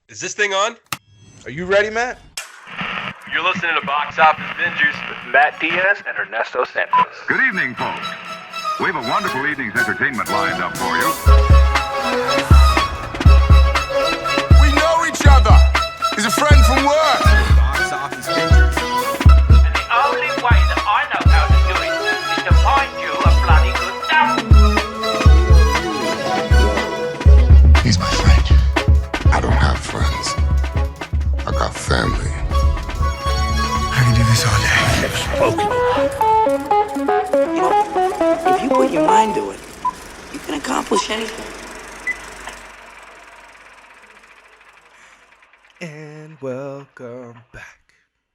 Is this thing on? Are you ready, Matt? You're listening to Box Office Bingers with Matt Diaz and Ernesto Santos. Good evening, folks. We have a wonderful evening's entertainment lined up for you. We know each other. He's a friend from work. Box Office Bingers. And the only way that I know how to do it is to find you a bloody good dump. He's my friend. I don't have friends. I got family. I can do this all day. You know, if you put your mind to it, you can accomplish anything. And welcome back.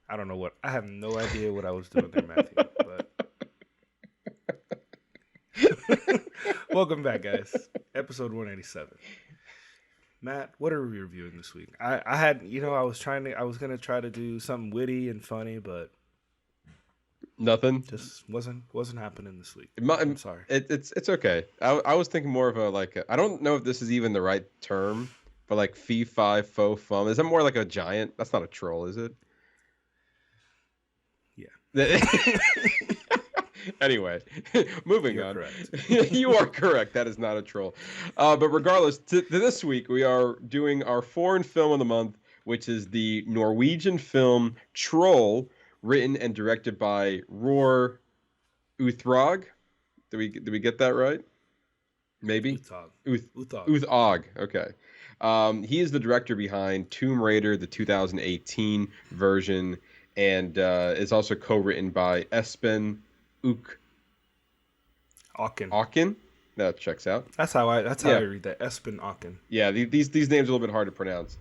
I don't know what. I have no idea what I was doing there, Matthew. But welcome back, guys. Episode 187. Matt, what are we reviewing this week? I was gonna try to do something witty and funny, but Nothing. just wasn't happening this week. I'm sorry. It's okay. I was thinking more of I don't know if this is even the right term, but like fee fi fo fum. Is that more like a giant? That's not a troll, is it? Yeah. Anyway, moving on. Correct. You are correct. That is not a troll. But regardless, this week we are doing our foreign film of the month, which is the Norwegian film Troll, written and directed by Roar Uthrog. Did we get that right? Maybe? Uthog. Okay. He is the director behind Tomb Raider, the 2018 version, and is also co-written by Espen Auken. That checks out. That's how I read that. Espen Auken. Yeah, these names are a little bit hard to pronounce.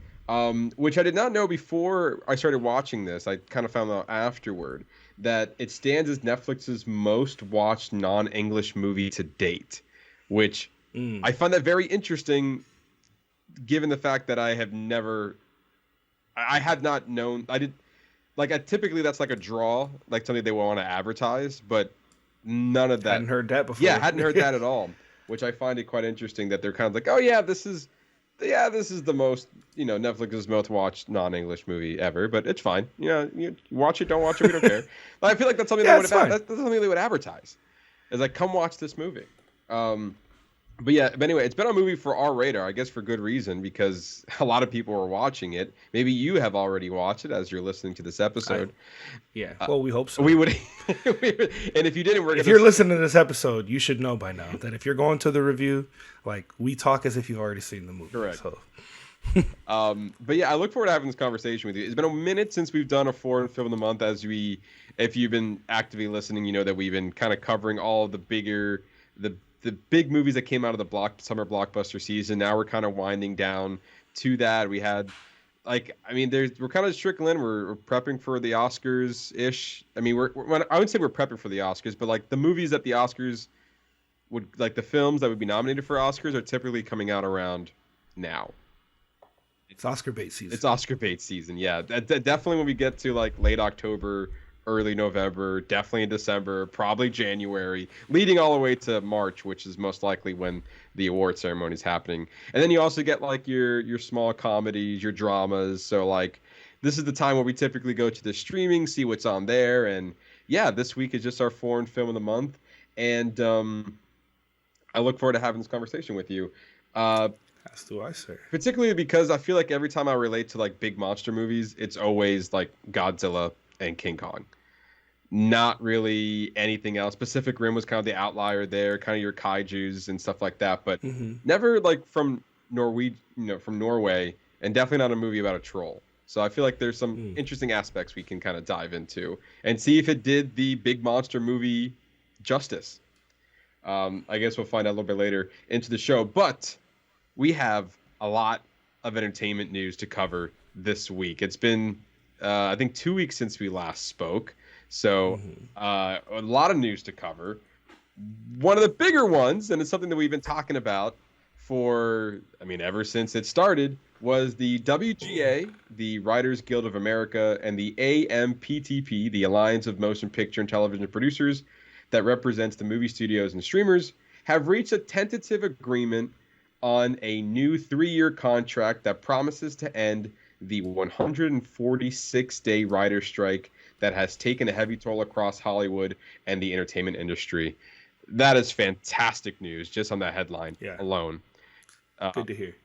Which I did not know before I started watching this. I kind of found out afterward that it stands as Netflix's most watched non-English movie to date, which I find that very interesting given the fact that I had not known. Typically that's like a draw, like something they want to advertise, but none of that. Hadn't heard that before. Yeah, hadn't heard that at all, which I find it quite interesting that they're kind of like, oh yeah, this is the most, Netflix's most watched non-English movie ever, but it's fine. You watch it, don't watch it, we don't care. I feel like that's something that's something they would advertise. It's like, come watch this movie. But anyway, it's been on a movie for our radar, I guess for good reason, because a lot of people are watching it. Maybe you have already watched it as you're listening to this episode. Well, we hope so. We would, and if you didn't, if you're listening to this episode, you should know by now that if you're going to the review, we talk as if you've already seen the movie. Correct. So. But yeah, I look forward to having this conversation with you. It's been a minute since we've done a foreign film of the month. If you've been actively listening, you know that we've been kind of covering all the big movies that came out of the summer blockbuster season. Now we're kind of winding down to that. We had, we're kind of trickling. We're prepping for the Oscars-ish. I mean, I wouldn't say we're prepping for the Oscars, but the movies that the Oscars would, the films that would be nominated for Oscars are typically coming out around now. It's Oscar bait season. It's Oscar bait season, yeah. Definitely when we get to late October, early November, definitely in December, probably January, leading all the way to March, which is most likely when the award ceremony is happening. And then you also get your small comedies, your dramas. So this is the time where we typically go to the streaming, see what's on there. And yeah, this week is just our foreign film of the month. And I look forward to having this conversation with you. As do I, sir. Particularly because I feel like every time I relate to big monster movies, it's always Godzilla and King Kong. Not really anything else. Pacific Rim was kind of the outlier there, kind of your kaijus and stuff like that, but never from Norway, and definitely not a movie about a troll. So I feel like there's some interesting aspects we can kind of dive into and see if it did the big monster movie justice. I guess we'll find out a little bit later into the show, but we have a lot of entertainment news to cover this week. It's been I think 2 weeks since we last spoke. So a lot of news to cover. One of the bigger ones, and it's something that we've been talking about ever since it started, was the WGA, the Writers Guild of America, and the AMPTP, the Alliance of Motion Picture and Television Producers, that represents the movie studios and streamers, have reached a tentative agreement on a new 3-year contract that promises to end the 146-day writer strike that has taken a heavy toll across Hollywood and the entertainment industry. That is fantastic news just on that headline alone. Good to hear.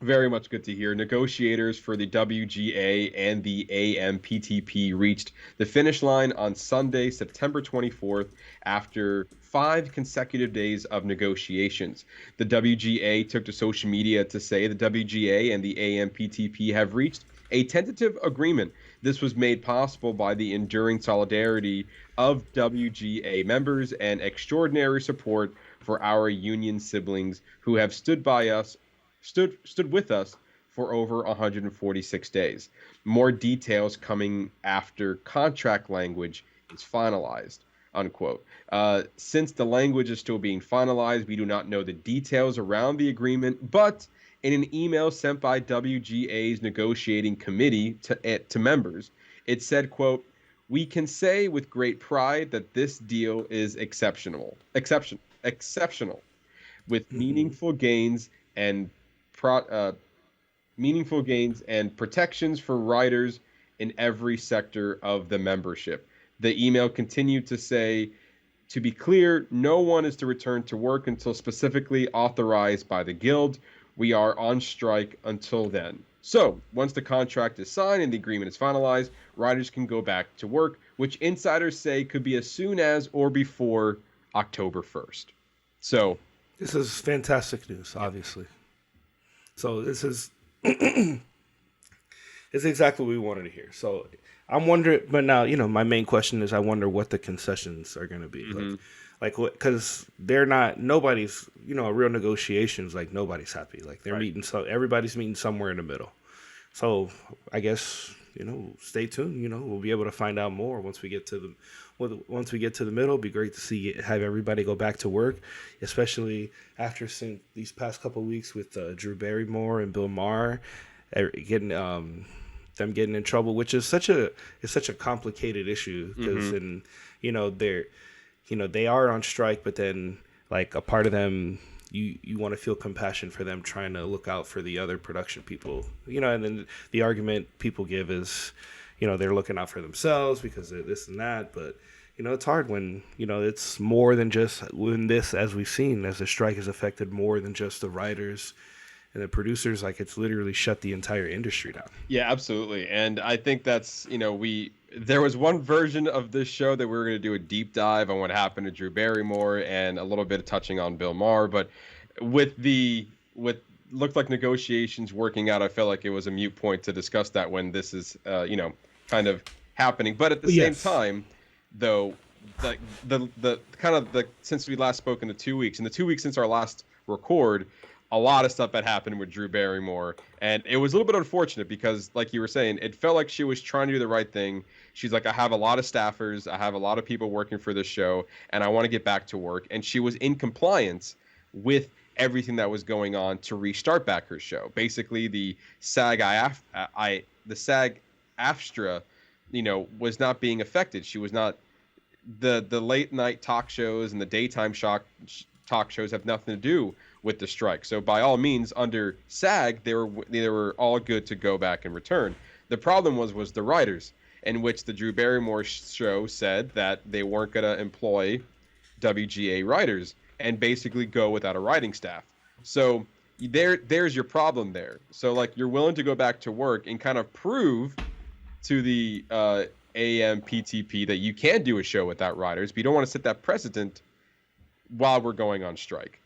Very much good to hear. Negotiators for the WGA and the AMPTP reached the finish line on Sunday, September 24th, after 5 consecutive days of negotiations. The WGA took to social media to say the WGA and the AMPTP have reached a tentative agreement. This was made possible by the enduring solidarity of WGA members and extraordinary support for our union siblings who have stood with us for over 146 days. More details coming after contract language is finalized, unquote. Since the language is still being finalized, we do not know the details around the agreement, but in an email sent by WGA's negotiating committee to members, it said, quote, "We can say with great pride that this deal is exceptional, with meaningful gains and protections for writers in every sector of the membership." The email continued to say, "To be clear, no one is to return to work until specifically authorized by the Guild. We are on strike until then. So, once the contract is signed and the agreement is finalized, writers can go back to work, which insiders say could be as soon as or before October 1st. So, this is fantastic news, obviously. So this is it's exactly what we wanted to hear. So I'm wondering, but now, my main question is, I wonder what the concessions are going to be. Mm-hmm. Like what, because nobody's, real negotiations, like nobody's happy. Like they're meeting, so everybody's meeting somewhere in the middle. So I guess, stay tuned, we'll be able to find out more once we get to the middle. It'd be great to have everybody go back to work, especially after seeing these past couple of weeks with Drew Barrymore and Bill Maher getting in trouble, which is such a complicated issue because they are on strike, but then like a part of them, you want to feel compassion for them trying to look out for the other production people, and then the argument people give is, they're looking out for themselves because of this and that. But, it's hard when, it's more than just when this, as we've seen, as the strike has affected more than just the writers and the producers. Like it's literally shut the entire industry down. Yeah, absolutely. And I think that's, there was one version of this show that we were going to do a deep dive on what happened to Drew Barrymore and a little bit of touching on Bill Maher. But with looked like negotiations working out, I felt like it was a moot point to discuss that when this is, kind of happening. But at the same time, though, since we last spoke in the 2 weeks, in the 2 weeks since our last record, a lot of stuff had happened with Drew Barrymore. And it was a little bit unfortunate because, like you were saying, it felt like she was trying to do the right thing. She's like, I have a lot of staffers, I have a lot of people working for this show, and I want to get back to work. And she was in compliance with everything that was going on to restart back her show. Basically, the SAG-AFTRA, was not being affected. She was not the late night talk shows and the daytime talk shows have nothing to do with the strike. So by all means, under SAG, they were all good to go back and return. The problem was the writers, in which the Drew Barrymore show said that they weren't going to employ WGA writers and basically go without a writing staff. So there's your problem there. So like you're willing to go back to work and kind of prove to the AMPTP that you can do a show without writers, but you don't want to set that precedent while we're going on strike.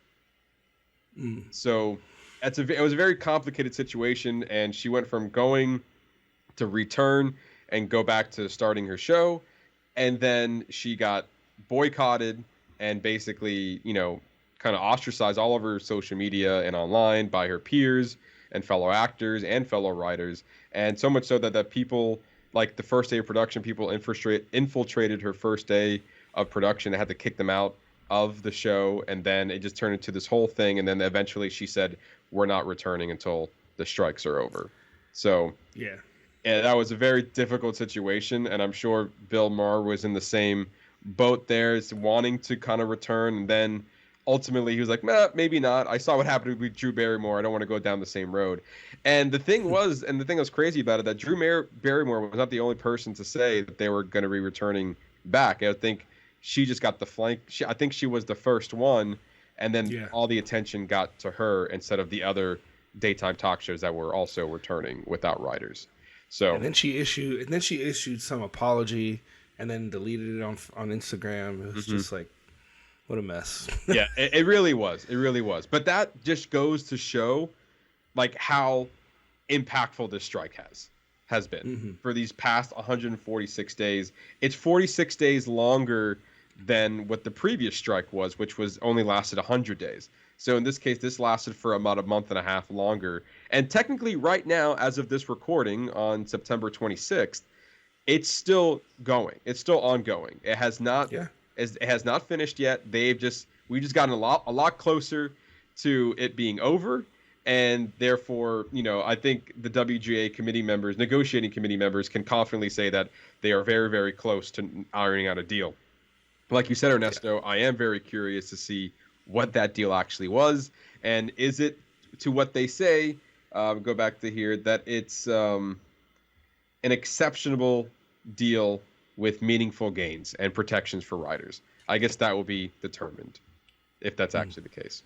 So it was a very complicated situation, and she went from going to return and go back to starting her show, and then she got boycotted and basically, kind of ostracized all over social media and online by her peers and fellow actors and fellow writers. And so much so that people, like the first day of production, people infiltrated her first day of production and had to kick them out of the show. And then it just turned into this whole thing. And then eventually she said, we're not returning until the strikes are over. So yeah, and that was a very difficult situation. And I'm sure Bill Maher was in the same boat there, is wanting to kind of return. And then ultimately he was like, maybe not. I saw what happened with Drew Barrymore. I don't want to go down the same road. And the thing that was crazy about it, that Barrymore was not the only person to say that they were going to be returning back. I think she just got the flank. I think she was the first one, and then all the attention got to her instead of the other daytime talk shows that were also returning without writers. So and then she issued some apology and then deleted it on Instagram. It was just like, what a mess. Yeah, it really was. It really was. But that just goes to show like how impactful this strike has been for these past 146 days. It's 46 days longer than what the previous strike was, which was only lasted 100 days. So in this case, this lasted for about a month and a half longer. And technically right now, as of this recording on September 26th, it's still going. It's still ongoing. It has not it has not finished yet. We've just gotten a lot closer to it being over. And therefore, I think the WGA negotiating committee members can confidently say that they are very, very close to ironing out a deal. Like you said, Ernesto, I am very curious to see what that deal actually was. And is it to what they say, go back to here, that it's an exceptional deal with meaningful gains and protections for riders. I guess that will be determined if that's actually the case.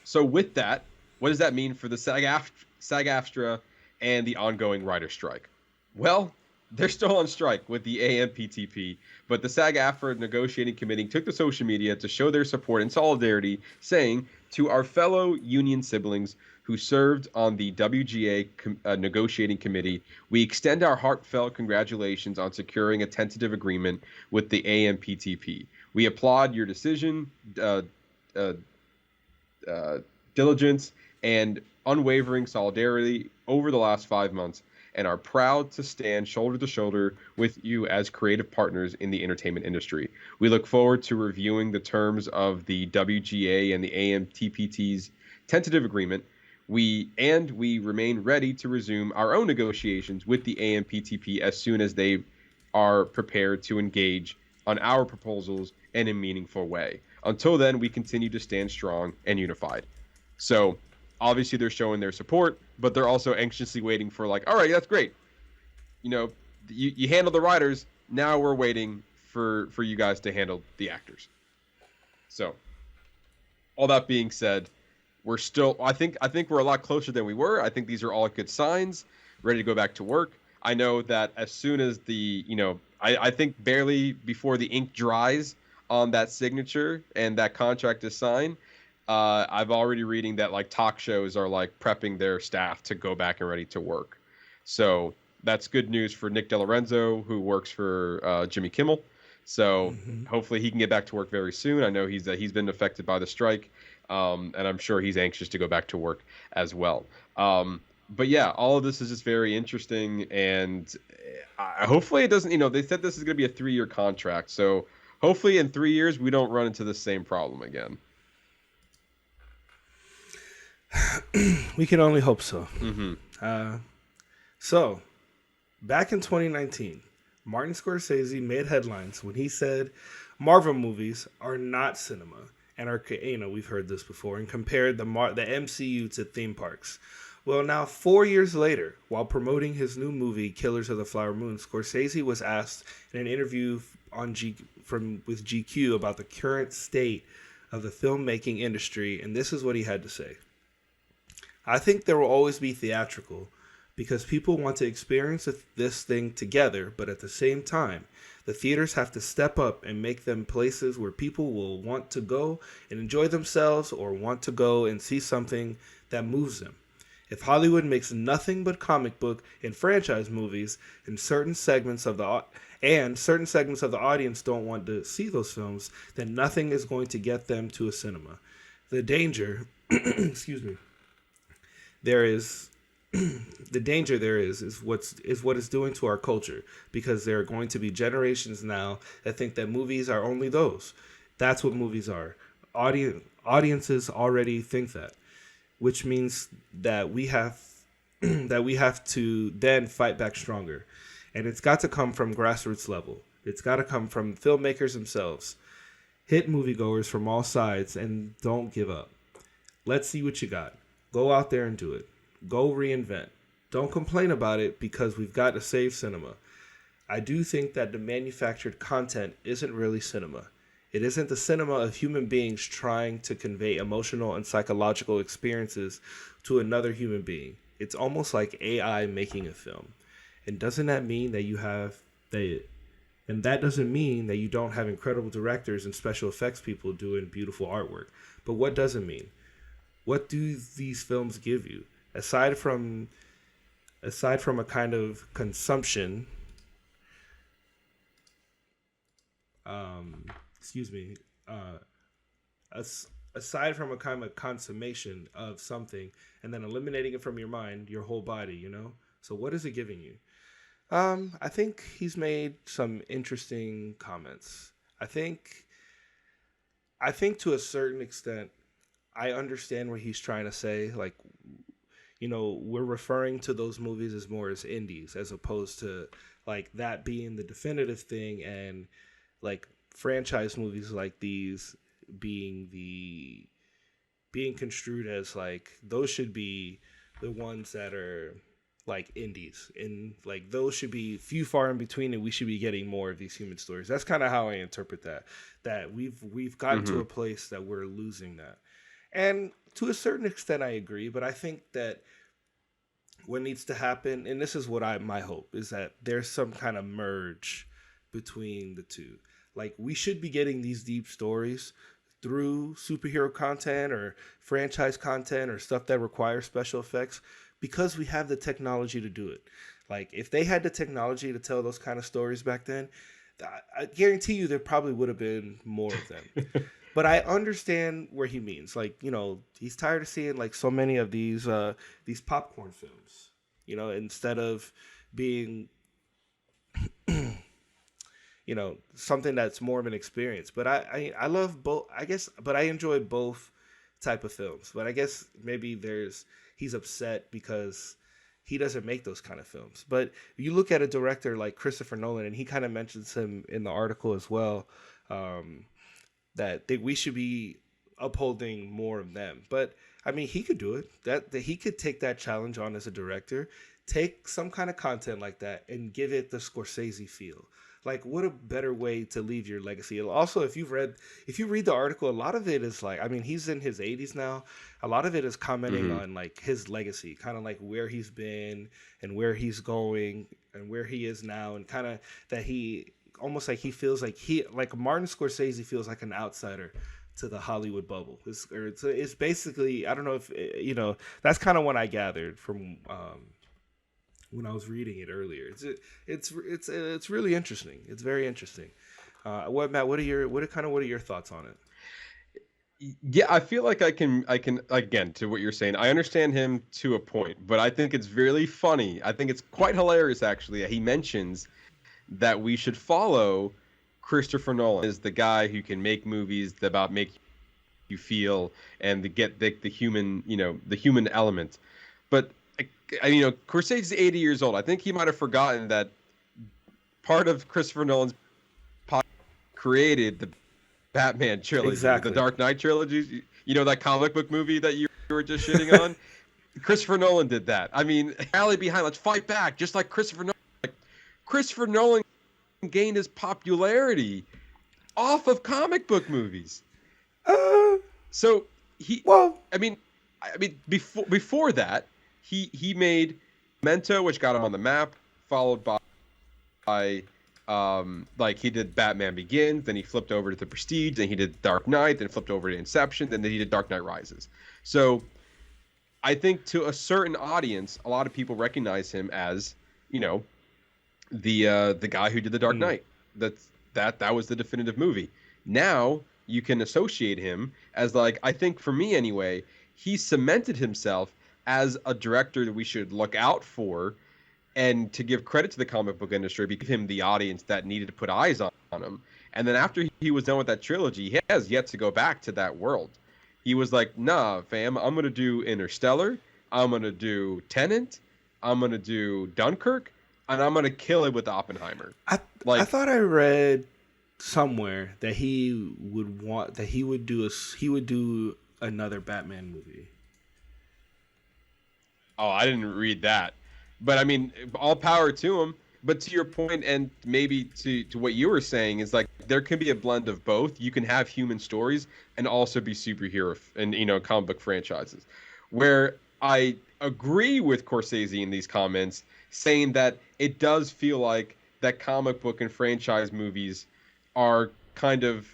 So with that, what does that mean for the SAG-AFTRA and the ongoing rider strike? Well, they're still on strike with the AMPTP, but the SAG-AFTRA negotiating committee took to social media to show their support and solidarity, saying, to our fellow union siblings who served on the WGA negotiating committee, we extend our heartfelt congratulations on securing a tentative agreement with the AMPTP. We applaud your decision, diligence, and unwavering solidarity over the last 5 months, and are proud to stand shoulder to shoulder with you as creative partners in the entertainment industry. We look forward to reviewing the terms of the WGA and the AMTPT's tentative agreement. We remain ready to resume our own negotiations with the AMPTP as soon as they are prepared to engage on our proposals in a meaningful way. Until then, we continue to stand strong and unified. So obviously they're showing their support, but they're also anxiously waiting for like, all right, that's great. You handle the writers. Now we're waiting for you guys to handle the actors. So all that being said, we're still, I think we're a lot closer than we were. I think these are all good signs, ready to go back to work. I know that as soon as I think barely before the ink dries on that signature and that contract is signed, I've already reading that like talk shows are like prepping their staff to go back and ready to work. So that's good news for Nick DeLorenzo, who works for Jimmy Kimmel. So hopefully he can get back to work very soon. I know he's been affected by the strike, and I'm sure he's anxious to go back to work as well. But yeah, all of this is just very interesting, and hopefully it doesn't. They said this is going to be a 3-year contract, so hopefully in 3 years we don't run into the same problem again. We can only hope so. So, back in 2019, Martin Scorsese made headlines when he said Marvel movies are not cinema and are, we've heard this before, and compared the MCU to theme parks. Well, now 4 years later, while promoting his new movie Killers of the Flower Moon, Scorsese was asked in an interview with GQ about the current state of the filmmaking industry, and this is what he had to say. I think there will always be theatrical because people want to experience this thing together, but at the same time, the theaters have to step up and make them places where people will want to go and enjoy themselves or want to go and see something that moves them. If Hollywood makes nothing but comic book and franchise movies and certain segments of the audience don't want to see those films, then nothing is going to get them to a cinema. The danger, the danger there is what it's doing to our culture, because there are going to be generations now that think that movies are only those. That's what movies are. Audiences already think that, which means that we have to then fight back stronger, and it's got to come from grassroots level. It's got to come from filmmakers themselves. Hit moviegoers from all sides and don't give up. Let's see what you got. Go out there and do it. Go reinvent. Don't complain about it because we've got to save cinema. I do think that the manufactured content isn't really cinema. It isn't the cinema of human beings trying to convey emotional and psychological experiences to another human being. It's almost like AI making a film. And doesn't that mean that that doesn't mean that you don't have incredible directors and special effects people doing beautiful artwork. But what does it mean? What do these films give you? Aside from a kind of consumption, aside from a kind of consummation of something and then eliminating it from your mind, your whole body, you know? So what is it giving you? I think he's made some interesting comments. I think to a certain extent, I understand what he's trying to say. Like, you know, we're referring to those movies as more as indies, as opposed to like that being the definitive thing, and like franchise movies like these being construed as like those should be the ones that are like indies, and like those should be few far in between, and we should be getting more of these human stories. That's kind of how I interpret that we've gotten to a place that we're losing that. And to a certain extent I agree, but I think that what needs to happen, and this is what my hope is, that there's some kind of merge between the two. Like, we should be getting these deep stories through superhero content or franchise content or stuff that requires special effects, because we have the technology to do it. Like, if they had the technology to tell those kind of stories back then, I guarantee you there probably would have been more of them. But I understand where he means. Like, you know, he's tired of seeing like so many of these popcorn films, you know, instead of being, you know, something that's more of an experience. But I love both, I guess, but I enjoy both type of films. But I guess maybe he's upset because he doesn't make those kind of films. But you look at a director like Christopher Nolan, and he kind of mentions him in the article as well, that we should be upholding more of them. But I mean, he could do it. That he could take that challenge on as a director, take some kind of content like that and give it the Scorsese feel. Like, what a better way to leave your legacy. Also, if you read the article, a lot of it is like, I mean, he's in his 80s now. A lot of it is commenting on like his legacy, kind of like where he's been and where he's going and where he is now, and kind of that he almost like he feels like like Martin Scorsese feels like an outsider to the Hollywood bubble. It's basically, I don't know if, you know, that's kind of what I gathered from when I was reading it earlier. It's really interesting. It's very interesting. Matt, what are your thoughts on it? Yeah, I feel like I can again, to what you're saying, I understand him to a point, but I think it's really funny. I think it's quite hilarious actually. He mentions that we should follow Christopher Nolan as the guy who can make movies about make you feel and to get the human, you know, the human element. But you know, Scorsese's 80 years old. I think he might have forgotten that part of Christopher Nolan's created the Batman trilogy, exactly. The Dark Knight trilogy. You know, that comic book movie that you were just shitting on? Christopher Nolan did that. I mean, rally behind, let's fight back, just like Christopher Nolan. Like, Christopher Nolan gained his popularity off of comic book movies. So before that, he made Memento, which got him on the map, followed by like he did Batman Begins, then he flipped over to The Prestige, then he did Dark Knight, then flipped over to Inception, then he did Dark Knight Rises. So I think to a certain audience, a lot of people recognize him as, you know, the guy who did The Dark Knight. That was the definitive movie. Now you can associate him as, like, I think for me anyway, he cemented himself as a director that we should look out for, and to give credit to the comic book industry, give him the audience that needed to put eyes on him. And then after he was done with that trilogy, he has yet to go back to that world. He was like, nah, fam, I'm going to do Interstellar, I'm going to do Tenet, I'm going to do Dunkirk, and I'm going to kill it with Oppenheimer. I thought I read somewhere that he would want that he would do another Batman movie. Oh, I didn't read that, but I mean, all power to him. But to your point, and maybe to what you were saying, is like there can be a blend of both. You can have human stories and also be superhero and comic book franchises. Where I agree with Scorsese in these comments, saying that it does feel like that comic book and franchise movies are kind of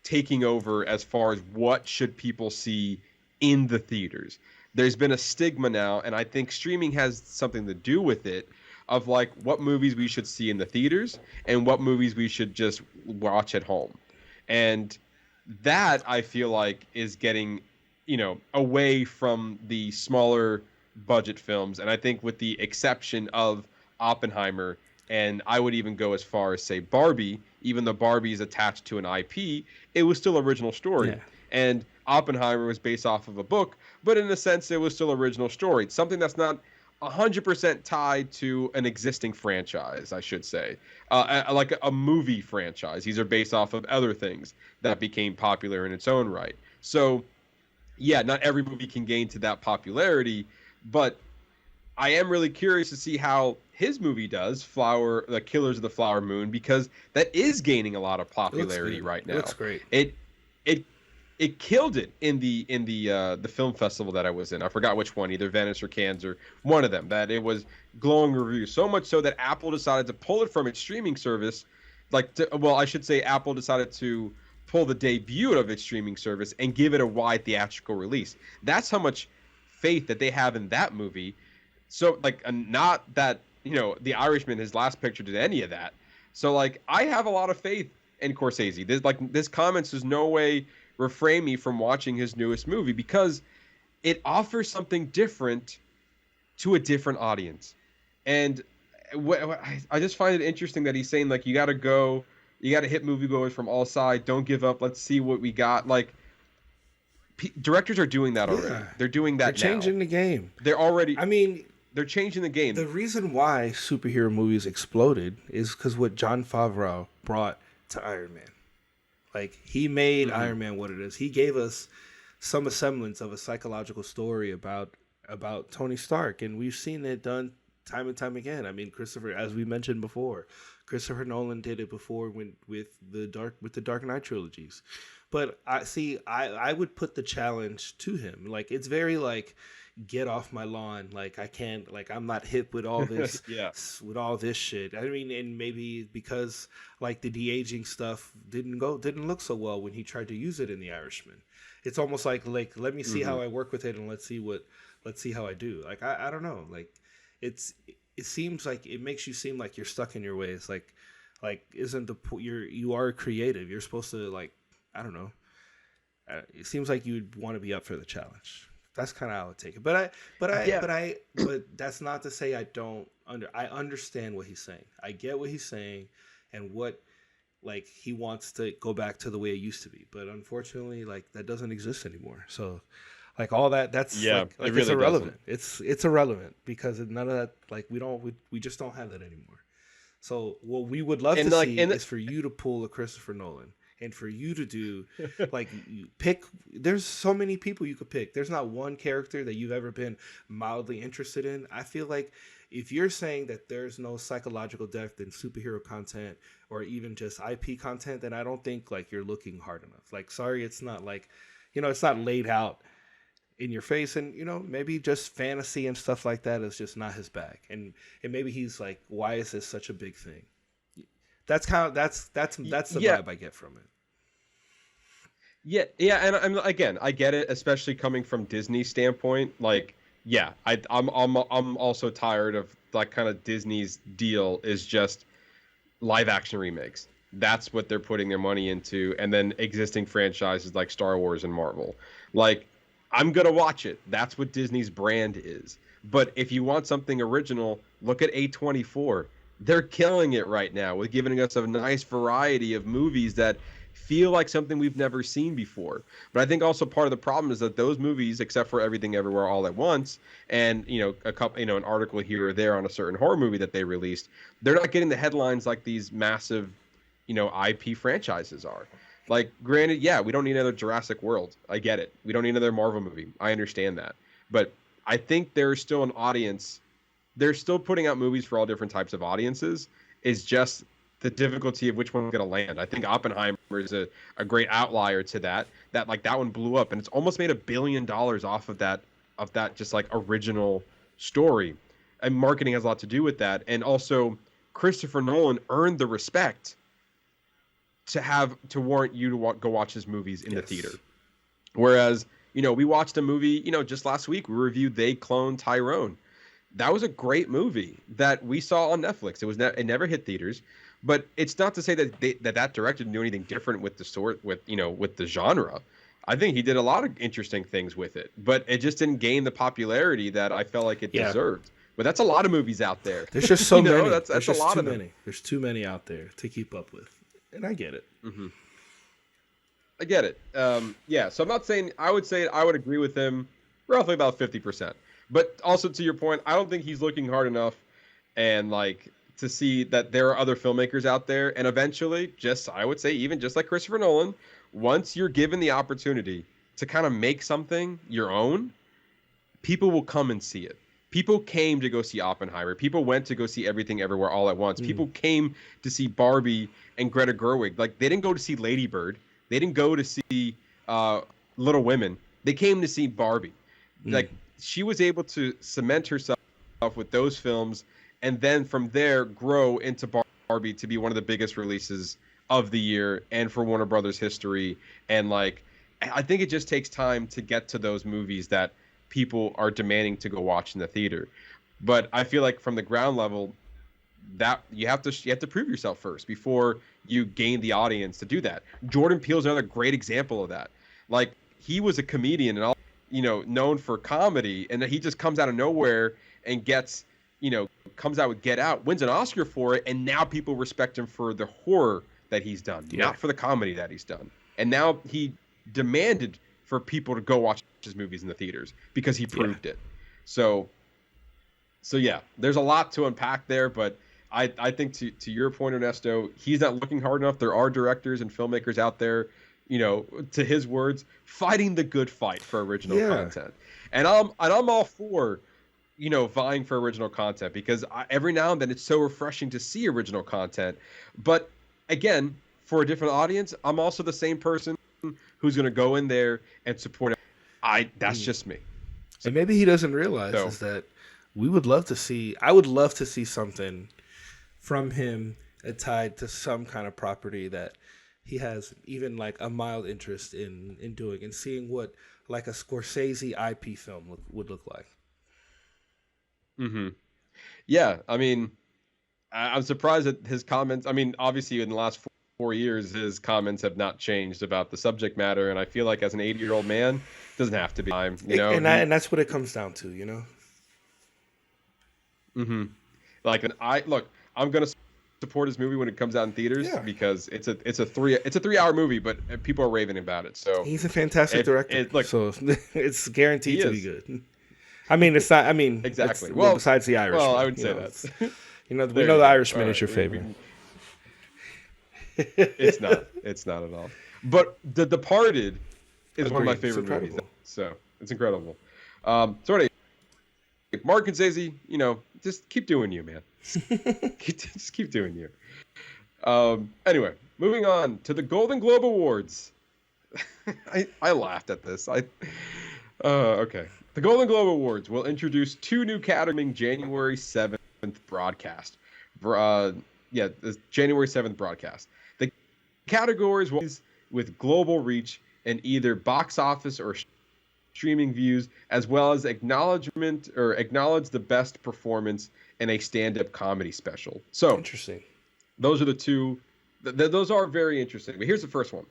taking over as far as what should people see in the theaters. There's been a stigma now, and I think streaming has something to do with it, of like what movies we should see in the theaters and what movies we should just watch at home. And that I feel like is getting, away from the smaller budget films. And I think with the exception of Oppenheimer, and I would even go as far as say Barbie, even though Barbie is attached to an IP, it was still original story. Yeah. And Oppenheimer was based off of a book, but in a sense it was still original story. Something that's not 100% tied to an existing franchise, I should say, like a movie franchise. These are based off of other things that became popular in its own right. So, yeah, not every movie can gain to that popularity, but I am really curious to see how his movie does, The Killers of the Flower Moon, because that is gaining a lot of popularity right now. It looks great. It killed it in the film festival that I was in. I forgot which one, either Venice or Cannes or one of them. That it was glowing reviews, so much so that Apple decided to pull it from its streaming service. I should say Apple decided to pull the debut of its streaming service and give it a wide theatrical release. That's how much faith that they have in that movie. So not that The Irishman, his last picture, did any of that. So I have a lot of faith in Scorsese. This comments is no way refrain me from watching his newest movie, because it offers something different to a different audience. And I just find it interesting that he's saying you got to hit moviegoers from all sides. Don't give up. Let's see what we got. Directors are doing that already. Yeah. They're doing that. They're changing the game. They're already. I mean, they're changing the game. The reason why superhero movies exploded is because what Jon Favreau brought to Iron Man. He made Iron Man what it is. He gave us some semblance of a psychological story about Tony Stark, and we've seen it done time and time again. I mean, as we mentioned before, Christopher Nolan did it before with the Dark Knight trilogies. But I would put the challenge to him. It's very get off my lawn. I can't, I'm not hip with all this, with all this shit. I mean, and maybe because the de-aging stuff didn't look so well when he tried to use it in The Irishman. It's almost let me see how I work with it, and let's see how I do. I don't know. It seems it makes you seem like you're stuck in your ways. Isn't you are creative. You're supposed to I don't know. It seems like you'd want to be up for the challenge. That's kind of how I would take it. But that's not to say I understand what he's saying. I get what he's saying, and what he wants to go back to the way it used to be. But unfortunately, that doesn't exist anymore. So all that's it really it's irrelevant. doesn't. It's irrelevant because none of that we just don't have that anymore. So what we would love to see is for you to pull a Christopher Nolan. And for you to do, you pick, there's so many people you could pick. There's not one character that you've ever been mildly interested in. I feel if you're saying that there's no psychological depth in superhero content or even just IP content, then I don't think you're looking hard enough. Sorry, it's not it's not laid out in your face. And, maybe just fantasy and stuff like that is just not his bag. And maybe he's why is this such a big thing? That's the vibe I get from it. Yeah, and again, I get it, especially coming from Disney's standpoint. I'm also tired of kind of Disney's deal is just live action remakes. That's what they're putting their money into, and then existing franchises like Star Wars and Marvel. I'm gonna watch it. That's what Disney's brand is. But if you want something original, look at A24. They're killing it right now with giving us a nice variety of movies that feel like something we've never seen before. But I think also part of the problem is that those movies, except for Everything Everywhere All at Once, and a couple, an article here or there on a certain horror movie that they released, they're not getting the headlines like these massive IP franchises are. Like, granted, yeah, we don't need another Jurassic World. I get it. We don't need another Marvel movie. I understand that. But I think there's still an audience. They're still putting out movies for all different types of audiences. It's just the difficulty of which one's going to land. I think Oppenheimer is a great outlier to that. That one blew up, and it's almost made $1 billion off of that just like original story. And marketing has a lot to do with that. And also, Christopher Nolan earned the respect to warrant you to go watch his movies in the theater. Whereas, we watched a movie, just last week, we reviewed They Cloned Tyrone. That was a great movie that we saw on Netflix. It never hit theaters, but it's not to say that that director didn't do anything different with with the genre. I think he did a lot of interesting things with it, but it just didn't gain the popularity that I felt like it deserved. But that's a lot of movies out there. There's just so many. That's a lot of them. There's too many out there to keep up with. And I get it. Mm-hmm. I get it. So I'm not saying I would agree with him roughly about 50%. But also to your point, I don't think he's looking hard enough and to see that there are other filmmakers out there. And eventually, I would say even just like Christopher Nolan, once you're given the opportunity to kind of make something your own, people will come and see it. People came to go see Oppenheimer. People went to go see Everything Everywhere All at Once. People came to see Barbie and Greta Gerwig. They didn't go to see Lady Bird. They didn't go to see Little Women. They came to see Barbie. She was able to cement herself with those films, and then from there grow into Barbie to be one of the biggest releases of the year and for Warner Brothers history. And I think it just takes time to get to those movies that people are demanding to go watch in the theater. But I feel like from the ground level, that you have to prove yourself first before you gain the audience to do that. Jordan Peele's another great example of that. He was a comedian and all, known for comedy, and then he just comes out of nowhere and comes out with Get Out, wins an Oscar for it, and now people respect him for the horror that he's done, not for the comedy that he's done. And now he demanded for people to go watch his movies in the theaters because he proved it. So yeah, there's a lot to unpack there, but I think to your point, Ernesto, he's not looking hard enough. There are directors and filmmakers out there, to his words, fighting the good fight for original content. And I'm all for, vying for original content because every now and then it's so refreshing to see original content. But again, for a different audience, I'm also the same person who's going to go in there and support it. That's just me. And maybe he doesn't realize is that I would love to see something from him tied to some kind of property that he has even a mild interest in doing, and seeing what a Scorsese IP film would look like. Mm-hmm. Yeah, I mean, I'm surprised at his comments. I mean, obviously in the last 4 years, his comments have not changed about the subject matter, and I feel like as an 80-year-old man, it doesn't have to be time, And that's what it comes down to, Mm-hmm. I'm gonna support his movie when it comes out in theaters because it's a 3-hour movie, but people are raving about it. So he's a fantastic director. So it's guaranteed to be good. I mean, it's not. I mean, exactly. Well, besides the Irishman, I would say that. We know the Irishman is your favorite. It's not. It's not at all. But The Departed is one of my favorite movies. So it's incredible. Mark and Zazie, just keep doing you, man. Just keep doing you. Anyway, moving on to the Golden Globe Awards. I laughed at this. Okay. The Golden Globe Awards will introduce 2 new categories January 7th broadcast. The January 7th broadcast. The categories with global reach and either box office or streaming views, as well as acknowledge the best performance in a stand-up comedy special. So interesting. Those are the two. Those are very interesting. But here's the first one.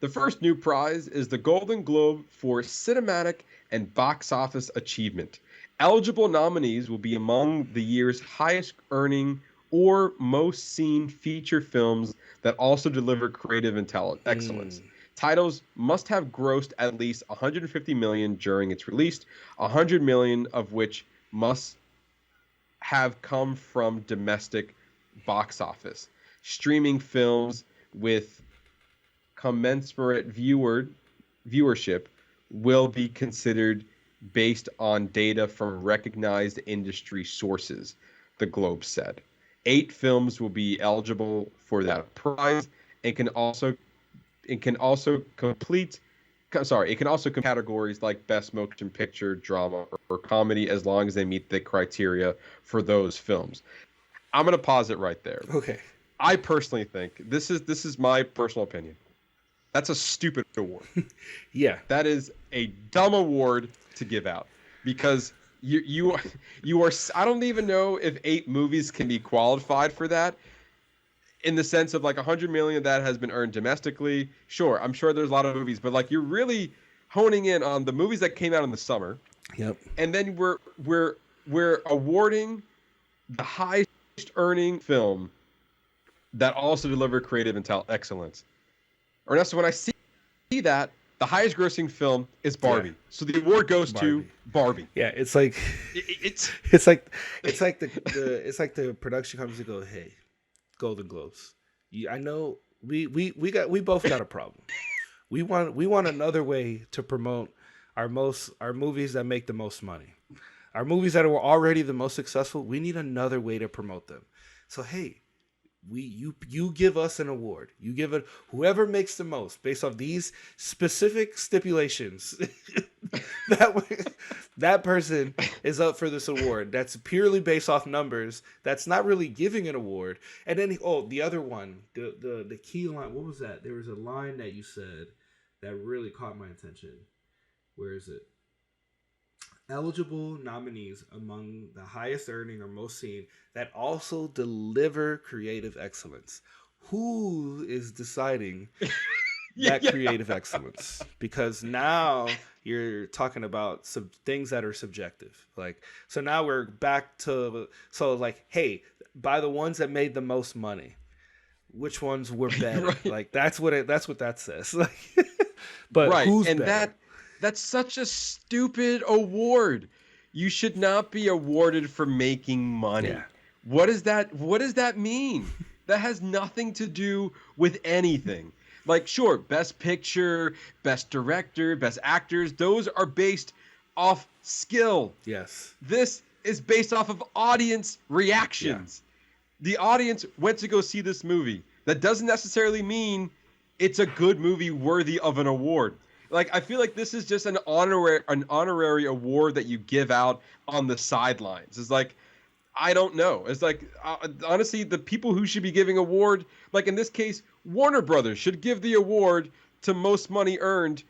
The first new prize is the Golden Globe for Cinematic and Box Office Achievement. Eligible nominees will be among the year's highest-earning or most seen feature films that also deliver creative excellence. Titles must have grossed at least $150 million during its release, $100 million of which must have come from domestic box office. Streaming films with commensurate viewership will be considered based on data from recognized industry sources, the Globe said. 8 films will be eligible for that prize and can also complete categories like best motion picture, drama, or comedy, as long as they meet the criteria for those films. I'm going to pause it right there. Okay. I personally think this is my personal opinion. That's a stupid award. Yeah. That is a dumb award to give out because you are. I don't even know if 8 movies can be qualified for that. In the sense of like 100 million of that has been earned domestically. Sure, I'm sure there's a lot of movies, but like you're really honing in on the movies that came out in the summer. Yep. And then we're awarding the highest earning film that also delivered creative excellence. Ernesto, when I see that, the highest grossing film is Barbie. Yeah. So the award goes to Barbie. Yeah, it's like it's like the production companies go, hey, Golden Globes. I know we both got a problem. We want another way to promote our movies that make the most money. Our movies that were already the most successful, we need another way to promote them. So hey, you give us an award. You give it whoever makes the most based off these specific stipulations. That person is up for this award. That's purely based off numbers. That's not really giving an award. And then the other one, the key line. What was that? There was a line that you said that really caught my attention. Where is it? Eligible nominees among the highest earning or most seen that also deliver creative excellence. Who is deciding that creative excellence? Because now you're talking about some things that are subjective. Like, so now we're back to, hey, by the ones that made the most money, which ones were better? Right. Like that's what that says. Like, but right. Who's and better? That's such a stupid award. You should not be awarded for making money. Yeah. What does that mean? That has nothing to do with anything. Like, sure, best picture, best director, best actors, those are based off skill. Yes. This is based off of audience reactions. Yeah. The audience went to go see this movie. That doesn't necessarily mean it's a good movie worthy of an award. Like, I feel like this is just an honorary award that you give out on the sidelines. It's like, I don't know. It's like, honestly, the people who should be giving award, like in this case, Warner Brothers should give the award to most money earned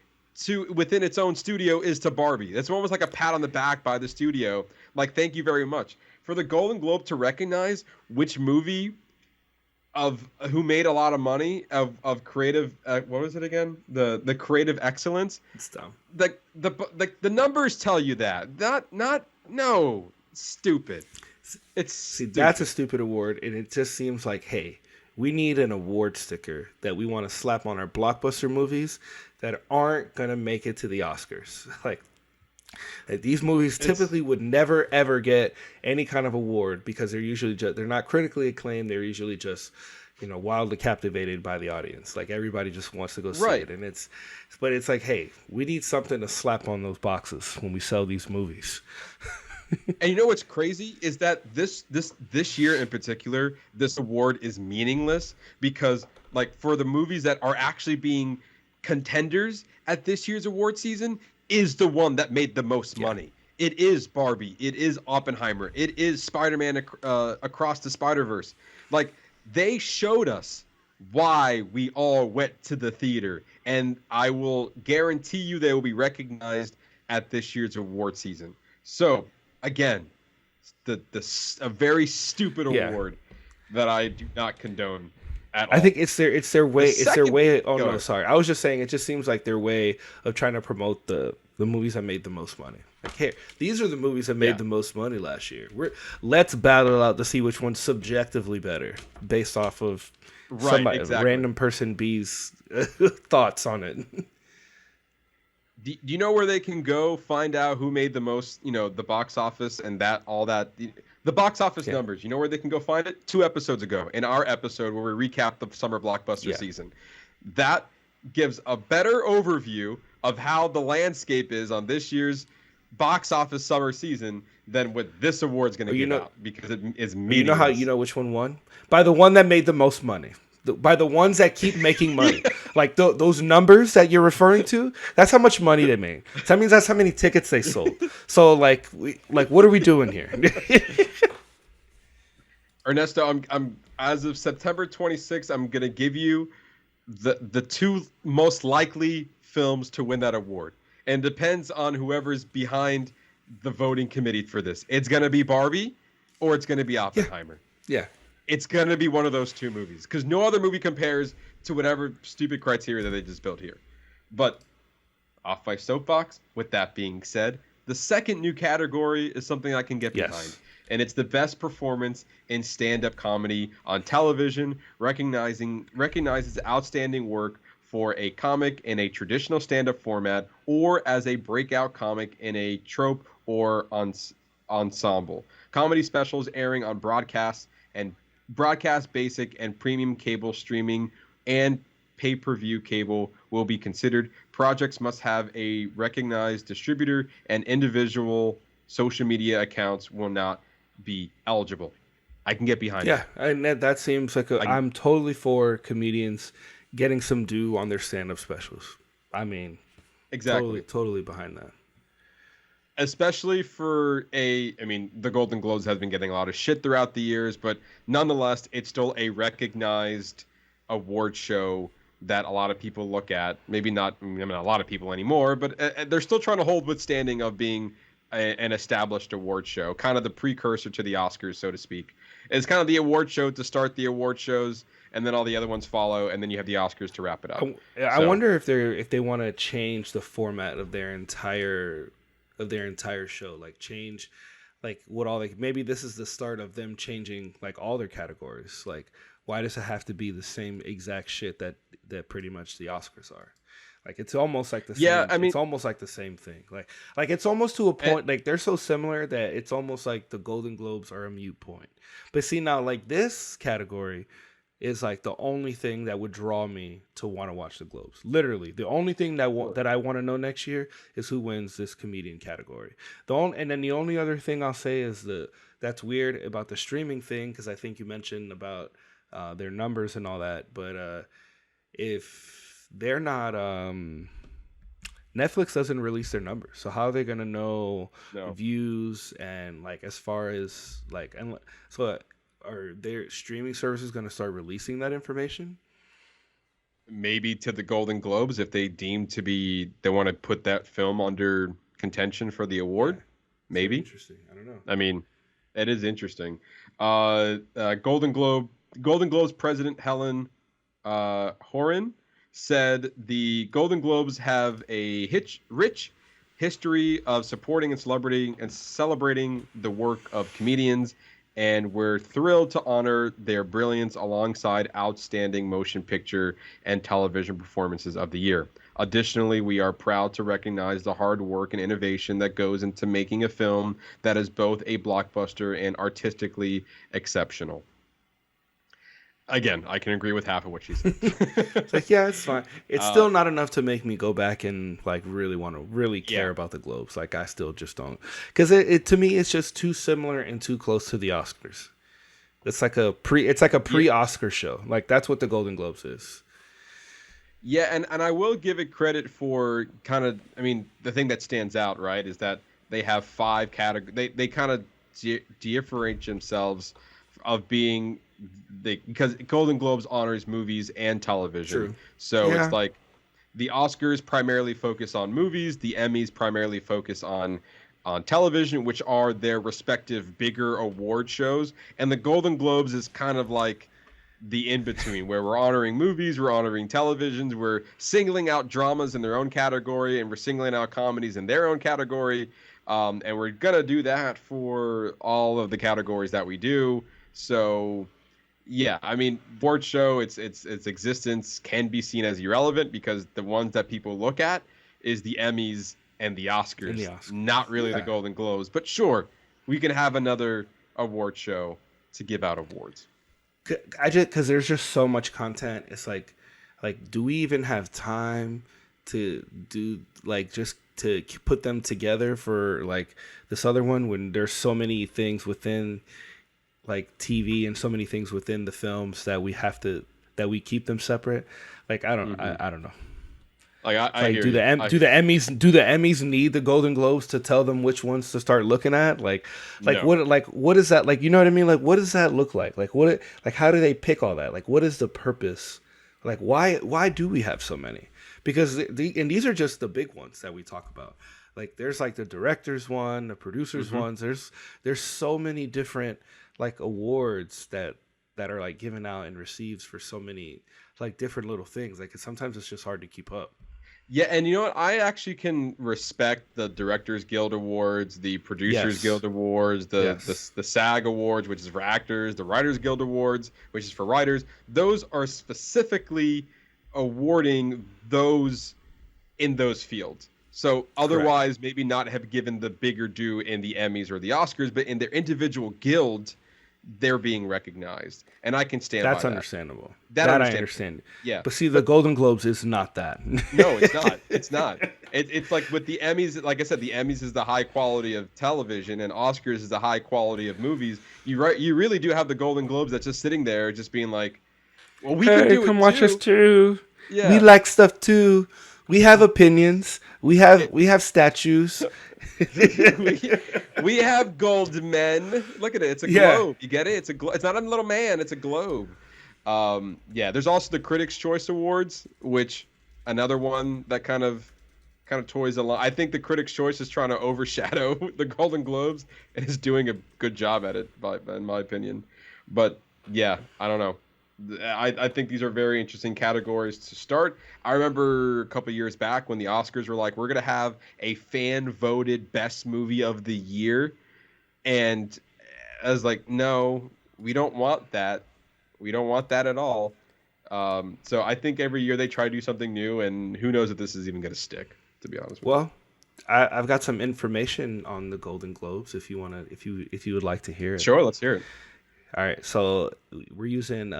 to within its own studio is to Barbie. That's almost like a pat on the back by the studio. Like, thank you very much. For the Golden Globe to recognize which movie of who made a lot of money of creative what was it again, the creative excellence, it's dumb. The numbers tell you that no, stupid. It's stupid. That's a stupid award, and it just seems like, hey, we need an award sticker that we want to slap on our blockbuster movies that aren't gonna make it to the Oscars. Like these movies typically would never ever get any kind of award because they're usually they're not critically acclaimed. They're usually just, wildly captivated by the audience. Like everybody just wants to go see it, and it's like, hey, we need something to slap on those boxes when we sell these movies. And you know what's crazy is that this year in particular, this award is meaningless because, like, for the movies that are actually being contenders at this year's award season, is the one that made the most money. It is Barbie. It is Oppenheimer. It is Spider-Man Across the Spider-Verse. Like, they showed us why we all went to the theater, and I will guarantee you they will be recognized at this year's award season. So, again, a very stupid award that I do not condone at all. I think it's their way. Oh no, sorry. I was just saying it just seems like their way of trying to promote the movies that made the most money. Like, here, these are the movies that made the most money last year. Let's battle out to see which one's subjectively better, based off of random person B's thoughts on it. Do you know where they can go find out who made the most, the box office and all that? The box office Yeah. numbers, you know where they can go find it? 2 episodes ago, in our episode where we recap the summer blockbuster season. That gives a better overview of how the landscape is on this year's box office summer season than what this award's going to give out, because it is meaningless. You know how you know which one won? By the one that made the most money. By the ones that keep making money. Like those numbers that you're referring to, that's how much money they made. That means that's how many tickets they sold. So like what are we doing here? Ernesto, I'm as of September 26th, I'm going to give you the 2 most likely films to win that award. And depends on whoever's behind the voting committee for this. It's going to be Barbie or it's going to be Oppenheimer. Yeah. It's going to be one of those 2 movies, because no other movie compares to whatever stupid criteria that they just built here. But off my soapbox, with that being said, the second new category is something I can get behind. And it's the best performance in stand-up comedy on television, recognizes outstanding work for a comic in a traditional stand-up format or as a breakout comic in a trope or ensemble. Comedy specials airing on broadcast basic and premium cable streaming and pay-per-view cable will be considered. Projects must have a recognized distributor, and individual social media accounts will not be eligible. I can get behind that. Yeah, and that seems like I'm totally for comedians getting some due on their stand-up specials. I mean, exactly, totally behind that. Especially for the Golden Globes has been getting a lot of shit throughout the years, but nonetheless, it's still a recognized award show that a lot of people look at. Maybe not, a lot of people anymore, but they're still trying to hold withstanding of being an established award show, kind of the precursor to the Oscars, so to speak. It's kind of the award show to start the award shows, and then all the other ones follow, and then you have the Oscars to wrap it up. I wonder if they want to change the format of their entire show, like change like what all maybe this is the start of them changing like all their categories. Like, why does it have to be the same exact shit that pretty much the Oscars are? Like, it's almost like the same. It's almost like the same thing. Like it's almost to a point. Like, they're so similar that it's almost like the Golden Globes are a mute point. But see, now like this category is like the only thing that would draw me to want to watch the Globes. Literally, the only thing that I want to know next year is who wins this comedian category. And then the only other thing I'll say is that's weird about the streaming thing, because I think you mentioned about their numbers and all that. But if they're not, Netflix doesn't release their numbers, so how are they gonna know views and like as far as like are their streaming services going to start releasing that information? Maybe to the Golden Globes, if they deem to be, they want to put that film under contention for the award. Yeah. Maybe. Interesting. I don't know. I mean, it is interesting. Golden Globes president Helen Horan said the Golden Globes have a rich history of supporting and celebrating the work of comedians, and we're thrilled to honor their brilliance alongside outstanding motion picture and television performances of the year. Additionally, we are proud to recognize the hard work and innovation that goes into making a film that is both a blockbuster and artistically exceptional. Again, I can agree with half of what she said. It's like, yeah, it's fine. It's still not enough to make me go back and like really want to care about the Globes. Like, I still just don't, because it to me it's just too similar and too close to the Oscars. It's like a pre-Oscar show. Like, that's what the Golden Globes is. Yeah, and I will give it credit for kind of, I mean, the thing that stands out, right, is that they have 5 categories. They kind of differentiate themselves of being because Golden Globes honors movies and television. True. So it's like the Oscars primarily focus on movies, the Emmys primarily focus on television, which are their respective bigger award shows, and the Golden Globes is kind of like the in-between, where we're honoring movies, we're honoring televisions, we're singling out dramas in their own category, and we're singling out comedies in their own category, and we're gonna do that for all of the categories that we do. So yeah, I mean, award show, its existence can be seen as irrelevant because the ones that people look at is the Emmys and the Oscars, not really the Golden Globes. But sure, we can have another award show to give out awards. Because there's just so much content. It's like, do we even have time to do just to put them together for this other one when there's so many things within TV and so many things within the films that we keep them separate. I don't know. I hear do the you. do the Emmys need the Golden Globes to tell them which ones to start looking at? No. What is that you know what I mean? What does that look like? How do they pick all that? What is the purpose? Why do we have so many? Because and these are just the big ones that we talk about. There's the directors one, the producers ones. There's so many different awards that are given out and received for so many different little things. Sometimes it's just hard to keep up. Yeah, and you know what? I actually can respect the Directors Guild Awards, the Producers Guild Awards, the SAG Awards, which is for actors, the Writers Guild Awards, which is for writers. Those are specifically awarding those in those fields. So otherwise, maybe not have given the bigger due in the Emmys or the Oscars, but in their individual guild, they're being recognized, and I can stand by that. That's understandable. That I understand. Yeah, but see, the Golden Globes is not that. No, it's not. It's not. It's like with the Emmys. Like I said, the Emmys is the high quality of television, and Oscars is the high quality of movies. You really do have the Golden Globes that's just sitting there, just being like, "Well, we can do it come watch us too. Yeah, we like stuff too. We have opinions. We have statues." we have gold men. Look at it. It's a globe. You get it? It's a globe. It's not a little man. It's a globe. There's also the Critics' Choice Awards, which another one that kind of toys along. I think the Critics' Choice is trying to overshadow the Golden Globes and is doing a good job at it, in my opinion. But yeah, I don't know. I think these are very interesting categories to start. I remember a couple years back when the Oscars were like, we're going to have a fan-voted best movie of the year. And I was like, no, we don't want that. We don't want that at all. So I think every year they try to do something new, and who knows if this is even going to stick, to be honest with you. Well, I've got some information on the Golden Globes if you would like to hear it. Sure, let's hear it. All right, so we're using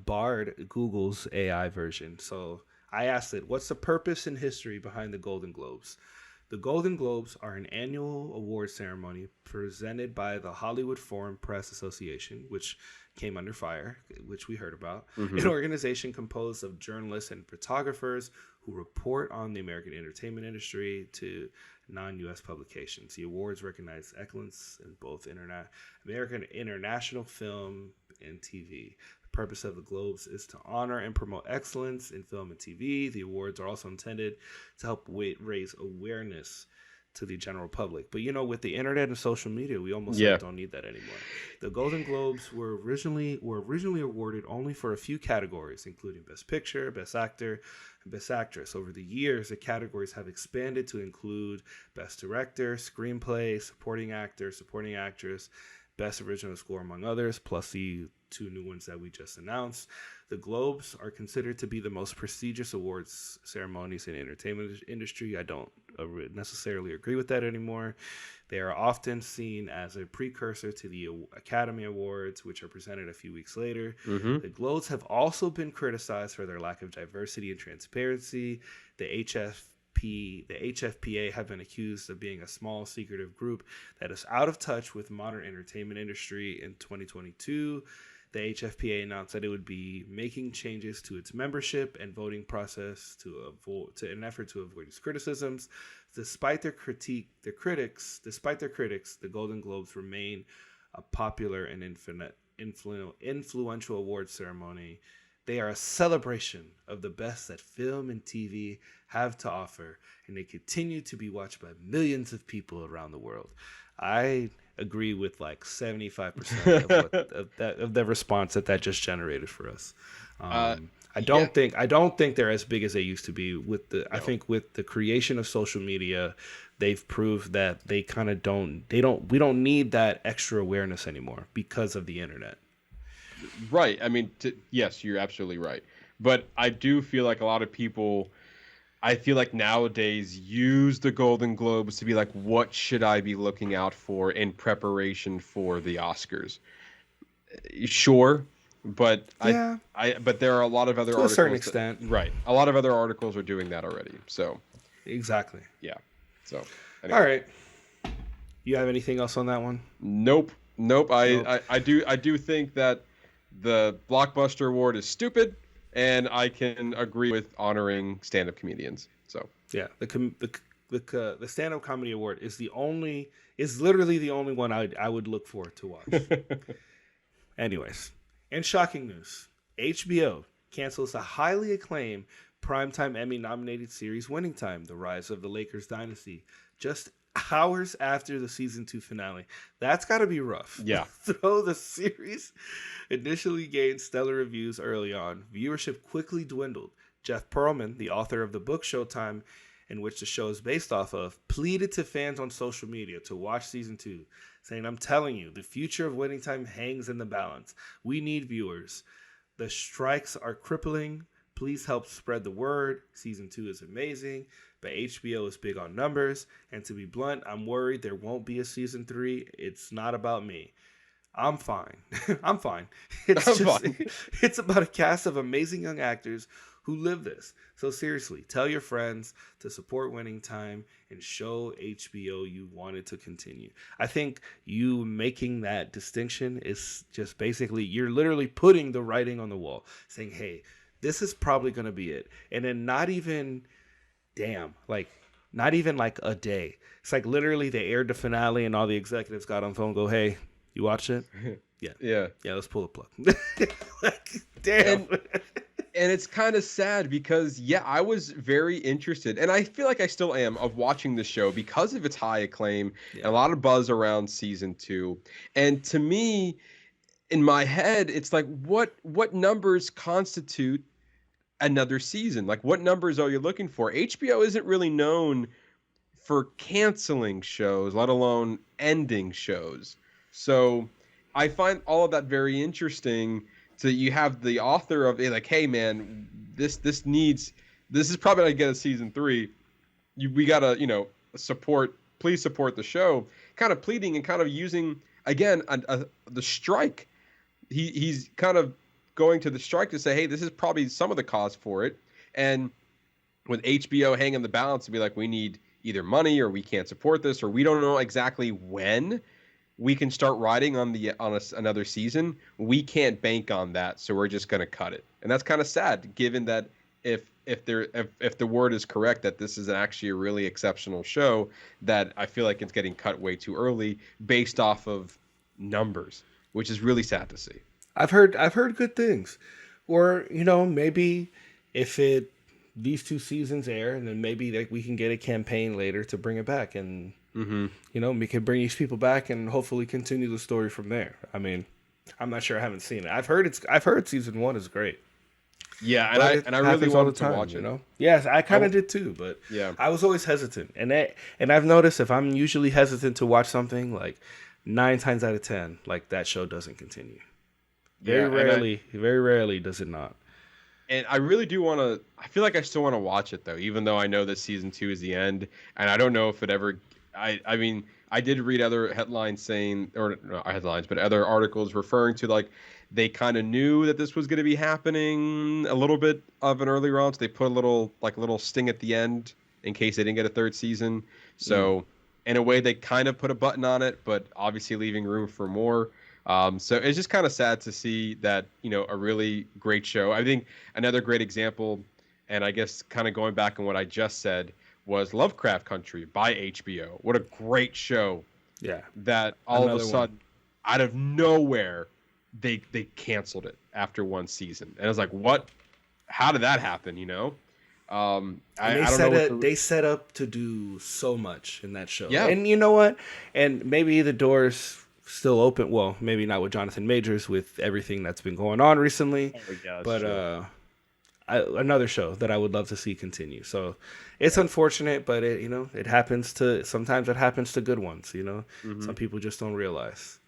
Bard, Google's AI version. So I asked it, what's the purpose and history behind the Golden Globes? The Golden Globes are an annual award ceremony presented by the Hollywood Foreign Press Association, which came under fire, which we heard about, an organization composed of journalists and photographers who report on the American entertainment industry to non-U.S. publications. The awards recognize excellence in both American international film and TV. The purpose of the Globes is to honor and promote excellence in film and TV. The awards are also intended to help raise awareness to the general public. But with the internet and social media, we almost don't need that anymore. The Golden Globes were originally awarded only for a few categories, including Best Picture, Best Actor, and Best Actress. Over the years, the categories have expanded to include Best Director, Screenplay, Supporting Actor, Supporting Actress, Best Original Score, among others, plus the two new ones that we just announced. The Globes are considered to be the most prestigious awards ceremonies in the entertainment industry. I don't necessarily agree with that anymore. They are often seen as a precursor to the Academy Awards, which are presented a few weeks later. The Globes have also been criticized for their lack of diversity and transparency. The HFPA have been accused of being a small, secretive group that is out of touch with modern entertainment industry. In 2022, the HFPA announced that it would be making changes to its membership and voting process to an effort to avoid its criticisms. Despite their critics, the Golden Globes remain a popular and influential awards ceremony. They are a celebration of the best that film and TV have to offer, and they continue to be watched by millions of people around the world. I agree with 75% of the response that just generated for us. I don't think they're as big as they used to be. I think with the creation of social media, they've proved that we don't need that extra awareness anymore because of the internet. Right. I mean, yes, you're absolutely right. But I do feel like a lot of people, I feel like nowadays use the Golden Globes to be like, what should I be looking out for in preparation for the Oscars? Sure, but Yeah. but there are a lot of other To a articles certain extent. right. A lot of other articles are doing that already. So Exactly. yeah. So anyway. All right. You have anything else on that one? Nope. I do think that the Blockbuster Award is stupid, and I can agree with honoring stand-up comedians. So Yeah, the stand-up comedy award is literally the only one I would look for to watch. Anyways, in shocking news, HBO cancels the highly acclaimed primetime Emmy-nominated series Winning Time: The Rise of the Lakers Dynasty, just hours after the season 2 finale. That's got to be rough. Yeah. Though the series initially gained stellar reviews early on, viewership quickly dwindled. Jeff Pearlman, the author of the book Showtime, in which the show is based off of, pleaded to fans on social media to watch season 2, saying, "I'm telling you, the future of Winning Time hangs in the balance. We need viewers. The strikes are crippling. Please help spread the word. Season 2 is amazing, but HBO is big on numbers. And to be blunt, I'm worried there won't be a season 3. It's not about me. I'm fine. I'm fine. It's about a cast of amazing young actors who live this. So seriously, tell your friends to support Winning Time and show HBO you want it to continue." I think you making that distinction is just basically, you're literally putting the writing on the wall, saying, hey, this is probably going to be it. And then not even like a day. It's like literally they aired the finale and all the executives got on phone and go, "Hey, you watched it?" Yeah, let's pull the plug. Like, damn. And it's kind of sad because, I was very interested, and I feel like I still am, of watching the show because of its high acclaim and a lot of buzz around season 2. And to me, in my head, it's like, what numbers constitute another season? Like, what numbers are you looking for? HBO isn't really known for canceling shows, let alone ending shows. So I find all of that very interesting. So you have the author of it like, hey man, this is probably gonna get a season 3. We gotta, please support the show. Kind of pleading and kind of using again the strike. He's kind of going to the strike to say, hey, this is probably some of the cause for it. And with HBO hanging the balance to be like, we need either money or we can't support this, or we don't know exactly when we can start riding on another season. We can't bank on that, so we're just going to cut it. And that's kind of sad, given that if the word is correct that this is actually a really exceptional show, that I feel like it's getting cut way too early based off of numbers, which is really sad to see. I've heard good things, or maybe if these 2 seasons air, and then maybe we can get a campaign later to bring it back, and we can bring these people back and hopefully continue the story from there. I mean, I'm not sure. I haven't seen it. I've heard season 1 is great. Yeah, and I really wanted to watch it. Yes, I kind of did too, but I was always hesitant, and I've noticed if I'm usually hesitant to watch something, like 9 times out of 10, like that show doesn't continue. Very rarely does it not. And I really do want to. I feel like I still want to watch it though, even though I know that season 2 is the end, and I don't know if it ever. I mean, I did read other headlines saying, or not headlines, but other articles referring to like they kind of knew that this was going to be happening a little bit of an earlier on, so they put a little sting at the end in case they didn't get a 3rd season. So in a way, they kind of put a button on it, but obviously leaving room for more. So it's just kind of sad to see that, a really great show. I think another great example, and I guess kind of going back on what I just said, was Lovecraft Country by HBO. What a great show. Yeah. That all of a sudden, out of nowhere, they canceled it after 1 season. And I was like, what? How did that happen, I don't know. They set up to do so much in that show. Yeah. And you know what? And maybe the doors still open. Well, maybe not with Jonathan Majors with everything that's been going on recently. But another show that I would love to see continue. So it's unfortunate, but it happens to, sometimes it happens to good ones, Some people just don't realize.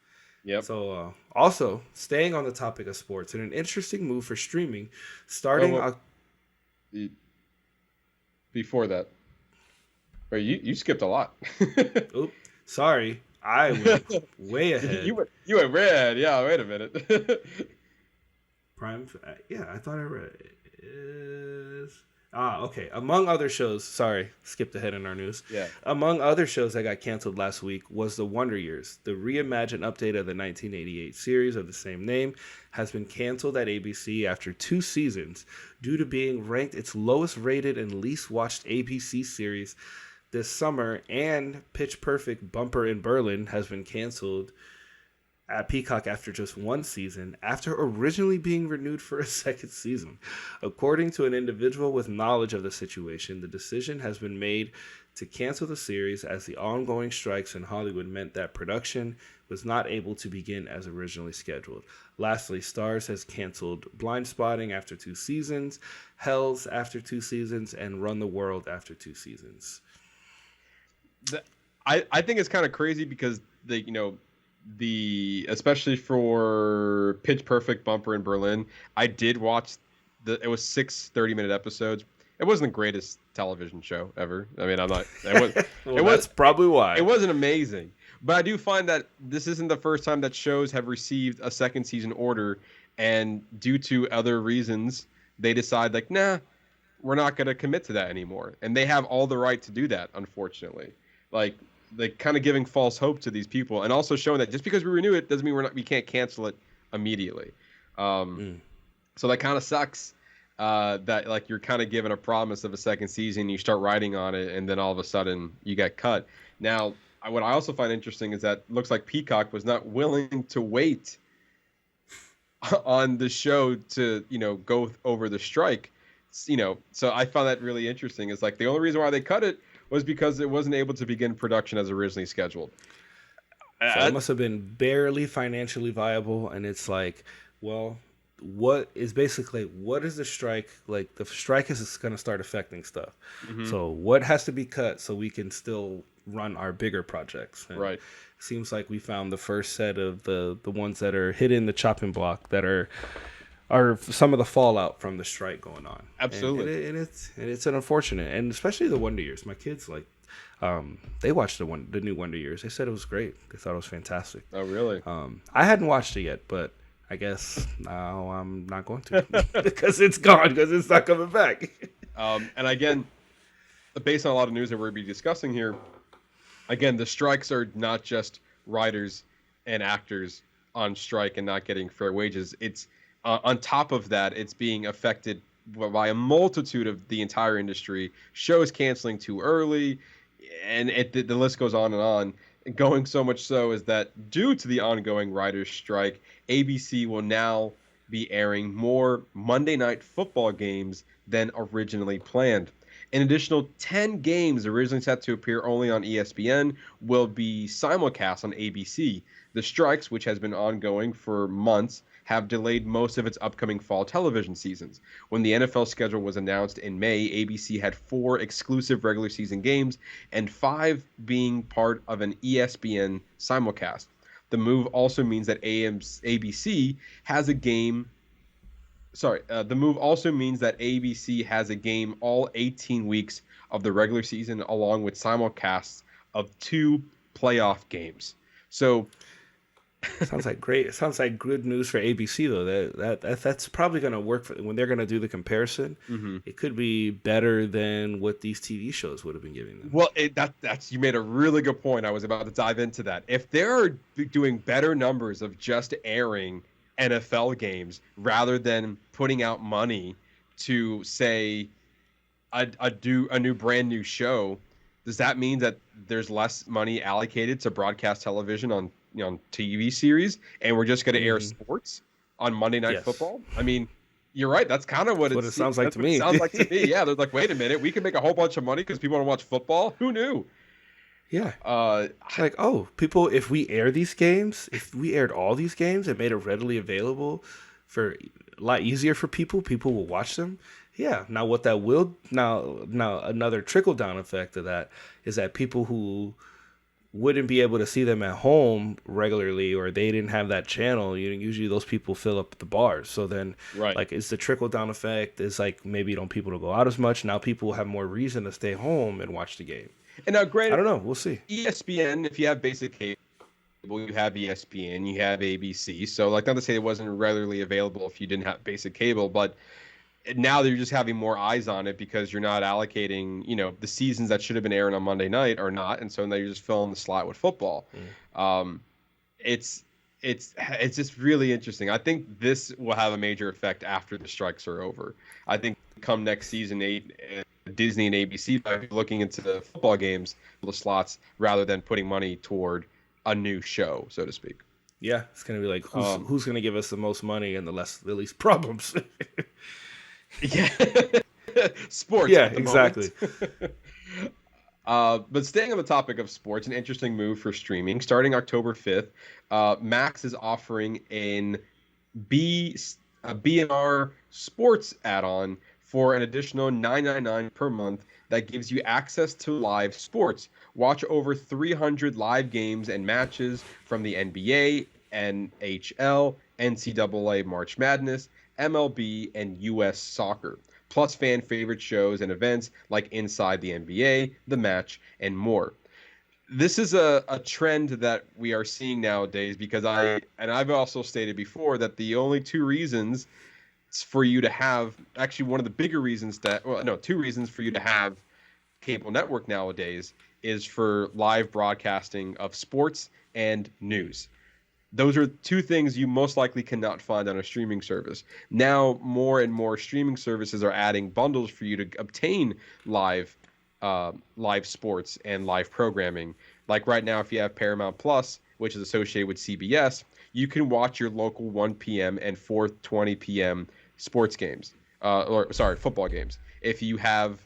Yep. So also staying on the topic of sports, and an interesting move for streaming starting before that. Or you skipped a lot. Oop, sorry, I went way ahead. You went red. Yeah, wait a minute. Prime. Yeah, I thought I read it. Is okay. Among other shows, sorry, skipped ahead in our news. Yeah. Among other shows that got canceled last week was The Wonder Years. The reimagined update of the 1988 series of the same name has been canceled at ABC after 2 seasons due to being ranked its lowest rated and least watched ABC series this summer, and Pitch Perfect Bumper in Berlin has been canceled at Peacock after just 1 season, after originally being renewed for a 2nd season. According to an individual with knowledge of the situation, the decision has been made to cancel the series as the ongoing strikes in Hollywood meant that production was not able to begin as originally scheduled. Lastly, Starz has canceled Blind Spotting after 2 seasons, Hells after 2 seasons, and Run the World after 2 seasons. I think it's kind of crazy because especially for Pitch Perfect Bumper in Berlin, I did watch it was 6 30-minute episodes. It wasn't the greatest television show ever. I mean, I'm not. That's probably why. It wasn't amazing. But I do find that this isn't the first time that shows have received a 2nd season order, and due to other reasons, they decide nah, we're not going to commit to that anymore. And they have all the right to do that, unfortunately. They kind of giving false hope to these people, and also showing that just because we renew it doesn't mean we can't cancel it immediately. So that kind of sucks. That you're kind of given a promise of a 2nd season, you start writing on it, and then all of a sudden you get cut. Now, what I also find interesting is that it looks like Peacock was not willing to wait on the show to go over the strike. So I found that really interesting. It's the only reason why they cut it was because it wasn't able to begin production as originally scheduled. So it must have been barely financially viable, and it's what is the strike? The strike is going to start affecting stuff. Mm-hmm. So what has to be cut so we can still run our bigger projects? And right. It seems like we found the first set of the ones that are hitting the chopping block that are some of the fallout from the strike going on. Absolutely. And it's an unfortunate, and especially the Wonder Years. My kids they watched the new Wonder Years. They said it was great. They thought it was fantastic. Oh, really? I hadn't watched it yet, but I guess now I'm not going to because it's gone, because it's not coming back. And again, based on a lot of news that we'll be discussing here, again, the strikes are not just writers and actors on strike and not getting fair wages. It's on top of that, it's being affected by a multitude of the entire industry. Shows canceling too early, and the list goes on and on. Going so much so is that due to the ongoing writers' strike, ABC will now be airing more Monday Night Football games than originally planned. An additional 10 games originally set to appear only on ESPN will be simulcast on ABC. The strikes, which has been ongoing for months, have delayed most of its upcoming fall television seasons. When the NFL schedule was announced in May, ABC had 4 exclusive regular season games and 5 being part of an ESPN simulcast. The move also means that ABC has a game. The move also means that ABC has a game all 18 weeks of the regular season, along with simulcasts of 2 playoff games. So. Sounds like great. It sounds like good news for ABC though. That's probably going to work when they're going to do the comparison. Mm-hmm. It could be better than what these TV shows would have been giving them. Well, that's you made a really good point. I was about to dive into that. If they're doing better numbers of just airing NFL games rather than putting out money to say a brand new show, does that mean that there's less money allocated to broadcast television on TV series, and we're just going to air sports on Monday Night Football? I mean, you're right. That's kind of what it sounds like to me. It sounds like to me. Yeah, they're like, wait a minute, we can make a whole bunch of money because people want to watch football. Who knew? Yeah. People, if we air these games, if we aired all these games and made it readily available for a lot easier for people will watch them. Yeah. Now what that will, now another trickle down effect of that is that people who wouldn't be able to see them at home regularly, or they didn't have that channel, usually those people fill up the bars. So then, Right. like, it's the trickle down effect. It's like maybe you don't people to go out as much. Now people have more reason to stay home and watch the game. And now, I granted, don't know. We'll see. ESPN, if you have basic cable, you have ESPN, you have ABC. So, like, not to say it wasn't regularly available if you didn't have basic cable, but now they're just having more eyes on it because you're not allocating, the seasons that should have been airing on Monday night are not, and so now you're just filling the slot with football. It's just really interesting. I think this will have a major effect after the strikes are over. I think come next season, Disney and ABC might be looking into the football games, the slots, rather than putting money toward a new show, so to speak. Yeah, it's gonna be like who's gonna give us the most money and the least problems. Yeah, sports. Yeah, exactly. But staying on the topic of sports, an interesting move for streaming. Starting October 5th, Max is offering a B&R sports add-on for an additional $9.99 per month that gives you access to live sports. Watch over 300 live games and matches from the NBA, NHL, NCAA March Madness, MLB, and U.S. Soccer, plus fan favorite shows and events like Inside the NBA, The Match, and more. This is a trend that we are seeing nowadays because I've also stated before that the only two reasons for you to have, actually one of the bigger reasons two reasons for you to have cable network nowadays is for live broadcasting of sports and news. Those are two things you most likely cannot find on a streaming service. Now, more and more streaming services are adding bundles for you to obtain live sports and live programming. Like right now, if you have Paramount Plus, which is associated with CBS, you can watch your local 1 p.m. and 4:20 p.m. sports games. Football games. If you have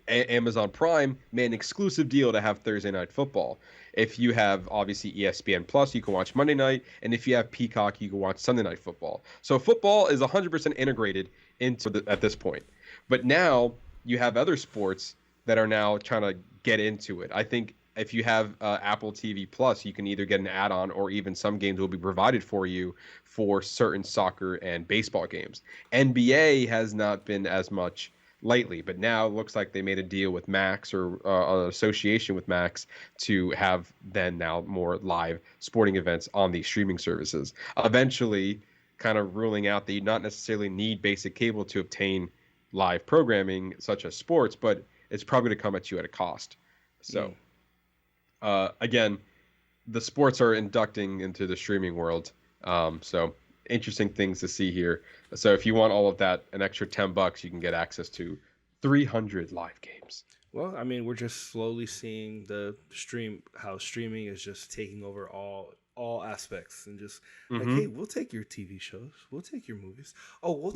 Amazon Prime, made an exclusive deal to have Thursday Night Football. If you have, obviously, ESPN Plus, you can watch Monday night. And if you have Peacock, you can watch Sunday Night Football. So football is 100% integrated at this point. But now you have other sports that are now trying to get into it. I think if you have Apple TV Plus, you can either get an add-on or even some games will be provided for you for certain soccer and baseball games. NBA has not been as much lately, but now it looks like they made a deal with Max or an association with Max to have then now more live sporting events on these streaming services. Eventually, kind of ruling out that you not necessarily need basic cable to obtain live programming such as sports, but it's probably going to come at you at a cost. So, again, the sports are inducting into the streaming world. So interesting things to see here. So if you want all of that, an extra $10, you can get access to 300 live games. Well, I mean, we're just slowly seeing how streaming is just taking over all aspects, and just like, hey, we'll take your TV shows, we'll take your movies. Oh, we'll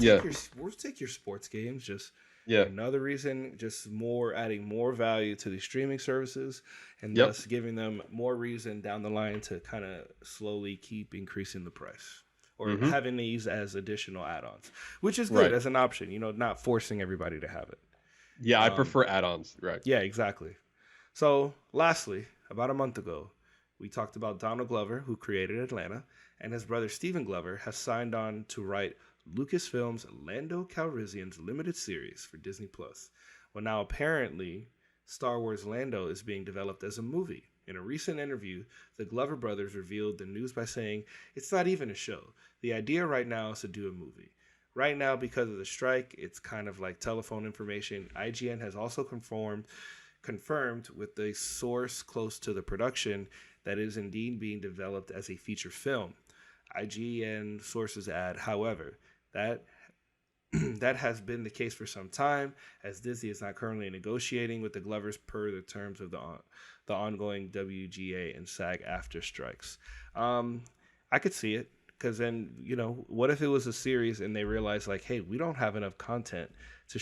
take your sports games. Just another reason, just adding more value to the streaming services, and thus giving them more reason down the line to kind of slowly keep increasing the price. Or having these as additional add-ons, which is good as an option, not forcing everybody to have it. Yeah, I prefer add-ons, right? Yeah, exactly. So, lastly, about a month ago, we talked about Donald Glover, who created Atlanta, and his brother Stephen Glover has signed on to write Lucasfilm's Lando Calrissian's limited series for Disney+. Well, now apparently, Star Wars Lando is being developed as a movie. In a recent interview, the Glover brothers revealed the news by saying, "It's not even a show. The idea right now is to do a movie. Right now, because of the strike, it's kind of like telephone information. IGN has also confirmed with the source close to the production that it is indeed being developed as a feature film. IGN sources add, however, that has been the case for some time, as Disney is not currently negotiating with the Glovers per the terms of the ongoing WGA and SAG-AFTRA strikes." I could see it, because then, what if it was a series and they realized, like, hey, we don't have enough content to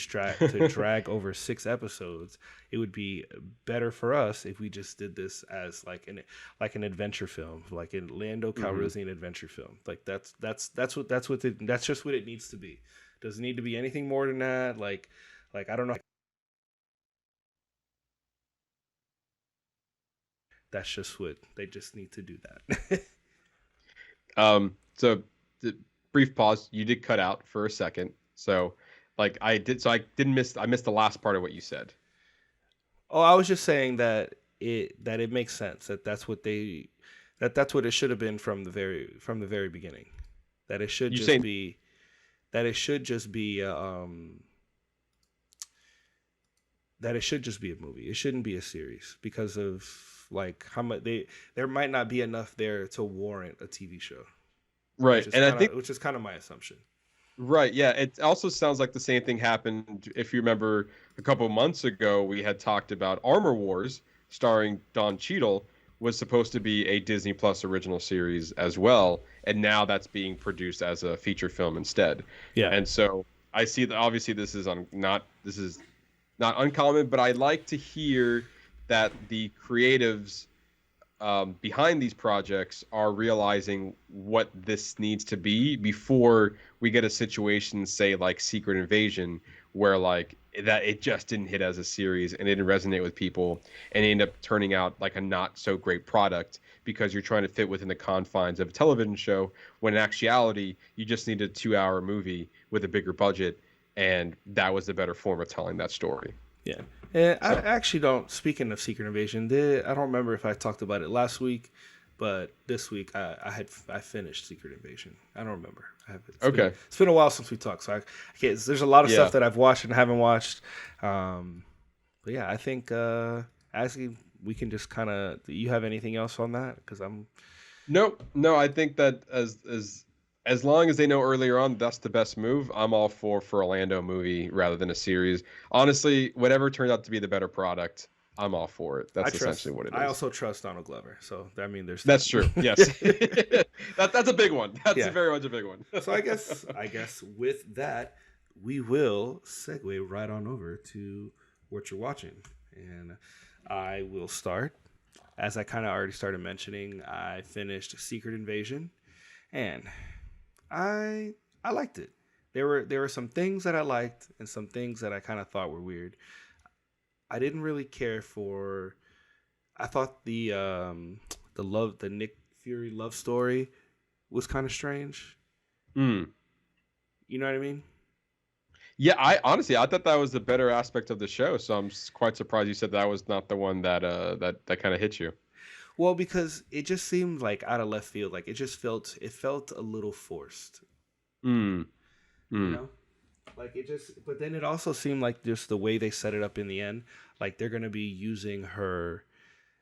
drag over 6 episodes. It would be better for us if we just did this as like an adventure film, like a Lando Calrissian adventure film. Like that's just what it needs to be. Doesn't need to be anything more than that. Like I don't know. that's just what they just need to do that. So the brief pause. You did cut out for a second. So I missed the last part of what you said. Oh, I was just saying that it makes sense that's what it should have been from the very beginning. That it should just be that it should just be a movie. It shouldn't be a series because of like how much there might not be enough there to warrant a TV show. Right. Which is kind of my assumption. Right. Yeah. It also sounds like the same thing happened. If you remember a couple of months ago, we had talked about Armor Wars starring Don Cheadle was supposed to be a Disney Plus original series as well. And now that's being produced as a feature film instead. Yeah. And so I see that obviously this is not uncommon, but I like to hear that the creatives behind these projects are realizing what this needs to be before we get a situation, say like Secret Invasion, where like that it just didn't hit as a series and it didn't resonate with people and it ended up turning out like a not so great product because you're trying to fit within the confines of a television show when in actuality you just need a 2-hour movie with a bigger budget, and that was the better form of telling that story. Yeah. And I actually don't, speaking of Secret Invasion, I don't remember if I talked about it last week, but this week I finished Secret Invasion. I don't remember. It's been a while since we talked, so I can't, there's a lot of stuff that I've watched and haven't watched. But yeah, I think actually we can just kind of, you have anything else on that? Because No, I think that as long as they know earlier on that's the best move, I'm all for Orlando movie rather than a series. Honestly, whatever turns out to be the better product, I'm all for it. That's essentially what it is. I also trust Donald Glover, so I mean, that's true. Yes, that's a big one. That's very much a big one. So I guess with that, we will segue right on over to what you're watching, and I will start. As I kind of already started mentioning, I finished Secret Invasion, and I liked it. There were some things that I liked and some things that I kind of thought were weird. I didn't really care for. I thought the Nick Fury love story was kind of strange. You know what I mean? Yeah, I thought that was the better aspect of the show. So I'm quite surprised you said that was not the one that kind of hit you. Well, because it just seemed like out of left field. Like it felt a little forced. You know? Like but then it also seemed like just the way they set it up in the end, like they're going to be using her.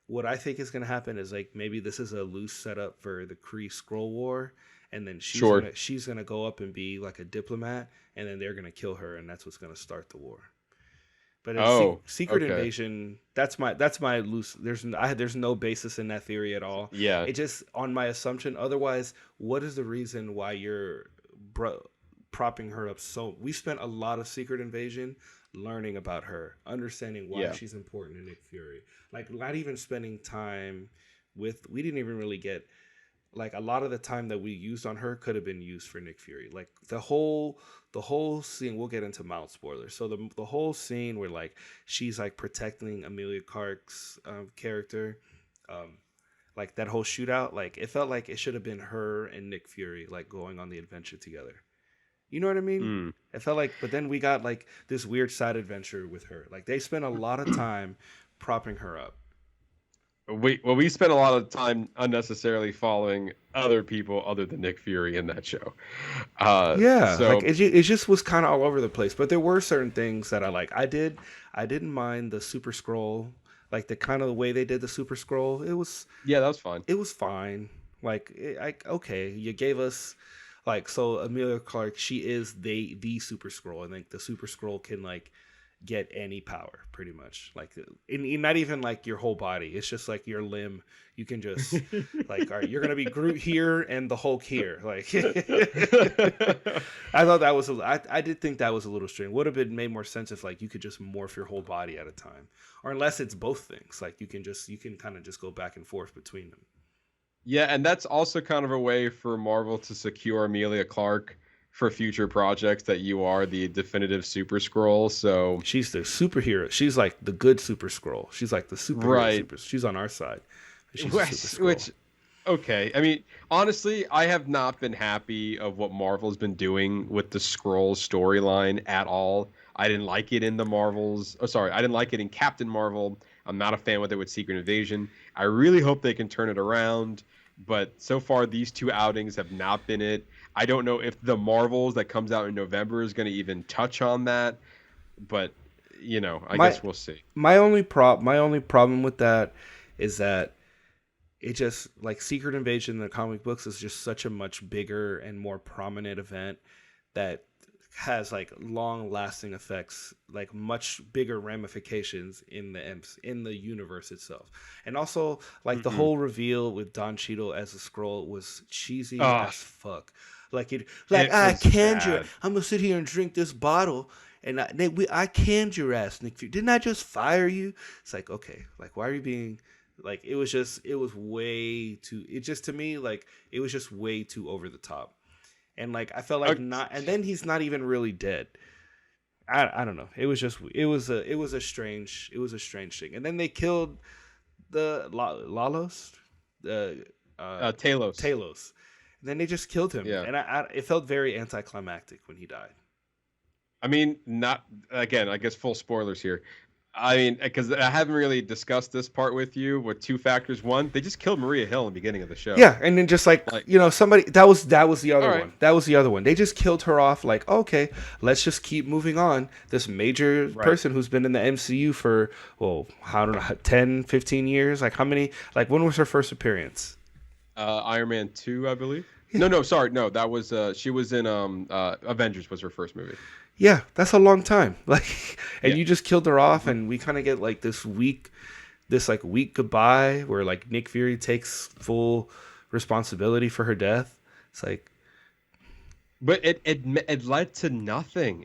What I think is going to happen is like maybe this is a loose setup for the Kree Skrull War, and then she's going to go up and be like a diplomat, and then they're going to kill her, and that's what's going to start the war. But Secret Invasion, that's my loose. There's no basis in that theory at all. Yeah, it just on my assumption. Otherwise, what is the reason why you're propping her up? So we spent a lot of Secret Invasion learning about her, understanding why she's important to Nick Fury. Like not even spending time with. We didn't even really get. Like a lot of the time that we used on her could have been used for Nick Fury. Like the whole scene, we'll get into mild spoilers. So the whole scene where like she's like protecting Emilia Clarke's character, like that whole shootout, like it felt like it should have been her and Nick Fury like going on the adventure together. You know what I mean? It felt like, but then we got like this weird side adventure with her. Like they spent a lot of time propping her up. We spent a lot of time unnecessarily following other people other than Nick Fury in that show. Like it just was kind of all over the place. But there were certain things that I like. I didn't mind the Super Skrull, like the kind of the way they did the Super Skrull. That was fine. It was fine. Like you gave us like so Emilia Clarke. She is the Super Skrull, and like the Super Skrull can like get any power pretty much, like not even like your whole body, it's just like your limb, you can just like all right, you're gonna be Groot here and the Hulk here, like I thought that was I did think that was a little strange. Would have been made more sense if like you could just morph your whole body at a time, or unless it's both things, like you can kind of just go back and forth between them. Yeah, and that's also kind of a way for Marvel to secure Emilia Clarke for future projects, that you are the definitive Super Skrull. So she's the superhero. She's like the good Super Skrull. She's like the superhero. Right. She's on our side. she's a Super Skrull. Okay. I mean, honestly, I have not been happy of what Marvel's been doing with the Skrull storyline at all. I didn't like it in the Marvels. Oh, sorry, I didn't like it in Captain Marvel. I'm not a fan with it with Secret Invasion. I really hope they can turn it around, but so far these two outings have not been it. I don't know if the Marvels that comes out in November is going to even touch on that, but I guess we'll see. My only problem with that is that it just, like, Secret Invasion in the comic books is just such a much bigger and more prominent event that has like long lasting effects, like much bigger ramifications in the universe itself. And also, like, the whole reveal with Don Cheadle as a Skrull was cheesy as fuck. Like, I canned you. I'm gonna sit here and drink this bottle, and I canned your ass, Nick Fury. Didn't I just fire you? It's like, okay, like, why are you being like? It was way too. It just, to me, like, it was just way too over the top. And like, I felt like not, and then he's not even really dead. I don't know. It was a strange thing. And then they killed the Talos. And then they just killed him. Yeah. And it felt very anticlimactic when he died. I mean, not again. I guess full spoilers here. I mean, because I haven't really discussed this part with you with two factors. One, they just killed Maria Hill in the beginning of the show. Yeah, and then just like somebody that was the other one. That was the other one. They just killed her off. Like, okay, let's just keep moving on. This major person who's been in the MCU for, well, I don't know, 10, 15 years. Like, how many? Like, when was her first appearance? Iron Man 2, I believe. Yeah. No, sorry, no. That was she was in Avengers was her first movie. Yeah, that's a long time. Like, and you just killed her off, and we kind of get like this weak goodbye where like Nick Fury takes full responsibility for her death. It's like, but it led to nothing.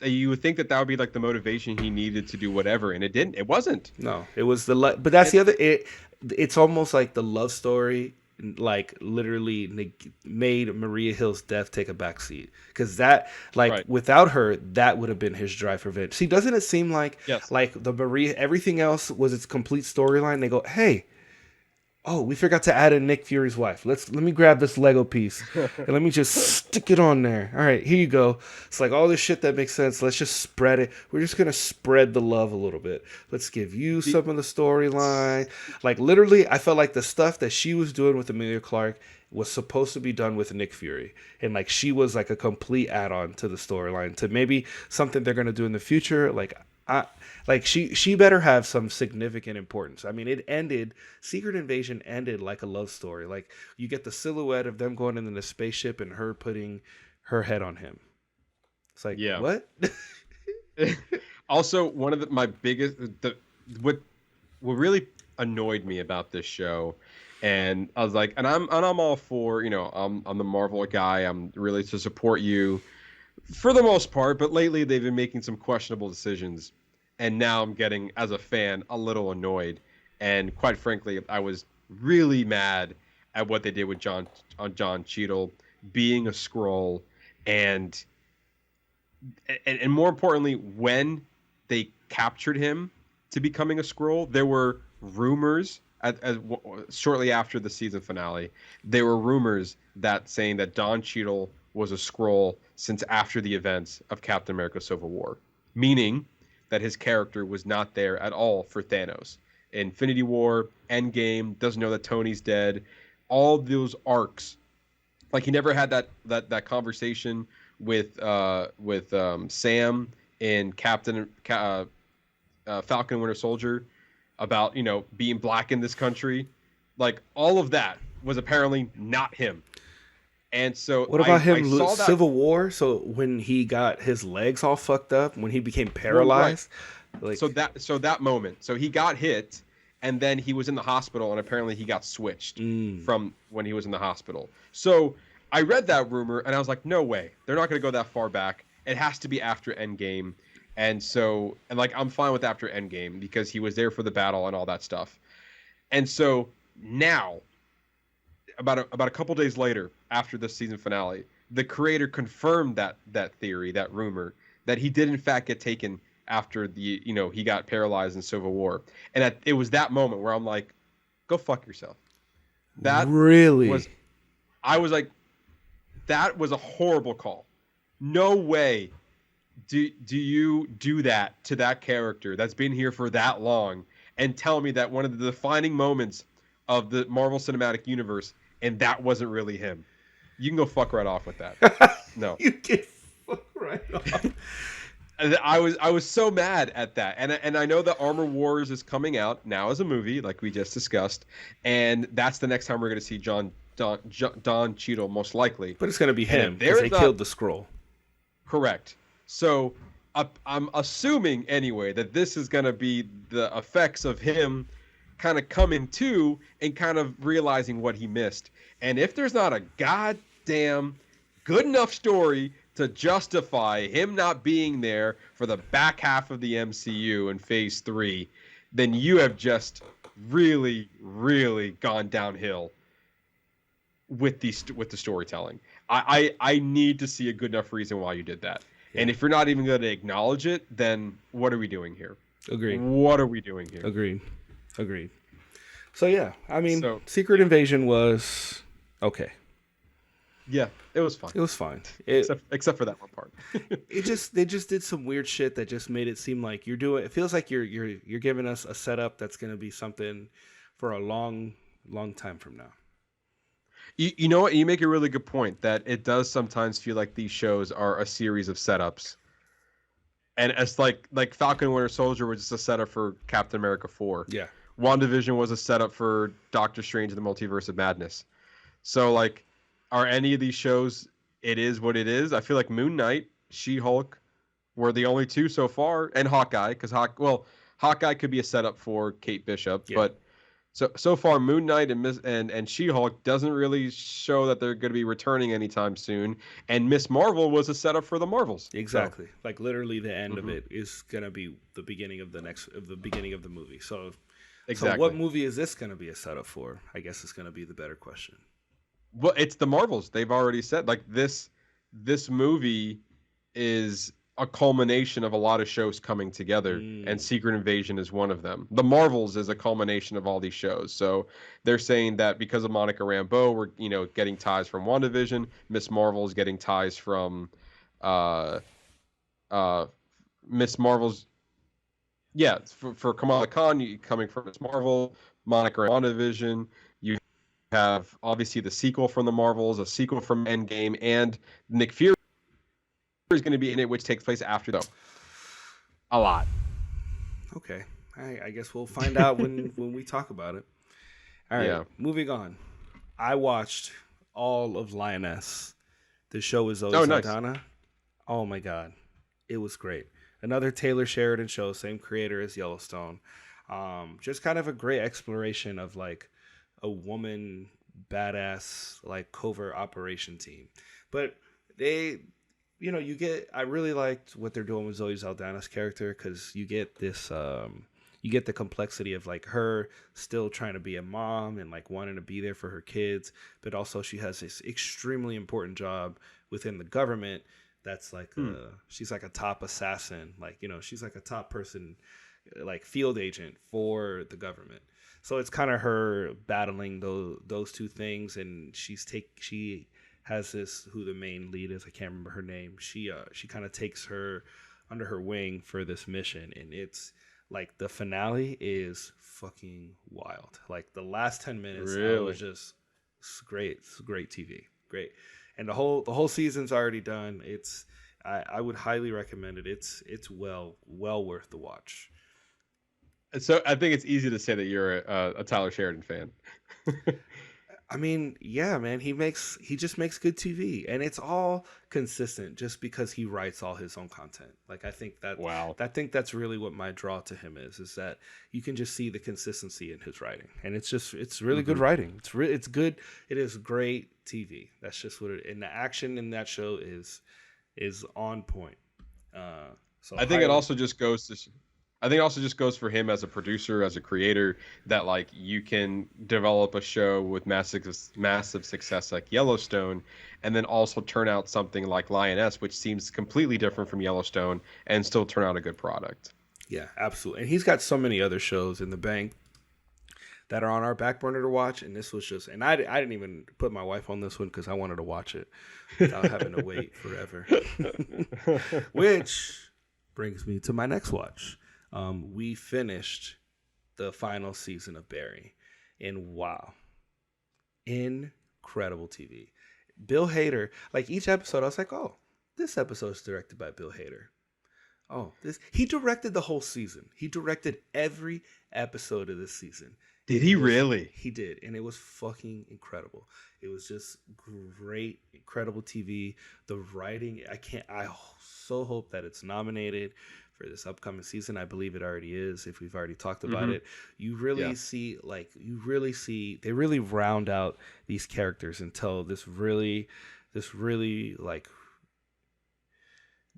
You would think that would be like the motivation he needed to do whatever, and it didn't. It wasn't. No, it was but that's the other. It's almost like the love story, like, literally made Maria Hill's death take a backseat, because that, like, without her, that would have been his drive for revenge. See, doesn't it seem like like the Maria, everything else was its complete storyline? They go, hey, oh, we forgot to add in Nick Fury's wife. Let me grab this Lego piece and let me just stick it on there. All right, here you go. It's like all this shit that makes sense. Let's just spread it. We're just gonna spread the love a little bit. Let's give you some of the storyline. Like, literally, I felt like the stuff that she was doing with Emilia Clarke was supposed to be done with Nick Fury, and like, she was like a complete add-on to the storyline, to maybe something they're gonna do in the future. Like, she better have some significant importance. I mean, Secret Invasion ended like a love story. Like, you get the silhouette of them going into the spaceship and her putting her head on him. It's like, what? Also, one of my biggest, what really annoyed me about this show, and I was like, and I'm all for, I'm the Marvel guy. I'm really to support you for the most part, but lately they've been making some questionable decisions, and now I'm getting, as a fan, a little annoyed. And quite frankly, I was really mad at what they did with John Cheadle being a Skrull, and more importantly, when they captured him to becoming a Skrull, there were rumors shortly after the season finale. There were rumors saying that Don Cheadle was a Skrull since after the events of Captain America: Civil War, meaning that his character was not there at all for Thanos. Infinity War, Endgame, doesn't know that Tony's dead. All those arcs, like, he never had that conversation with Sam in Falcon and Winter Soldier about, being black in this country. Like, all of that was apparently not him. And so what about him? Civil War. So when he got his legs all fucked up, when he became paralyzed, like, so that moment, so he got hit, and then he was in the hospital, and apparently he got switched from when he was in the hospital. So I read that rumor, and I was like, no way, they're not going to go that far back. It has to be after Endgame, and like, I'm fine with after Endgame because he was there for the battle and all that stuff. And so now, about a couple days later, after the season finale, the creator confirmed that theory, that rumor, that he did in fact get taken after he got paralyzed in Civil War. And it was that moment where I'm like, go fuck yourself. That really was, I was like, that was a horrible call. No way do you do that to that character that's been here for that long and tell me that one of the defining moments of the Marvel Cinematic Universe, and that wasn't really him. You can go fuck right off with that. No. You can fuck right off. I was so mad at that, and I know that Armor Wars is coming out now as a movie, like we just discussed, and that's the next time we're going to see Don Cheadle, most likely. But it's going to be him because they killed the Skrull. Correct. So I'm assuming anyway that this is going to be the effects of him kind of coming to and kind of realizing what he missed. And if there's not a goddamn good enough story to justify him not being there for the back half of the MCU in Phase 3, then you have just really, really gone downhill with the storytelling. I need to see a good enough reason why you did that. Yeah. And if you're not even going to acknowledge it, then what are we doing here? Agreed. What are we doing here? Agreed. So yeah, I mean, Secret Invasion was okay. Yeah, it was fine. It was fine. Except for that one part. They just did some weird shit that just made it seem like it feels like you're giving us a setup that's going to be something for a long time from now. You know what? You make a really good point that it does sometimes feel like these shows are a series of setups. And it's like Falcon and Winter Soldier was just a setup for Captain America 4. Yeah. WandaVision was a setup for Doctor Strange and the Multiverse of Madness. So, like, are any of these shows, it is what it is? I feel like Moon Knight, She-Hulk were the only two so far, and Hawkeye, because Hawkeye could be a setup for Kate Bishop, yeah. But so far Moon Knight and She-Hulk doesn't really show that they're going to be returning anytime soon, and Miss Marvel was a setup for the Marvels. Exactly. So. Like literally the end of it is going to be the beginning of the beginning of the movie. So exactly. So what movie is this going to be a setup for? I guess it's going to be the better question. Well, it's the Marvels. They've already said like this movie is a culmination of a lot of shows coming together, and Secret Invasion is one of them. The Marvels is a culmination of all these shows. So they're saying that because of Monica Rambeau, we're getting ties from WandaVision. Miss Marvel is getting ties from Miss Marvel's. Yeah, for Kamala Khan coming from Miss Marvel, Monica WandaVision. You have obviously the sequel from the Marvels, a sequel from Endgame, and Nick Fury is going to be in it, which takes place after though. A lot. Okay, I guess we'll find out when we talk about it. All right, Moving on. I watched all of Lioness. The show is Zoe Saldana. Nice. Oh my god, it was great. Another Taylor Sheridan show, same creator as Yellowstone. Just kind of a great exploration of like a woman badass like covert operation team. But they, I really liked what they're doing with Zoe Saldana's character because you get this, you get the complexity of like her still trying to be a mom and like wanting to be there for her kids, but also she has this extremely important job within the government. That's like she's like a top assassin, like she's like a top person, like field agent for the government. So it's kind of her battling those two things, and she has this, who the main lead is, I can't remember her name. She kind of takes her under her wing for this mission, and it's like the finale is fucking wild. Like the last 10 minutes, really? Was just it's great. It's great TV, great. And the whole season's already done. I would highly recommend it. It's well worth the watch. So I think it's easy to say that you're a Tyler Sheridan fan. I mean, yeah, man, he just makes good TV, and it's all consistent just because he writes all his own content. Like I think that's really what my draw to him is that you can just see the consistency in his writing, and it's really good writing. It's good. It is great TV. That's just what it. And the action in that show is on point. So I think it also just goes to. I think it also just goes for him as a producer, as a creator, that like you can develop a show with massive success like Yellowstone, and then also turn out something like Lioness, which seems completely different from Yellowstone, and still turn out a good product. Yeah, absolutely. And he's got so many other shows in the bank that are on our back burner to watch, and this was just, and I didn't even put my wife on this one because I wanted to watch it without having to wait forever. Which brings me to my next watch. We finished the final season of Barry, and wow, incredible TV. Bill Hader, like each episode, I was like, oh, this episode is directed by Bill Hader. Oh, he directed the whole season. He directed every episode of this season. Did he really? He did, and it was fucking incredible. It was just great, incredible TV. The writing, I so hope that it's nominated for this upcoming season. I believe it already is, if we've already talked about it. You really see, they really round out these characters and tell this really like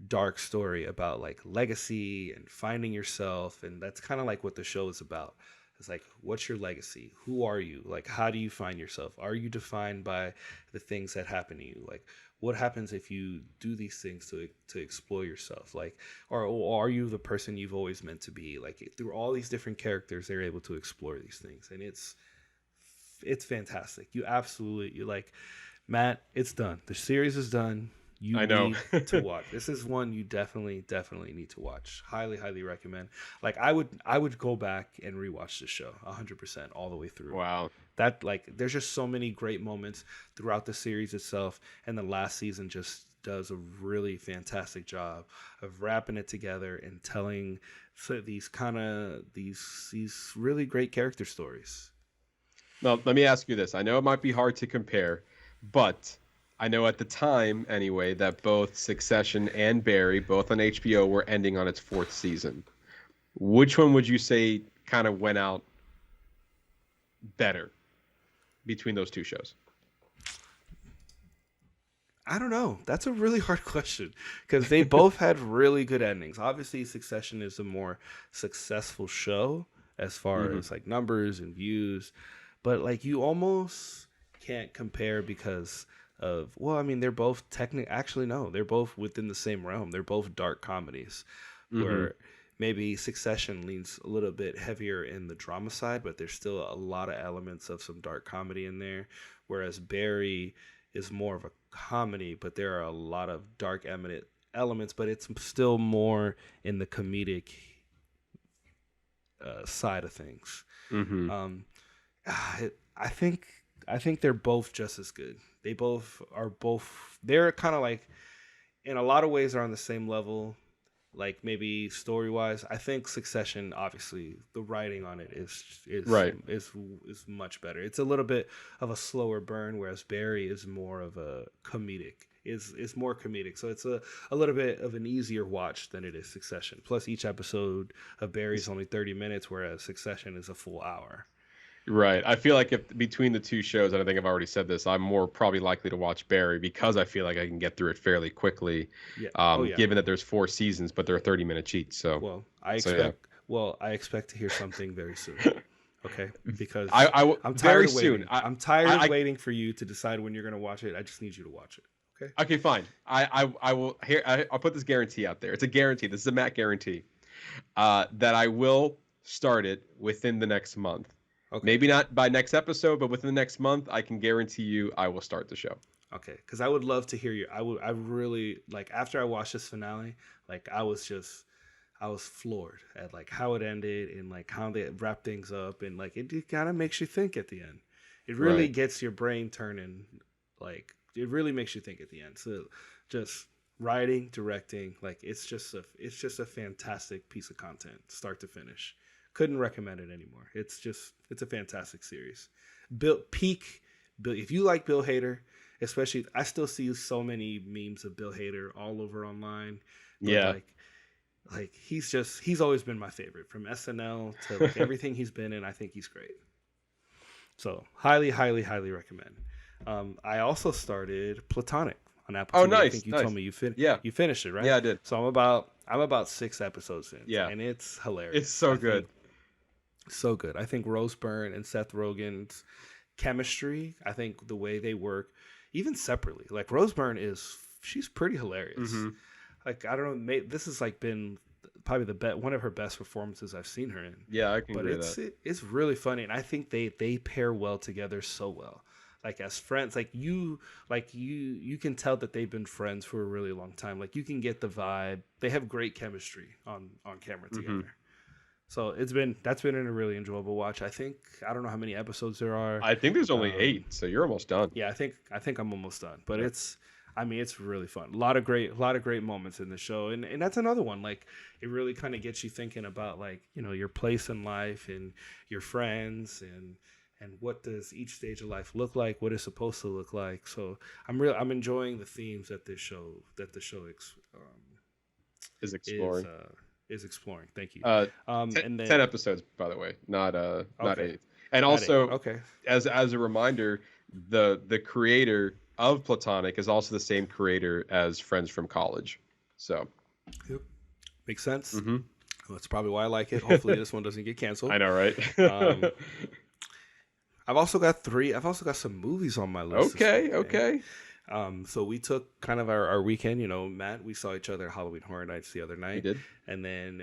dark story about like legacy and finding yourself, and that's kind of like what the show is about. It's like, what's your legacy? Who are you? Like, how do you find yourself? Are you defined by the things that happen to you? Like, what happens if you do these things to explore yourself? Like, or are you the person you've always meant to be? Like, through all these different characters, they're able to explore these things, and it's fantastic. You like, Matt, it's done. The series is done. I know. Need to watch. This is one you definitely need to watch. Highly recommend. Like, I would go back and rewatch the show 100% all the way through. Wow. That, like, there's just so many great moments throughout the series itself, and the last season just does a really fantastic job of wrapping it together and telling these really great character stories. Now, let me ask you this. I know it might be hard to compare, but I know at the time, anyway, that both Succession and Barry, both on HBO, were ending on its 4th season. Which one would you say kind of went out better between those two shows? I don't know. That's a really hard question because they both had really good endings. Obviously, Succession is a more successful show as far as like numbers and views, but like you almost can't compare because of, well, I mean, they're both they're both within the same realm. They're both dark comedies where maybe Succession leans a little bit heavier in the drama side, but there's still a lot of elements of some dark comedy in there. Whereas Barry is more of a comedy, but there are a lot of dark elements, but it's still more in the comedic side of things. I think they're both just as good. They're kind of like, in a lot of ways, are on the same level, like maybe story wise. I think Succession, obviously, the writing on it is much better. It's a little bit of a slower burn, whereas Barry is more of a comedic. Is more comedic, so it's a little bit of an easier watch than it is Succession. Plus, each episode of Barry is only 30 minutes, whereas Succession is a full hour. Right. I feel like if between the two shows, and I think I've already said this, I'm more probably likely to watch Barry because I feel like I can get through it fairly quickly. Yeah. Given that there's 4 seasons, but they're 30-minute cheats. So I expect to hear something very soon. Okay, because I'm tired of waiting. I'm tired of waiting for you to decide when you're going to watch it. I just need you to watch it. Okay. Okay, fine. I will. Here, I'll put this guarantee out there. It's a guarantee. This is a Matt guarantee. That I will start it within the next month. Okay. Maybe not by next episode, but within the next month, I can guarantee you I will start the show. Okay, because I would love to hear you. I really, like, after I watched this finale, like, I was floored at like how it ended and like how they wrap things up, and like it kind of makes you think at the end. It really gets your brain turning. Like, it really makes you think at the end. So just writing, directing, like it's just a fantastic piece of content, start to finish. Couldn't recommend it anymore. It's a fantastic series. Bill, if you like Bill Hader, especially, I still see so many memes of Bill Hader all over online. But like he's always been my favorite, from SNL to like everything he's been in. I think he's great. So highly recommend. I also started Platonic on Apple TV. Oh, nice. I think you told me you finished it, right? Yeah, I did. So I'm about 6 episodes in. Yeah, and it's hilarious. It's so good. So good. I think Rose Byrne and Seth Rogen's chemistry, I think the way they work, even separately, like Rose Byrne she's pretty hilarious. Like, I don't know, this has like been probably one of her best performances I've seen her in. Yeah, I can But agree with that. it's really funny, and I think they pair well together so well. Like as friends, you can tell that they've been friends for a really long time. Like you can get the vibe. They have great chemistry on camera together. So that's been a really enjoyable watch. I don't know how many episodes there are. I think there's only 8, so you're almost done. Yeah, I think I'm almost done. But it's really fun. A lot of great moments in the show, and that's another one. Like it really kind of gets you thinking about like your place in life and your friends and what does each stage of life look like? What it's supposed to look like? So I'm enjoying the themes that the show Is exploring. Is exploring. Thank you. And then 10 episodes, by the way, not 8. And also, okay. As a reminder, the creator of Platonic is also the same creator as Friends from College. So, yep. Makes sense. Mm-hmm. Well, that's probably why I like it. Hopefully, this one doesn't get canceled. I know, right? I've also got some movies on my list. Okay. So we took kind of our weekend, Matt, we saw each other at Halloween Horror Nights the other night. We did. And then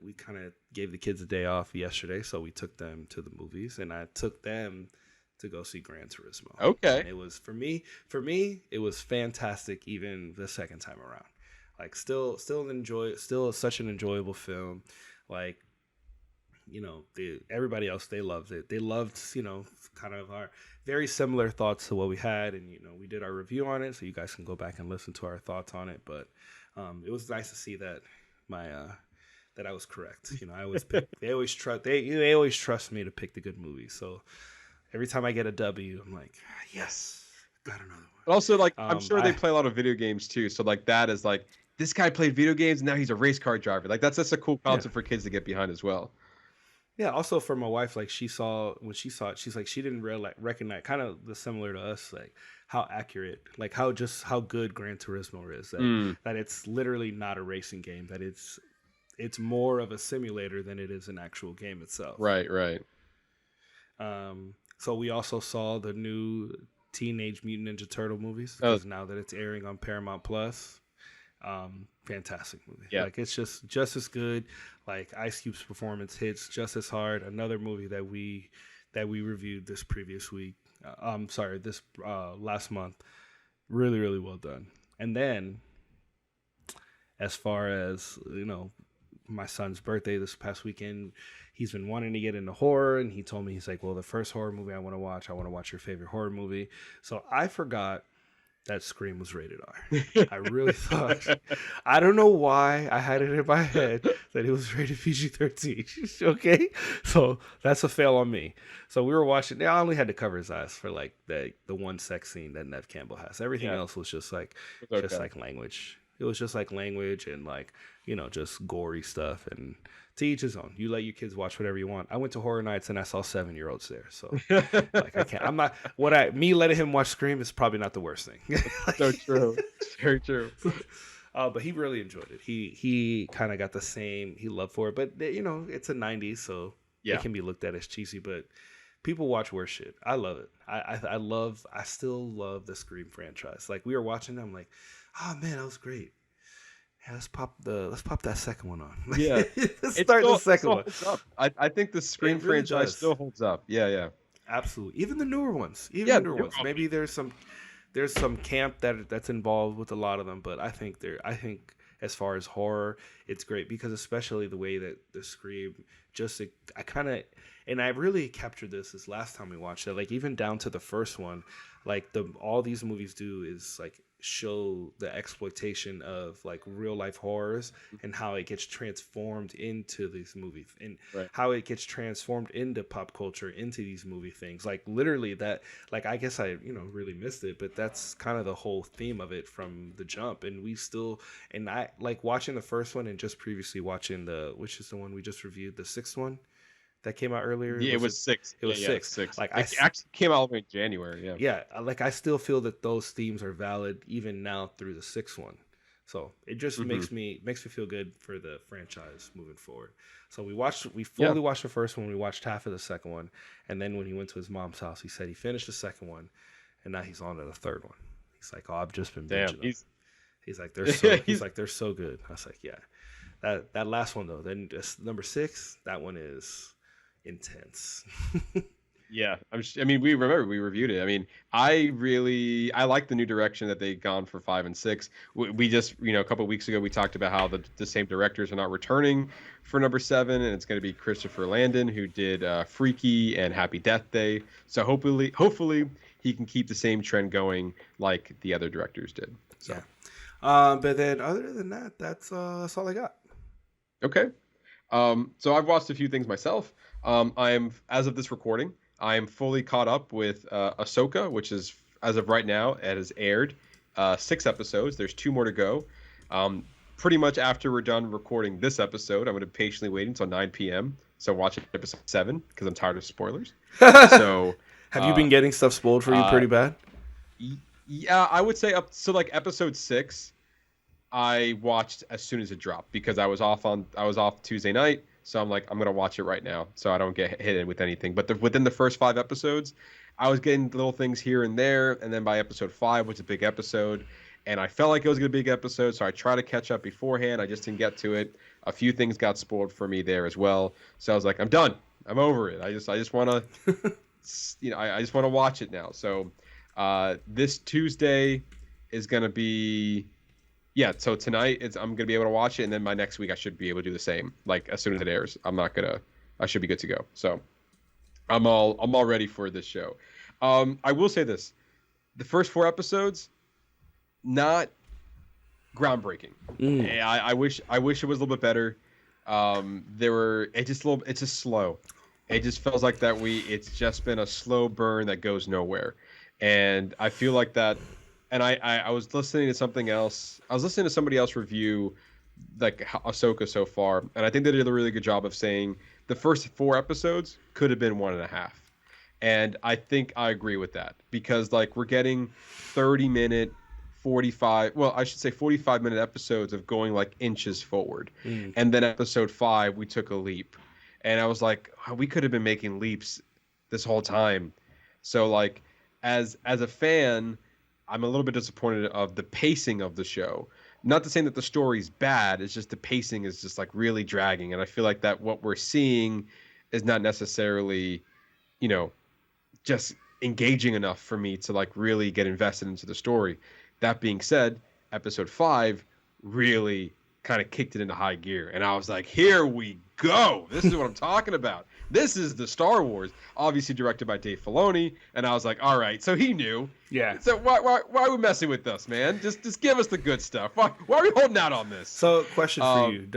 we kind of gave the kids a day off yesterday. So we took them to the movies, and I took them to go see Gran Turismo. Okay. And it was, for me, it was fantastic even the second time around. Like still such an enjoyable film. Like, everybody else, they loved it. They loved, kind of our very similar thoughts to what we had. And, we did our review on it, so you guys can go back and listen to our thoughts on it. But it was nice to see that that I was correct. I always pick, they always trust me to pick the good movies. So every time I get a W, I'm like, yes, got another one. But also, like, I'm sure they play a lot of video games too. So like that is like, this guy played video games and now he's a race car driver. Like that's a cool concept for kids to get behind as well. Yeah, also for my wife, like when she saw it, she's like, she didn't really recognize, kind of similar to us, like how accurate, like how good Gran Turismo is. That it's literally not a racing game. That it's more of a simulator than it is an actual game itself. Right. So we also saw the new Teenage Mutant Ninja Turtle movies because now that it's airing on Paramount Plus. Fantastic movie. Yeah. Like it's just as good. Like Ice Cube's performance hits just as hard. Another movie that we reviewed this previous week. This last month. Really, really well done. And then, as far as my son's birthday this past weekend, he's been wanting to get into horror, and he told me, he's like, well, the first horror movie I want to watch your favorite horror movie. So I forgot that Scream was rated R. I really thought, I don't know why I had it in my head that it was rated PG-13. Okay, so that's a fail on me. So we were watching. I only had to cover his eyes for like the one sex scene that Nev Campbell has. Everything else was just like language. It was just like language and like just gory stuff. And to each his own. You let your kids watch whatever you want. I went to Horror Nights and I saw 7-year-olds there. So like I can't. I'm not. Me letting him watch Scream is probably not the worst thing. So true. Very true. But he really enjoyed it. He kind of got the same love for it. But it's a 90s, so it can be looked at as cheesy. But people watch worse shit. I love it. I still love the Scream franchise. Like we were watching them, I'm like, oh man, that was great. Yeah, let's pop that second one on. Yeah, let's start the second one. I think the Scream franchise still holds up. Yeah, absolutely. Even the newer ones. Maybe there's some camp that's involved with a lot of them, but I think as far as horror, it's great because especially the way that the Scream I really captured this last time we watched it. Like even down to the first one, like all these movies do is like show the exploitation of like real life horrors and how it gets transformed into these movies and how it gets transformed into pop culture, into these movie things. Like literally that, like I guess I really missed it, but that's kind of the whole theme of it from the jump. And I like watching the first one and just previously watching which is the one we just reviewed, the sixth one that came out earlier. Yeah, it was 6. It was 6. 6. Like it actually came out in January. Yeah. Yeah, like I still feel that those themes are valid even now through the 6th one. So it just makes me feel good for the franchise moving forward. So we fully watched the first one. We watched half of the second one, and then when he went to his mom's house, he said he finished the second one, and now he's on to the third one. He's like, "Oh, I've just been binging them." He's like, "They're so." He's like, "They're so good." I was like, "Yeah." That last one though, then number 6, that one is intense. Yeah, I mean, we reviewed it. I mean, I like the new direction that they've gone for 5 and 6. We just, a couple of weeks ago we talked about how the same directors are not returning for number 7, and it's going to be Christopher Landon, who did Freaky and Happy Death Day. So hopefully he can keep the same trend going like the other directors did. So. Yeah. But then other than that, that's all I got. Okay. So I've watched a few things myself. As of this recording, I am fully caught up with Ahsoka, which is, as of right now, it has aired 6 episodes. There's 2 more to go. Pretty much after we're done recording this episode, I'm going to patiently wait until 9 p.m. So watch episode 7 because I'm tired of spoilers. So have you been getting stuff spoiled for you pretty bad? Yeah, I would say up. So like episode 6, I watched as soon as it dropped because I was off Tuesday night. So I'm like, I'm going to watch it right now so I don't get hit with anything. But within the first 5 episodes, I was getting little things here and there. And then by episode 5, which is a big episode, and I felt like it was going to be a big episode. So I tried to catch up beforehand. I just didn't get to it. A few things got spoiled for me there as well. So I was like, I'm done. I'm over it. I just want to, I just want to watch it now. So this Tuesday is going to be... Yeah, so tonight I'm gonna be able to watch it, and then by next week I should be able to do the same. Like as soon as it airs, I should be good to go. So I'm all ready for this show. I will say this: the first 4 episodes, not groundbreaking. I wish it was a little bit better. It's just slow. It just feels like that it's just been a slow burn that goes nowhere, and I feel like that. And I was listening to something else. I was listening to somebody else review like Ahsoka so far, and I think they did a really good job of saying the first 4 episodes could have been 1.5. And I think I agree with that because like we're getting 30-minute, 45-minute episodes of going like inches forward. And then episode 5, we took a leap. And I was like, we could have been making leaps this whole time. So like as a fan, I'm a little bit disappointed of the pacing of the show. Not to say that the story's bad, it's just the pacing is just like really dragging. And I feel like that what we're seeing is not necessarily, just engaging enough for me to like really get invested into the story. That being said, episode 5 really kind of kicked it into high gear. And I was like, here we go. This is what I'm talking about. This is the Star Wars, obviously directed by Dave Filoni. And I was like, all right, so he knew. Yeah. So why are we messing with us, man? Just give us the good stuff. Why are we holding out on this? So question for you.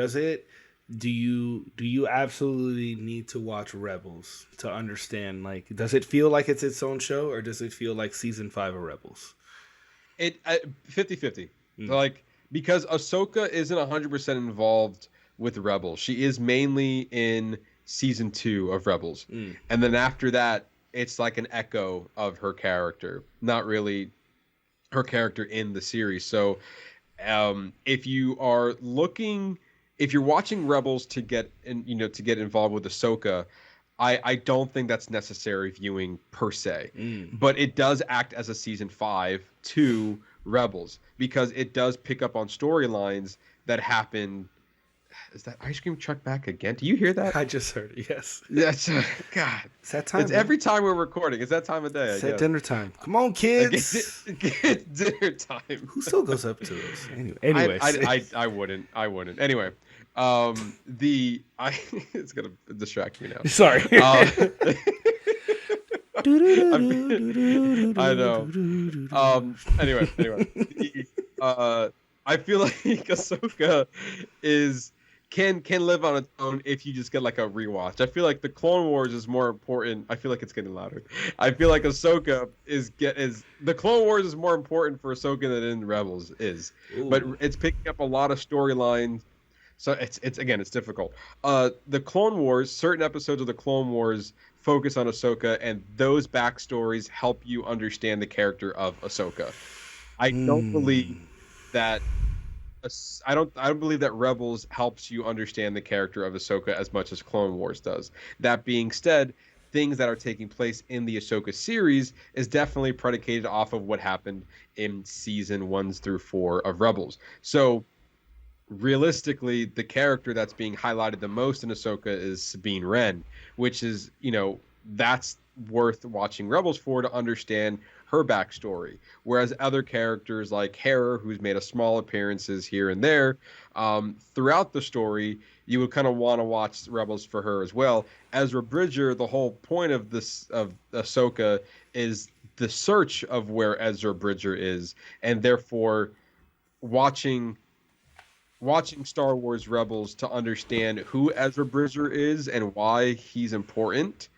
Do you absolutely need to watch Rebels to understand, like, does it feel like it's its own show or does it feel like season 5 of Rebels? It 50-50. Like, because Ahsoka isn't 100% involved with Rebels. She is mainly in season 2 of Rebels. And then after that, it's like an echo of her character, not really her character in the series. So if you're watching Rebels to get involved with Ahsoka, I don't think that's necessary viewing per se. But it does act as a season 5 to Rebels because it does pick up on storylines that happen. Is that ice cream truck back again? Do you hear that? I just heard it, yes. That's God. It's that time. It's every time we're recording. It's that time of day. It's at dinner time. Come on, kids. It's dinner time. Who still goes up to those? Anyways. I wouldn't. Anyway, it's gonna distract me now. Sorry. I know. Anyway. I feel like Ahsoka can live on its own if you just get like a rewatch. I feel like the Clone Wars is more important. I feel like it's getting louder. I feel like Ahsoka the Clone Wars is more important for Ahsoka than in Rebels is. Ooh. But it's picking up a lot of storylines. So it's difficult. The Clone Wars, certain episodes of the Clone Wars focus on Ahsoka, and those backstories help you understand the character of Ahsoka. I don't believe that Rebels helps you understand the character of Ahsoka as much as Clone Wars does. That being said, things that are taking place in the Ahsoka series is definitely predicated off of what happened in season 1 through 4 of Rebels. So realistically, the character that's being highlighted the most in Ahsoka is Sabine Wren, which is, that's worth watching Rebels for to understand her backstory. Whereas other characters like Hera, who's made a small appearances here and there, throughout the story, you would kind of want to watch Rebels for her as well. Ezra Bridger, the whole point of Ahsoka is the search of where Ezra Bridger is, and therefore watching Star Wars Rebels to understand who Ezra Bridger is and why he's important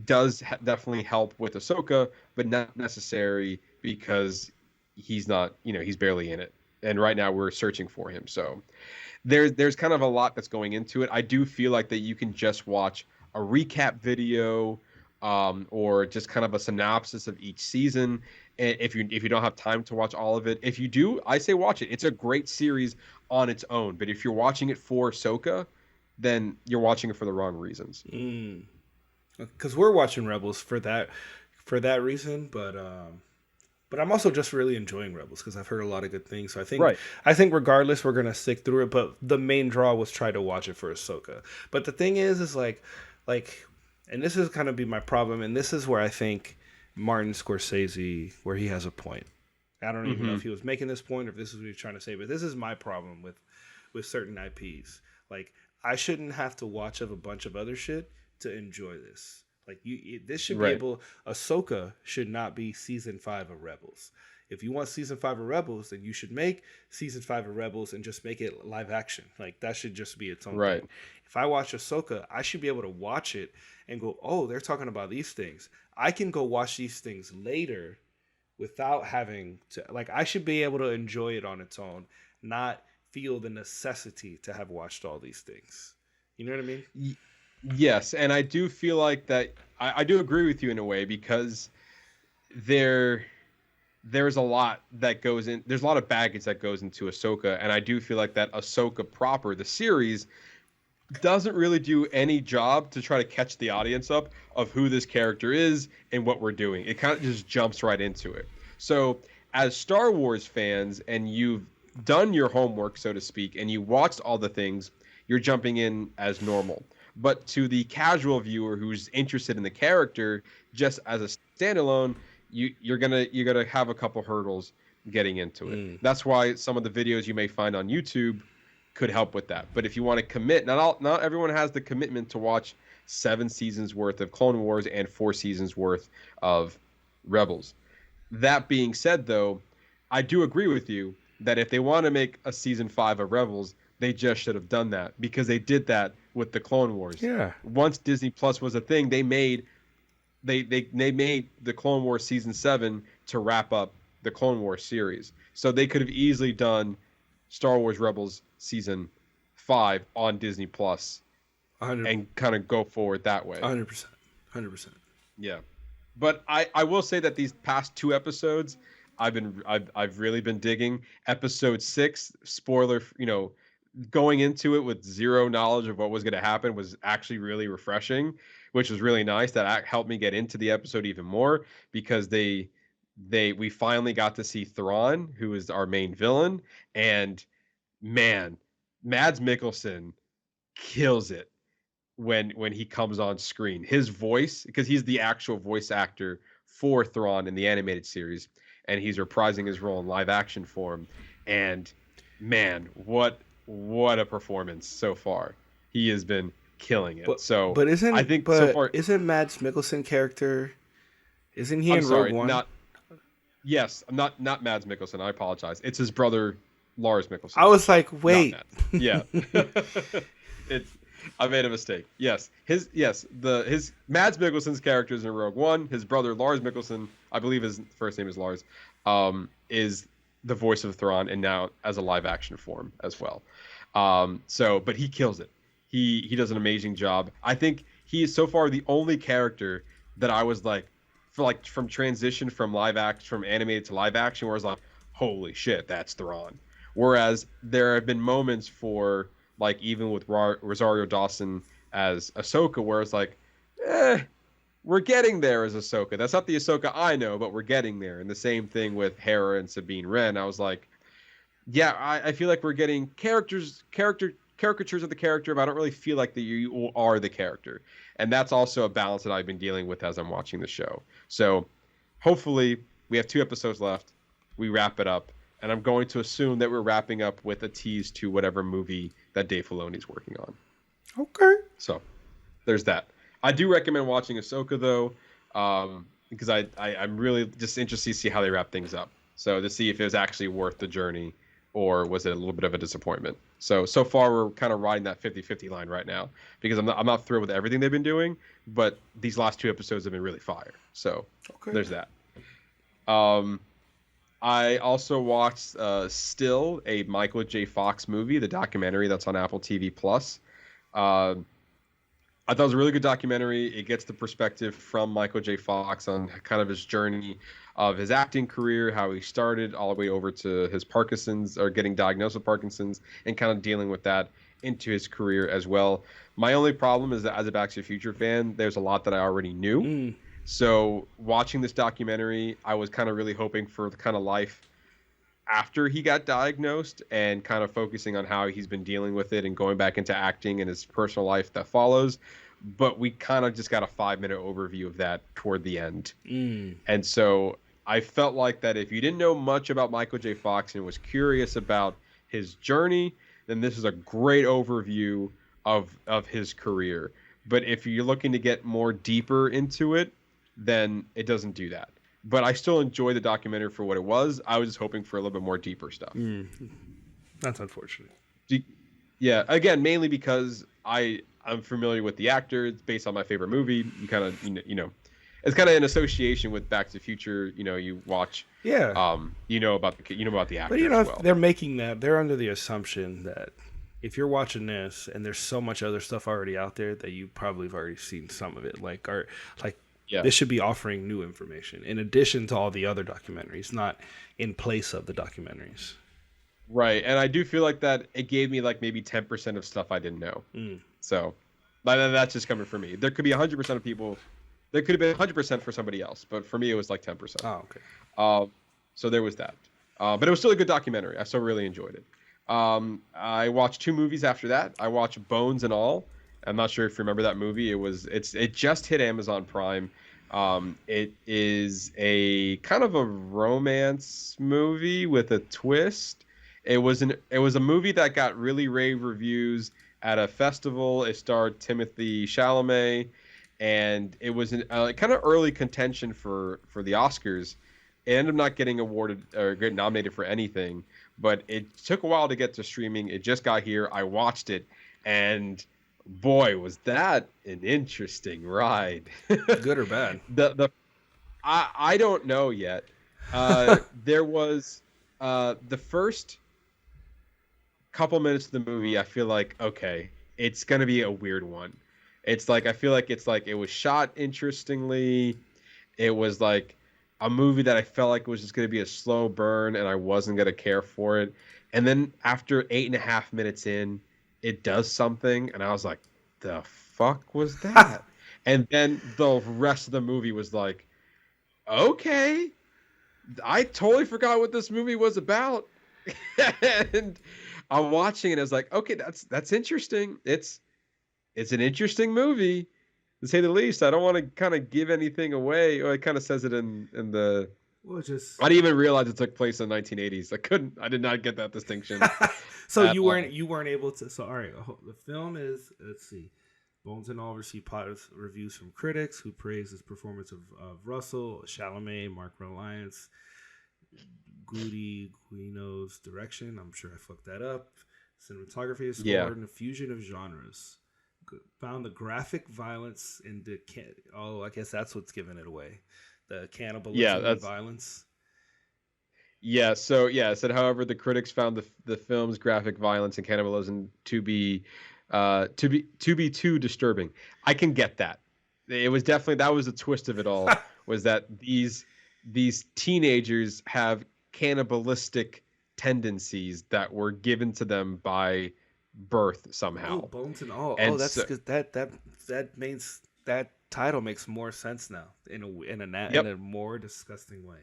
does definitely help with Ahsoka, but not necessary because he's not, he's barely in it. And right now we're searching for him. So there's kind of a lot that's going into it. I do feel like that you can just watch a recap video or just kind of a synopsis of each season. And if you don't have time to watch all of it, if you do, I say watch it. It's a great series on its own. But if you're watching it for Ahsoka, then you're watching it for the wrong reasons. Because we're watching Rebels for that reason, but I'm also just really enjoying Rebels because I've heard a lot of good things. So I think regardless we're gonna stick through it. But the main draw was try to watch it for Ahsoka. But the thing is like, and this is kind of be my problem, and this is where I think Martin Scorsese, where he has a point. I don't even know if he was making this point or if this is what he's trying to say, but this is my problem with certain IPs. Like, I shouldn't have to watch of a bunch of other shit to enjoy this. Like, this should be able. Ahsoka should not be season 5 of Rebels. If you want season 5 of Rebels, then you should make season 5 of Rebels and just make it live action. Like, that should just be its own thing. If I watch Ahsoka, I should be able to watch it and go, oh, they're talking about these things. I can go watch these things later without having to. Like, I should be able to enjoy it on its own, not feel the necessity to have watched all these things. You know what I mean? Yes, and I do feel like that. I do agree with you in a way because there's a lot that goes in. There's a lot of baggage that goes into Ahsoka, and I do feel like that Ahsoka proper, the series, doesn't really do any job to try to catch the audience up of who this character is and what we're doing. It kind of just jumps right into it. So as Star Wars fans, and you've done your homework, so to speak, and you watched all the things, you're jumping in as normal. But to the casual viewer who's interested in the character, just as a standalone, you're gonna have a couple hurdles getting into it. That's why some of the videos you may find on YouTube could help with that. But if you want to commit, not everyone has the commitment to watch 7 seasons worth of Clone Wars and 4 seasons worth of Rebels. That being said, though, I do agree with you that if they want to make a season 5 of Rebels, they just should have done that because they did that with the Clone Wars. Yeah. Once Disney Plus was a thing, they made the Clone Wars season 7 to wrap up the Clone Wars series. So they could have easily done Star Wars Rebels season 5 on Disney Plus and kind of go forward that way. 100%. Yeah. But I will say that these past 2 episodes I've really been digging. Episode 6, spoiler, going into it with zero knowledge of what was going to happen was actually really refreshing, which was really nice. That helped me get into the episode even more because we finally got to see Thrawn, who is our main villain, and man, Mads Mikkelsen kills it when he comes on screen. His voice, because he's the actual voice actor for Thrawn in the animated series, and he's reprising his role in live action form. And man, what a performance so far. He has been killing it. But isn't Mads Mikkelsen character, isn't he in Rogue One? Not Mads Mikkelsen. I apologize. It's his brother Lars Mikkelsen. I was like, wait. Yeah. I made a mistake. Yes. His Mads Mikkelsen's character is in Rogue One. His brother Lars Mikkelsen, I believe his first name is Lars, is the voice of Thrawn, and now as a live action form as well. But he kills it. He does an amazing job. I think he is so far the only character that I was from transition from animated to live action, where I was like, holy shit, that's Thrawn. Whereas there have been moments for, like, even with Rosario Dawson as Ahsoka, where it's like, we're getting there as Ahsoka. That's not the Ahsoka I know, but we're getting there. And the same thing with Hera and Sabine Wren. I was like, Yeah, I feel like we're getting caricatures of the character, but I don't really feel like that you are the character. And that's also a balance that I've been dealing with as I'm watching the show. So hopefully we have 2 episodes left. We wrap it up. And I'm going to assume that we're wrapping up with a tease to whatever movie that Dave Filoni's working on. Okay. So there's that. I do recommend watching Ahsoka, though, because I'm really just interested to see how they wrap things up. So to see if it was actually worth the journey or was it a little bit of a disappointment. So far, we're kind of riding that 50-50 line right now because I'm not thrilled with everything they've been doing, but these last 2 episodes have been really fire. So there's that. I also watched Still, a Michael J. Fox movie, the documentary that's on Apple TV+. I thought it was a really good documentary. It gets the perspective from Michael J. Fox on kind of his journey of his acting career, how he started all the way over to his Parkinson's or getting diagnosed with Parkinson's and kind of dealing with that into his career as well. My only problem is that as a Back to the Future fan, there's a lot that I already knew. So watching this documentary, I was kind of really hoping for the kind of life after he got diagnosed and kind of focusing on how he's been dealing with it and going back into acting and his personal life that follows. But we kind of just got a 5-minute overview of that toward the end. And so I felt like that if you didn't know much about Michael J. Fox and was curious about his journey, then this is a great overview of his career. But if you're looking to get more deeper into it, then it doesn't do that. But I still enjoy the documentary for what it was. I was just hoping for a little bit more deeper stuff. That's unfortunate. Yeah, again, mainly because I'm familiar with the actor. It's based on my favorite movie. You kind of, you know, it's kind of in association with Back to the Future. You know, you watch. Yeah. You know about the actor. But you know, as well. they're making that. They're under the assumption that if you're watching this and there's so much other stuff already out there that you probably have already seen some of it. This should be offering new information in addition to all the other documentaries, not in place of the documentaries. Right, and I do feel like that it gave me like maybe 10% of stuff I didn't know. So that's just coming from me. There could be 100% of people. There could have been 100% for somebody else, but for me it was like 10%. Oh, okay. So there was that. But it was still a good documentary. I still really enjoyed it. I watched 2 movies after that. I watched Bones and All. I'm not sure if you remember that movie. It just hit Amazon Prime. It is a kind of a romance movie with a twist. It was a movie that got really rave reviews at a festival. It starred Timothée Chalamet, and it was kind of early contention for the Oscars. It ended up not getting awarded or getting nominated for anything, but it took a while to get to streaming. It just got here. I watched it, and boy, was that an interesting ride. Good or bad? I don't know yet. There was the first couple minutes of the movie. I feel like, okay, it's gonna be a weird one. It's like I feel like it was shot interestingly. It was like a movie that I felt like was just gonna be a slow burn, and I wasn't gonna care for it. And then after 8.5 minutes in, it does something, and I was like, the fuck was that? And then the rest of the movie was like, okay, I totally forgot what this movie was about. And I'm watching it, and I was like, okay, that's interesting. It's an interesting movie, to say the least. I don't want to kind of give anything away. Or it kind of says it in the... I didn't even realize it took place in the 1980s. I did not get that distinction. So you weren't able to. So all right, the film is, let's see, Bones and All received positive reviews from critics who praised his performance of Russell, Chalamet, Mark Reliance, Goody Guino's direction. I'm sure I fucked that up. Cinematography is scored in a fusion of genres. Found the graphic violence in the I guess that's what's giving it away. The cannibalism and violence. Yeah, so it said, however, the critics found the film's graphic violence and cannibalism to be too disturbing. I can get that. It was definitely, that was a twist of it all, was that these teenagers have cannibalistic tendencies that were given to them by birth somehow. Oh, Bones and All. And that's good. That means that title makes more sense now in a more disgusting way.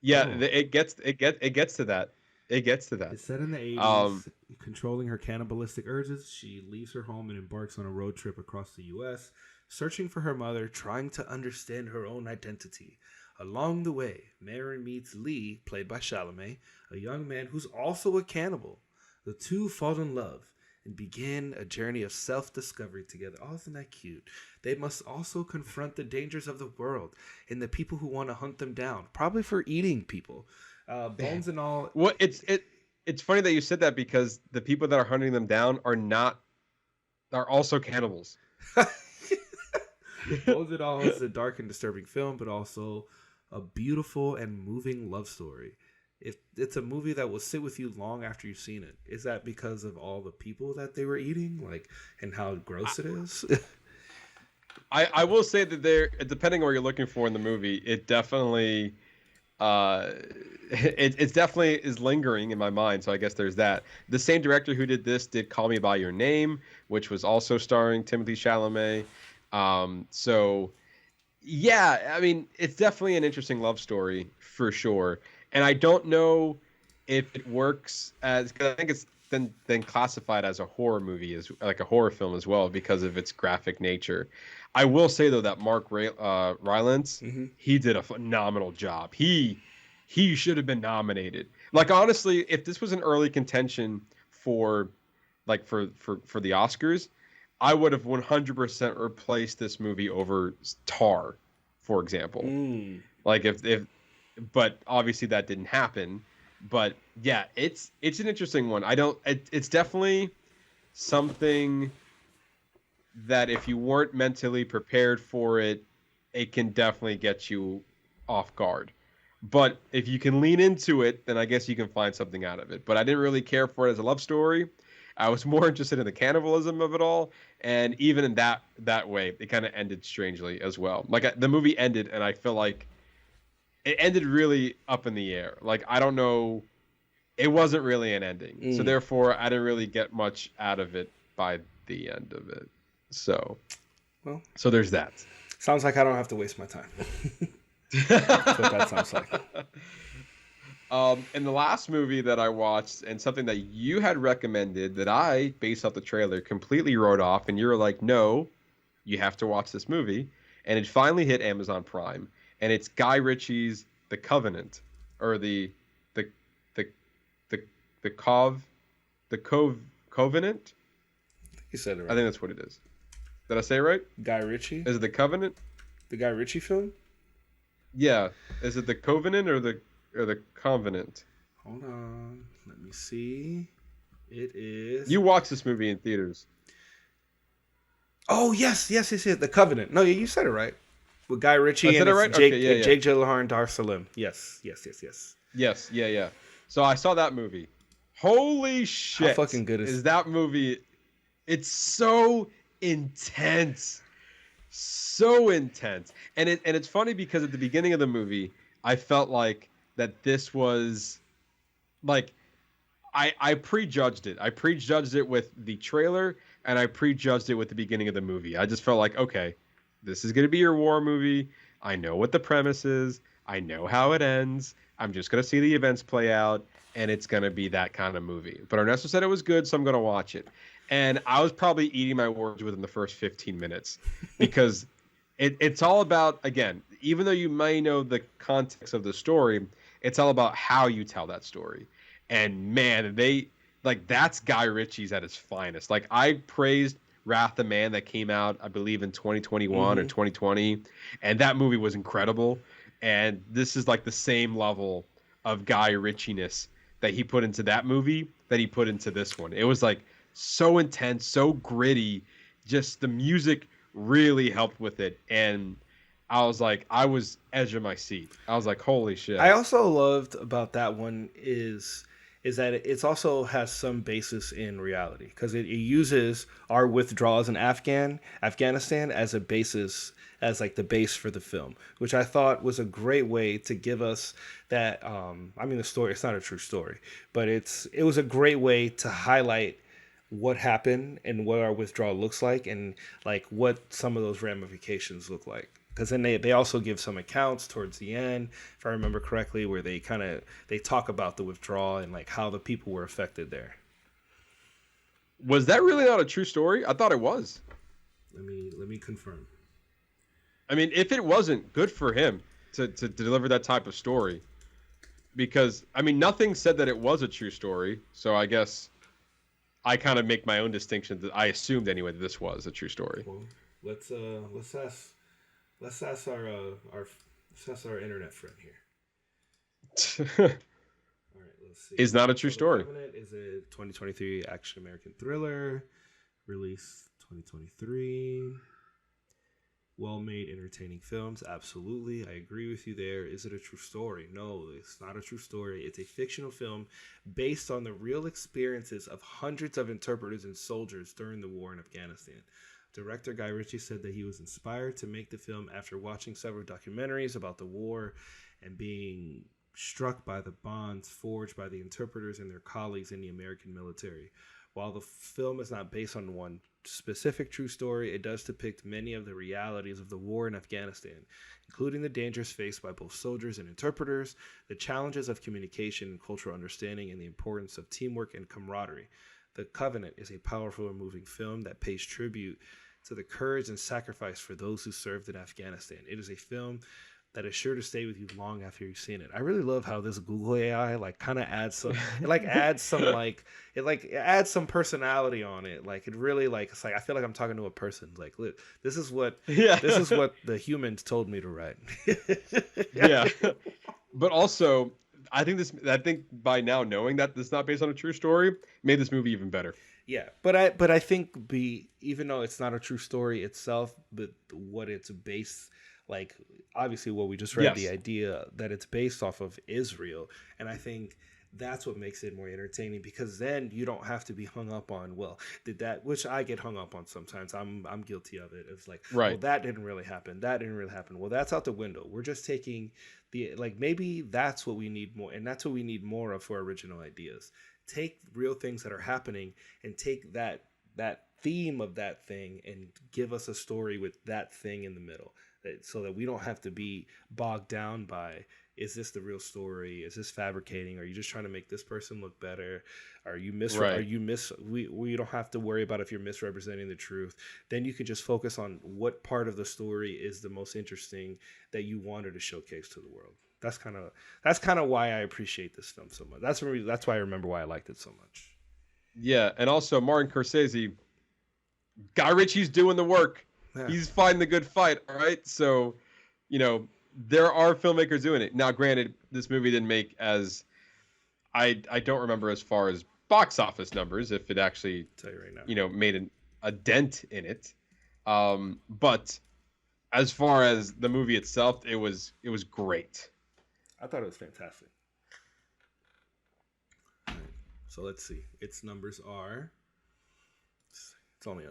Yeah, it gets to that. it gets to that. It's set in the 80s. Controlling her cannibalistic urges, she leaves her home and embarks on a road trip across the U.S., searching for her mother, trying to understand her own identity. Along the way, Mary meets Lee, played by Chalamet, a young man who's also a cannibal. The two fall in love and begin a journey of self-discovery together. Oh, isn't that cute? They must also confront the dangers of the world and the people who want to hunt them down, probably for eating people. Bones and all. Well, it's funny that you said that because the people that are hunting them down are also cannibals. Bones and all is a dark and disturbing film, but also a beautiful and moving love story. It's a movie that will sit with you long after you've seen it. Is that because of all the people that they were eating, and how gross it is? I will say that depending on what you're looking for in the movie, it definitely it definitely is lingering in my mind. So I guess there's that. The same director who did this did Call Me by Your Name, which was also starring Timothée Chalamet. So yeah, I mean, it's definitely an interesting love story for sure. And I don't know if it works because I think it's then classified as a horror movie, as like a horror film as well, because of its graphic nature. I will say though that Mark Rylance, he did a phenomenal job. He should have been nominated. Like honestly, if this was an early contention for the Oscars, I would have 100% replaced this movie over Tar, for example. Like but obviously that didn't happen. But yeah, it's an interesting one. It's definitely something that if you weren't mentally prepared for it, it can definitely get you off guard. But if you can lean into it, then I guess you can find something out of it. But I didn't really care for it as a love story. I was more interested in the cannibalism of it all. And even in that way, it kind of ended strangely as well. Like the movie ended and I feel like it ended really up in the air. Like, I don't know. It wasn't really an ending. So therefore, I didn't really get much out of it by the end of it. So there's that. Sounds like I don't have to waste my time. That's what that sounds like. And the last movie that I watched, and something that you had recommended that I, based off the trailer, completely wrote off, and you were like, no, you have to watch this movie. And it finally hit Amazon Prime. And it's Guy Ritchie's The Covenant, or the Covenant. You said it right. I think that's what it is. Did I say it right? Guy Ritchie. Is it The Covenant? The Guy Ritchie film? Yeah. Is it The Covenant or the Covenant? Hold on. Let me see. It is. You watched this movie in theaters. Oh yes. The Covenant. No, you said it right. With Guy Ritchie and right? Jake Gyllenhaal and Dar Salim. Yes. Yes, yeah. So I saw that movie. Holy shit. How fucking good is that movie? It's so intense. So intense. And it's funny because at the beginning of the movie, I felt like that this was like I prejudged it. I prejudged it with the trailer and I prejudged it with the beginning of the movie. I just felt like, okay, this is going to be your war movie. I know what the premise is. I know how it ends. I'm just going to see the events play out, and it's going to be that kind of movie. But Ernesto said it was good, so I'm going to watch it. And I was probably eating my words within the first 15 minutes because it's all about, again, even though you may know the context of the story, it's all about how you tell that story. And, man, that's Guy Ritchie's at his finest. Like, I praised Wrath of Man that came out, I believe, in 2021 or 2020, and that movie was incredible. And this is like the same level of Guy Ritchie-ness that he put into that movie that he put into this one. It was like so intense, so gritty. Just the music really helped with it, and I was edge of my seat. I was like, holy shit. I also loved about that one is that it also has some basis in reality because it uses our withdrawals in Afghanistan as a basis, as like the base for the film, which I thought was a great way to give us that. The story, it's not a true story, but it was a great way to highlight what happened and what our withdrawal looks like and like what some of those ramifications look like. because then they also give some accounts towards the end, if I remember correctly, where they talk about the withdrawal and like how the people were affected there. Was that really not a true story? I thought it was. Let me confirm. I mean, if it wasn't, good for him to deliver that type of story. Because, I mean, nothing said that it was a true story. So I guess I kind of make my own distinction that I assumed anyway that this was a true story. Well, let's ask our internet friend here. All right, let's see. Is not a true story. Covenant is a 2023 action American thriller, released 2023. Well-made, entertaining films. Absolutely. I agree with you there. Is it a true story? No, it's not a true story. It's a fictional film based on the real experiences of hundreds of interpreters and soldiers during the war in Afghanistan. Director Guy Ritchie said that he was inspired to make the film after watching several documentaries about the war and being struck by the bonds forged by the interpreters and their colleagues in the American military. While the film is not based on one specific true story, it does depict many of the realities of the war in Afghanistan, including the dangers faced by both soldiers and interpreters, the challenges of communication and cultural understanding, and the importance of teamwork and camaraderie. The Covenant is a powerful and moving film that pays tribute to the courage and sacrifice for those who served in Afghanistan. It is a film that is sure to stay with you long after you've seen it. I really love how this Google AI kind of adds some, it adds some personality on it. It really it's I feel like I'm talking to a person. Look, this is what the humans told me to write. Yeah, but also I think by now knowing that this is not based on a true story made this movie even better. Yeah, but I think even though it's not a true story itself, but what it's based. Obviously what we just read, yes. The idea that it's based off of Israel. And I think that's what makes it more entertaining, because then you don't have to be hung up on, which I get hung up on sometimes. I'm guilty of it. It's right. Well, that didn't really happen. Well, that's out the window. We're just taking maybe that's what we need more. And that's what we need more of for original ideas. Take real things that are happening and take that theme of that thing and give us a story with that thing in the middle. So that we don't have to be bogged down by, is this the real story? Is this fabricating? Are you just trying to make this person look better? We don't have to worry about if you're misrepresenting the truth. Then you can just focus on what part of the story is the most interesting that you wanted to showcase to the world. That's kind of why I appreciate this film so much. That's why I remember why I liked it so much. Yeah, and also Martin Scorsese, Guy Ritchie's doing the work. Yeah. He's fighting the good fight, all right? So, there are filmmakers doing it. Now, granted, this movie didn't make as... I don't remember as far as box office numbers, if it actually, tell you right now. Made a dent in it. But as far as the movie itself, it was great. I thought it was fantastic. All right, so let's see. Its numbers are... It's only...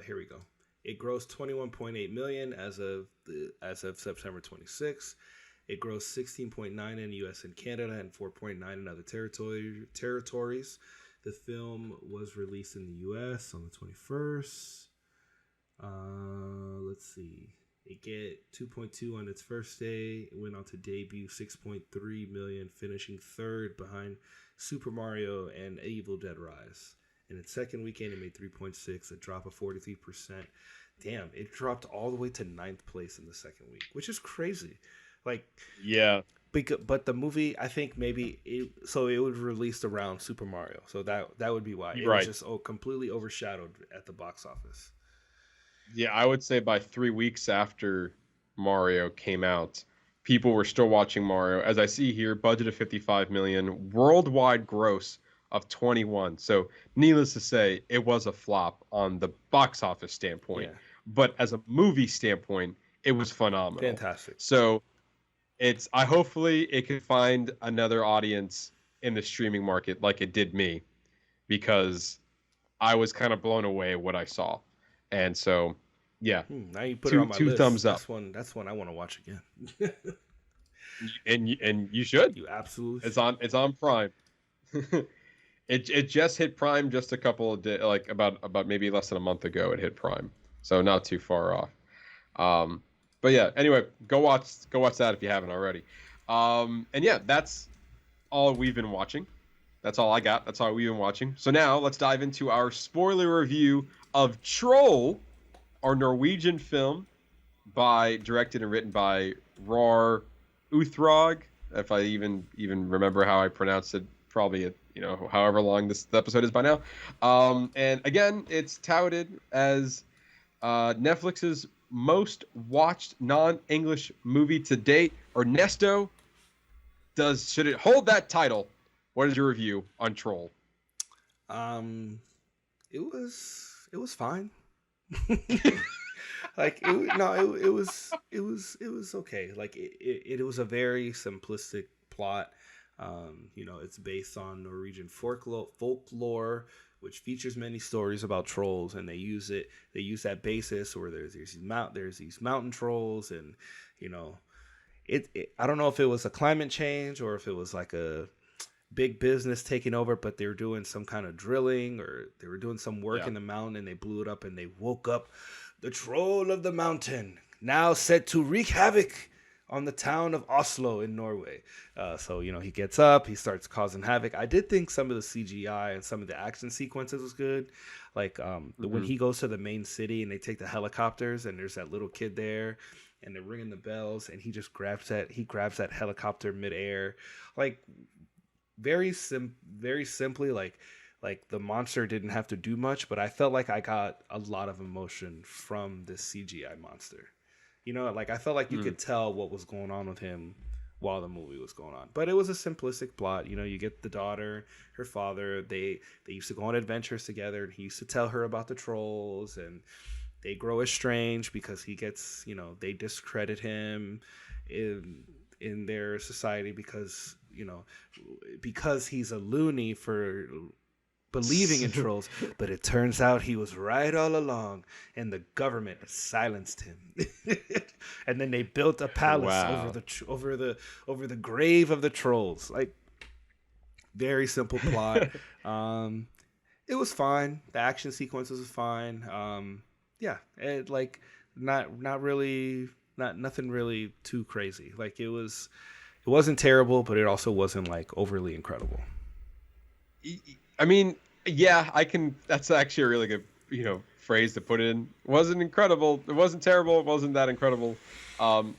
here we go. It grossed $21.8 million as of September 26. It grossed $16.9 in the U.S. and Canada and $4.9 in other territories. The film was released in the U.S. on the 21st. Let's see. It get 2.2 on its first day. It went on to debut 6.3 million, finishing third behind Super Mario and Evil Dead Rise. In its second weekend, it made 3.6, a drop of 43%. Damn, it dropped all the way to 9th place in the second week, which is crazy. Yeah. But the movie, I think maybe it was released around Super Mario, so that would be why it was just completely overshadowed at the box office. Yeah, I would say by 3 weeks after Mario came out, people were still watching Mario. As I see here, budget of $55 million, worldwide gross of 21. So needless to say, it was a flop on the box office standpoint. Yeah. But as a movie standpoint, it was phenomenal. Fantastic. So hopefully it could find another audience in the streaming market like it did me, because I was kind of blown away what I saw. And so, yeah. Now you put it on my list. Thumbs up. That's one I want to watch again. and you should. You absolutely. It's on Prime. It just hit Prime just a couple of days, about maybe less than a month ago. It hit Prime, so not too far off. But But yeah, anyway, go watch that if you haven't already. And yeah, that's all we've been watching. That's all I got. That's all we've been watching. So now let's dive into our spoiler review of Troll, our Norwegian film, directed and written by Roar Uthrog. If I even remember how I pronounced it, probably however long this episode is by now. And again, it's touted as Netflix's most watched non-English movie to date. Ernesto, should it hold that title? What is your review on Troll? It was fine. Like it was okay. Like it was a very simplistic plot. It's based on Norwegian folklore, which features many stories about trolls, and they use that basis where there's these mountain trolls, and I don't know if it was a climate change or if it was like a big business taking over, but they were doing some kind of drilling or they were doing some work in the mountain, and they blew it up, and they woke up the troll of the mountain, now set to wreak havoc on the town of Oslo in Norway. So he gets up, he starts causing havoc. I did think some of the CGI and some of the action sequences was good. Like when he goes to the main city and they take the helicopters, and there's that little kid there, and they're ringing the bells, and he just grabs that helicopter midair. Like very simply, like the monster didn't have to do much, but I felt like I got a lot of emotion from this CGI monster. Like I felt like you could tell what was going on with him while the movie was going on. But it was a simplistic plot. You get the daughter, her father, they used to go on adventures together, and he used to tell her about the trolls, and they grow estranged because he gets, they discredit him in their society because he's a loony for believing in trolls, but it turns out he was right all along, and the government silenced him. And then they built a palace over the grave of the trolls. Like, very simple plot. It was fine. The action sequences was fine. Nothing really too crazy. Like it wasn't terrible, but it also wasn't like overly incredible. I mean, yeah, that's actually a really good, phrase to put in. It wasn't incredible. It wasn't terrible. It wasn't that incredible.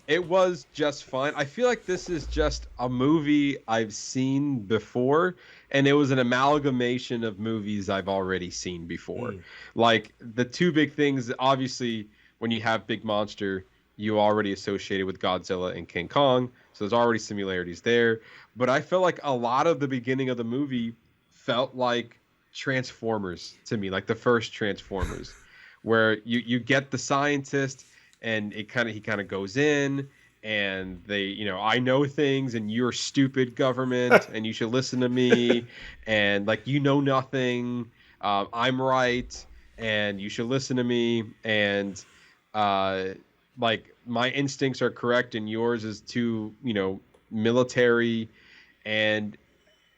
It was just fine. I feel like this is just a movie I've seen before, and it was an amalgamation of movies I've already seen before. Like the two big things, obviously, when you have Big Monster, you already associate it with Godzilla and King Kong, so there's already similarities there. But I felt like a lot of the beginning of the movie felt like Transformers to me, like the first Transformers, where you get the scientist, and he kind of goes in, and they, I know things, and you're stupid government, and you should listen to me, and like nothing, I'm right, and you should listen to me, and like my instincts are correct and yours is too, military, and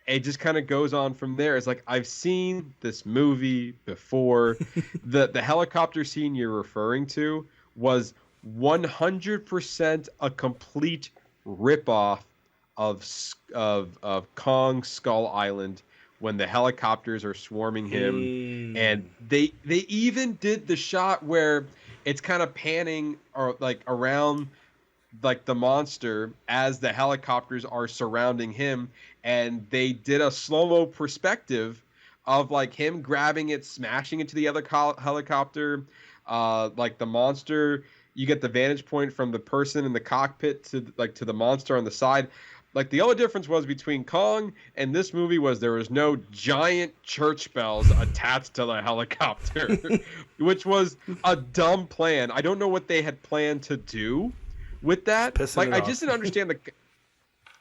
it just kind of goes on from there. It's like, I've seen this movie before. The helicopter scene you're referring to was 100% a complete ripoff of Kong Skull Island, when the helicopters are swarming him. And they even did the shot where it's kind of panning or like around like the monster as the helicopters are surrounding him, and they did a slow-mo perspective of like him grabbing it, smashing into the other helicopter. Like the monster, you get the vantage point from the person in the cockpit to the monster on the side. Like the only difference was between Kong and this movie was there was no giant church bells attached to the helicopter, which was a dumb plan. I don't know what they had planned to do with that. Like I just didn't understand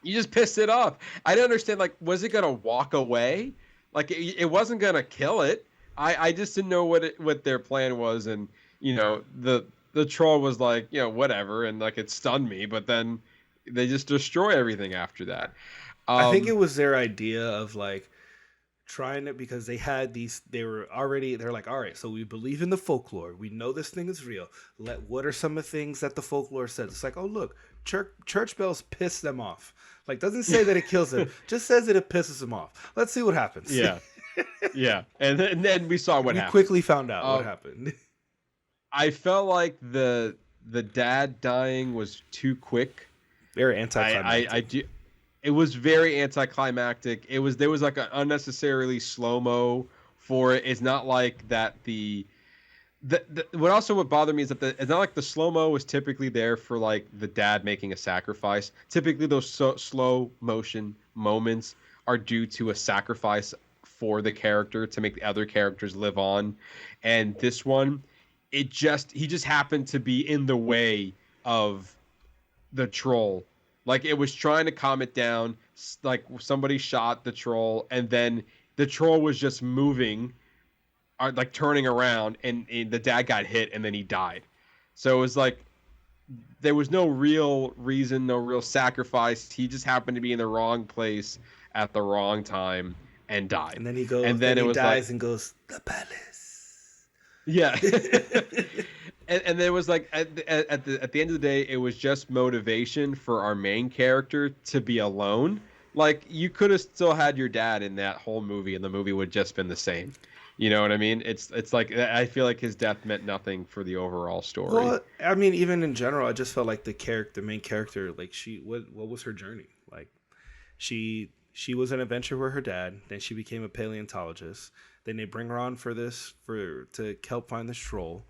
you just pissed it off. I didn't understand, like, was it gonna walk away? Like it wasn't gonna kill it. I just didn't know what their plan was, and the troll was like, whatever, and like it stunned me, but then they just destroy everything after that. I think it was their idea of like trying it because they were like, all right, so we believe in the folklore. We know this thing is real. What are some of the things that the folklore says? It's like, oh, look, church bells piss them off. Like, doesn't say that it kills them, just says that it pisses them off. Let's see what happens. Yeah. Yeah. And then we saw what happened. We quickly found out what happened. I felt like the dad dying was too quick. Very anticlimactic. It was very anticlimactic. There was like an unnecessarily slow-mo for it. It's not like that what bothered me is that it's not like the slow-mo was typically there for like the dad making a sacrifice. Typically those slow motion moments are due to a sacrifice for the character to make the other characters live on. And this one, he just happened to be in the way of the troll. Like, it was trying to calm it down. Like, somebody shot the troll, and then the troll was just moving, like turning around, and the dad got hit, and then he died. So it was like, there was no real reason, no real sacrifice. He just happened to be in the wrong place at the wrong time and died. And then he goes, and then he dies and goes, the palace. Yeah. and there was like at the end of the day, it was just motivation for our main character to be alone. Like, you could have still had your dad in that whole movie, and the movie would just been the same. You know what I mean? It's like, I feel like his death meant nothing for the overall story. Well, I mean, even in general, I just felt like the main character, like, what was her journey? Like, she was an adventurer with her dad, then she became a paleontologist. Then they bring her on to help find this troll.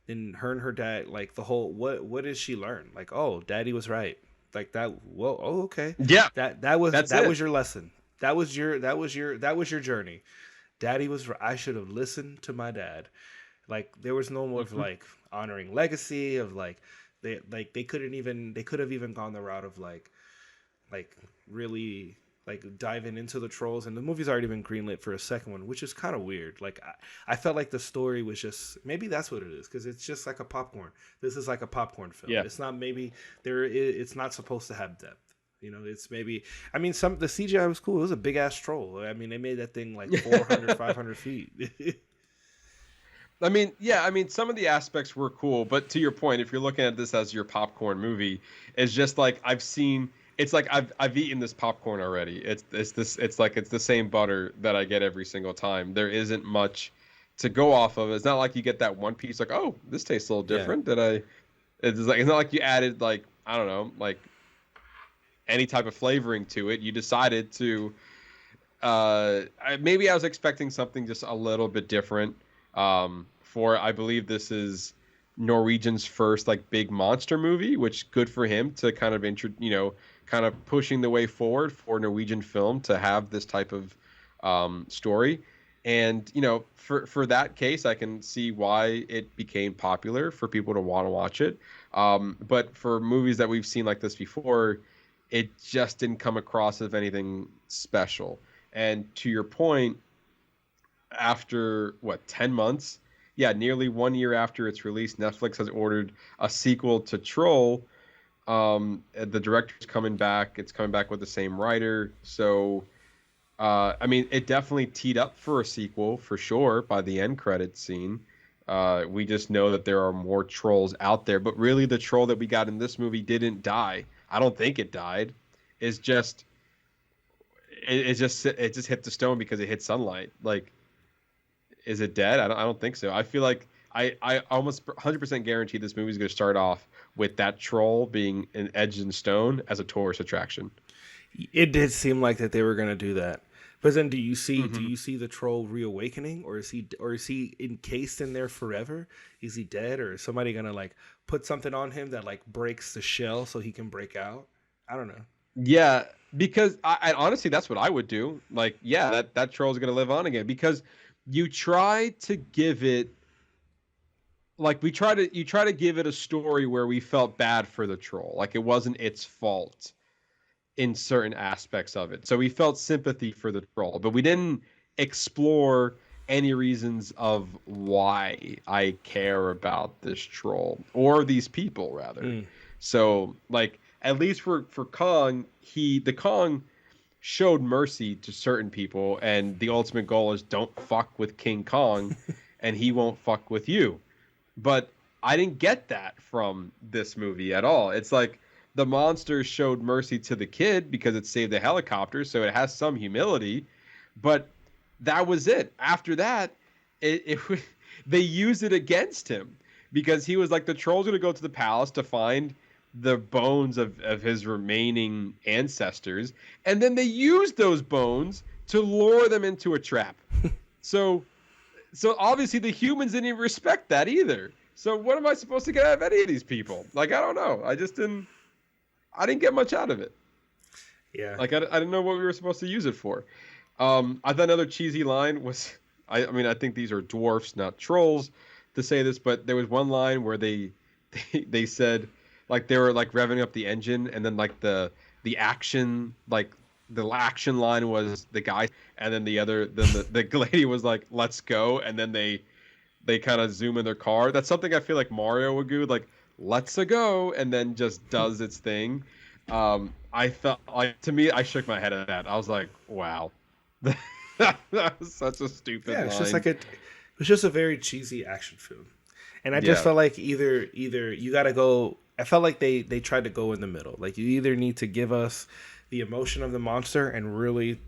Then her and her dad, like, the whole, what did she learn? Like, oh, daddy was right. Like that. Well, oh, okay. Yeah. That was your lesson. That was your journey. Daddy was right. I should have listened to my dad. Like, there was no more of like honoring legacy of like they could have even gone the route of like really like diving into the trolls, and the movie's already been greenlit for a second one, which is kind of weird. Like, I felt like the story was just, maybe that's what it is, because it's just like a popcorn. This is like a popcorn film. Yeah. It's not, it's not supposed to have depth. You know, it's maybe, I mean, the CGI was cool. It was a big ass troll. I mean, they made that thing like 400, 500 feet. I mean, yeah, I mean, some of the aspects were cool, but to your point, if you're looking at this as your popcorn movie, it's just like, it's like I've eaten this popcorn already. It's the same butter that I get every single time. There isn't much to go off of. It's not like you get that one piece like, oh, this tastes a little different. Yeah. It's not like you added, like, I don't know, like any type of flavoring to it. You decided to maybe I was expecting something just a little bit different. I believe this is Norwegian's first like big monster movie, which good for him to kind of kind of pushing the way forward for Norwegian film to have this type of story. And, for that case, I can see why it became popular for people to want to watch it. But for movies that we've seen like this before, it just didn't come across as anything special. And to your point, after 10 months? Yeah, nearly 1 year after its release, Netflix has ordered a sequel to Troll. The director's coming back. It's coming back with the same writer. So, I mean, it definitely teed up for a sequel for sure by the end credits scene. We just know that there are more trolls out there, but really the troll that we got in this movie didn't die. I don't think it died. It just hit the stone because it hit sunlight. Like, is it dead? I don't think so. I feel like I almost 100% guarantee this movie is going to start off with that troll being an edged in stone as a tourist attraction. It did seem like that they were going to do that. But then do you see the troll reawakening, or is he encased in there forever? Is he dead, or is somebody going to like put something on him that like breaks the shell so he can break out? I don't know. Yeah, because I honestly, that's what I would do. Like, yeah, that troll is going to live on again, because you try to give it, like, you try to give it a story where we felt bad for the troll, like it wasn't its fault in certain aspects of it. So we felt sympathy for the troll, but we didn't explore any reasons of why I care about this troll or these people rather. So like, at least for Kong, the Kong showed mercy to certain people, and the ultimate goal is don't fuck with King Kong, and he won't fuck with you. But I didn't get that from this movie at all. It's like the monster showed mercy to the kid because it saved the helicopter, so it has some humility, but that was it. After that, they used it against him because he was like, the troll's going to go to the palace to find the bones of his remaining ancestors, and then they used those bones to lure them into a trap. So obviously the humans didn't even respect that either. So what am I supposed to get out of any of these people? Like, I don't know. I didn't get much out of it. Yeah. Like, I didn't know what we were supposed to use it for. I thought another cheesy line was, I mean, I think these are dwarfs, not trolls, to say this, but there was one line where they said, like, they were like revving up the engine, and then like the action, like the action line was the guy, and then the lady was like, let's go, and then they kind of zoom in their car. That's something I feel like Mario would do, like, let's go, and then just does its thing. I felt like, to me, I shook my head at that. I was like, wow. That was such a stupid line. It's just like it was just a very cheesy action film. And I just felt like either you got to go, I felt like they tried to go in the middle. Like, you either need to give us the emotion of the monster and really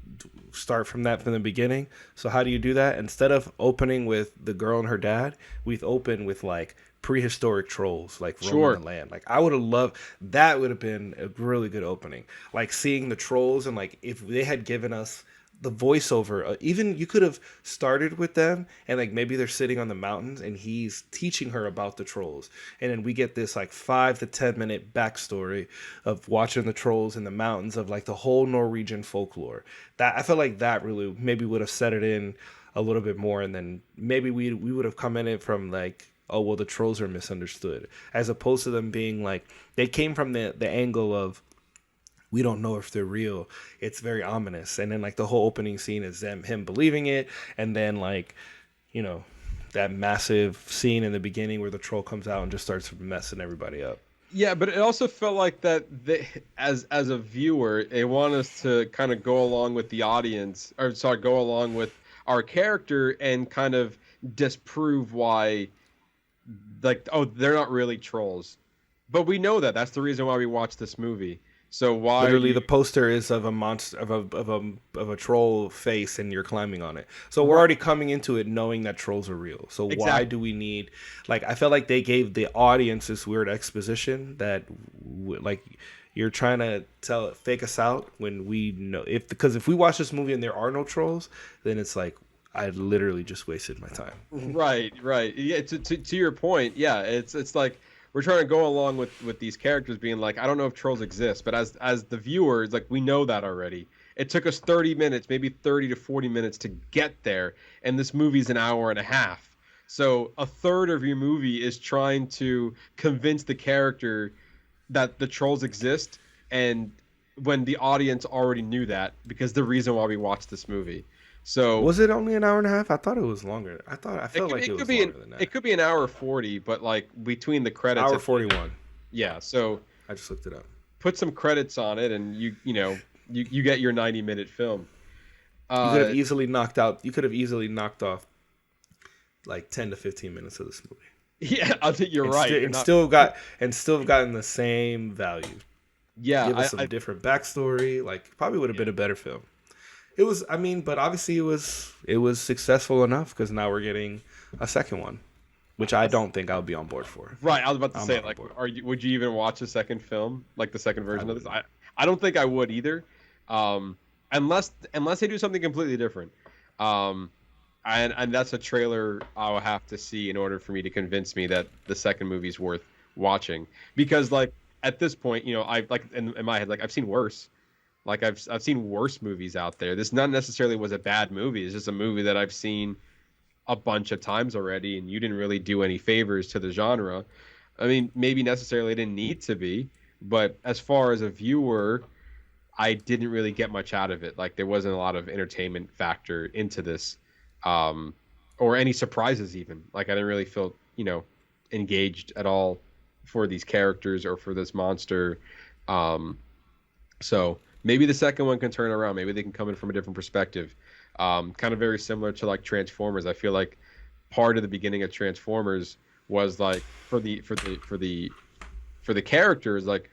start from the beginning. So how do you do that? Instead of opening with the girl and her dad, we've opened with like prehistoric trolls, like roaming the land. Like, I would have loved that. Would have been a really good opening. Like, seeing the trolls, and like if they had given us the voiceover, even you could have started with them, and like maybe they're sitting on the mountains and he's teaching her about the trolls, and then we get this like 5 to 10 minute backstory of watching the trolls in the mountains, of like the whole Norwegian folklore. That, I felt like that really maybe would have set it in a little bit more, and then maybe we would have come in it from like, oh well, the trolls are misunderstood, as opposed to them being like, they came from the angle of, we don't know if they're real. It's very ominous. And then like the whole opening scene is him believing it. And then like, you know, that massive scene in the beginning where the troll comes out and just starts messing everybody up. Yeah, but it also felt like that as a viewer, they want us to kind of go along with the audience, or sorry, go along with our character and kind of disprove why, like, oh, they're not really trolls. But we know that. That's the reason why we watch this movie. So why? Literally, the poster is of a monster, of a troll face, and you're climbing on it. So we're already coming into it knowing that trolls are real. So why do we need? Like, I felt like they gave the audience this weird exposition that, like, you're trying to fake us out when we know because if we watch this movie and there are no trolls, then it's like, I literally just wasted my time. Right. Yeah. To your point, yeah. It's like, we're trying to go along with these characters being like, I don't know if trolls exist, but as the viewers, like, we know that already. It took us 30 minutes, maybe 30 to 40 minutes to get there, and this movie's an hour and a half. So a third of your movie is trying to convince the character that the trolls exist, and when the audience already knew that, because the reason why we watched this movie. So was it only an hour and a half? I thought it was longer. I felt like it was longer than that. It could be an hour 40, but like between the credits, hour 41. Yeah, so I just looked it up. Put some credits on it, and you get your 90-minute film. You could have easily knocked off like 10 to 15 minutes of this movie. Yeah, I think you're right. Still have gotten the same value. Yeah, give us some different backstory. Like, probably would have been a better film. It was, I mean, but obviously it was successful enough, because now we're getting a second one, which I don't think I'll be on board for. Right, I was about to say, like, would you even watch a second film, like the second version of this? I don't think I would either, unless they do something completely different. And that's a trailer I'll have to see in order for me to convince me that the second movie's worth watching. Because, like, at this point, I like in my head, like, I've seen worse. Like, I've seen worse movies out there. This not necessarily was a bad movie. It's just a movie that I've seen a bunch of times already, and you didn't really do any favors to the genre. I mean, maybe necessarily didn't need to be, but as far as a viewer, I didn't really get much out of it. Like, there wasn't a lot of entertainment factor into this, or any surprises even. Like, I didn't really feel, engaged at all for these characters or for this monster. So Maybe the second one can turn around. Maybe they can come in from a different perspective. Kind of very similar to like Transformers. I feel like part of the beginning of Transformers was like for the characters, like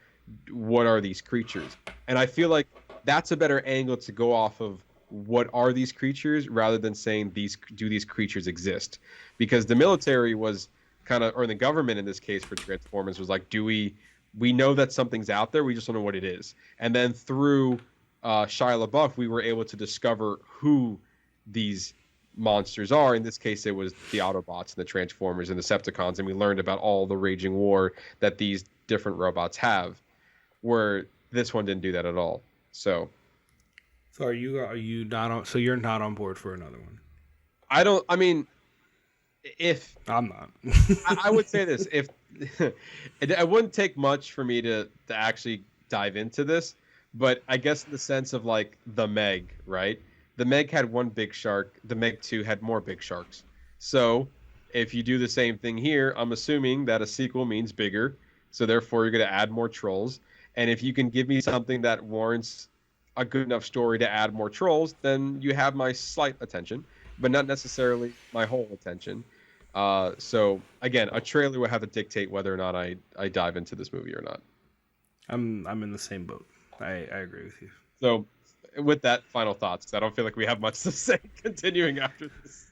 what are these creatures? And I feel like that's a better angle to go off of. What are these creatures rather than saying do these creatures exist? Because the military was kind of, or the government in this case for Transformers was like, we know that something's out there, we just don't know what it is. And then through Shia LaBeouf, we were able to discover who these monsters are. In this case, it was the Autobots and the Transformers and the Decepticons, and we learned about all the raging war that these different robots have, where this one didn't do that at all. So are you not on? So you're not on board for another one? I mean, if I'm not, I would say this: if it wouldn't take much for me to actually dive into this, but I guess in the sense of like the Meg, right? The Meg had one big shark. The Meg 2 had more big sharks. So if you do the same thing here, I'm assuming that a sequel means bigger. So therefore, you're going to add more trolls. And if you can give me something that warrants a good enough story to add more trolls, then you have my slight attention, but not necessarily my whole attention. So again, a trailer will have to dictate whether or not I dive into this movie or not. I'm in the same boat. I agree with you. So with that, final thoughts, 'cause I don't feel like we have much to say continuing after this.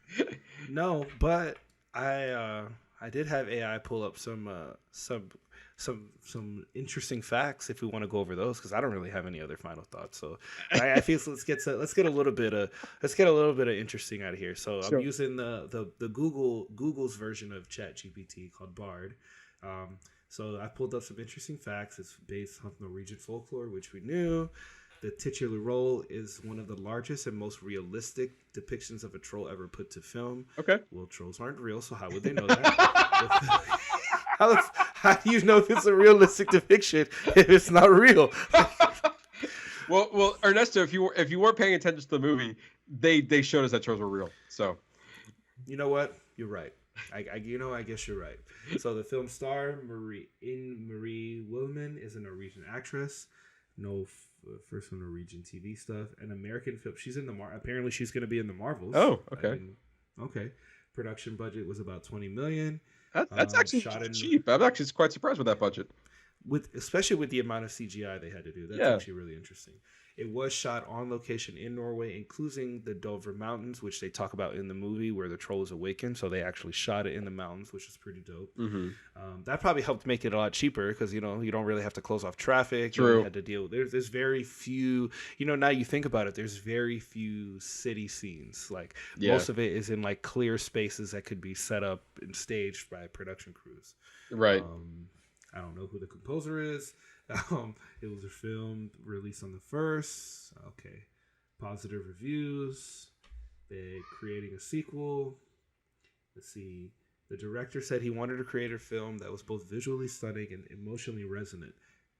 No, but I did have AI pull up some interesting facts if we want to go over those, because I don't really have any other final thoughts. So I feel so let's get a little bit of interesting out of here. So Sure. I'm using the Google's version of ChatGPT called Bard. So I pulled up some interesting facts. It's based on Norwegian folklore, which we knew. The titular role is one of the largest and most realistic depictions of a troll ever put to film. Okay. Well, trolls aren't real, so how would they know that? How do you know if it's a realistic depiction if it's not real? Well, Ernesto, if you weren't paying attention to the movie, they showed us that trolls were real. So, you know what? You're right. I guess you're right. So the film star Marie Wilman is a Norwegian actress. First on Norwegian TV stuff. An American film. She's in the apparently she's going to be in the Marvels. Oh, okay. Okay. Production budget was about $20 million. That's actually cheap. I'm actually quite surprised with that budget. Especially with the amount of CGI they had to do. That's actually really interesting. It was shot on location in Norway, including the Dover Mountains, which they talk about in the movie where the trolls awaken. So they actually shot it in the mountains, which is pretty dope. Mm-hmm. That probably helped make it a lot cheaper because, you don't really have to close off traffic. True. You had to deal. There's very few, now you think about it, there's very few city scenes. Like most of it is in like clear spaces that could be set up and staged by production crews. Right. I don't know who the composer is. It was a film released on the 1st. Okay. Positive reviews. They're creating a sequel. Let's see. The director said he wanted to create a film that was both visually stunning and emotionally resonant.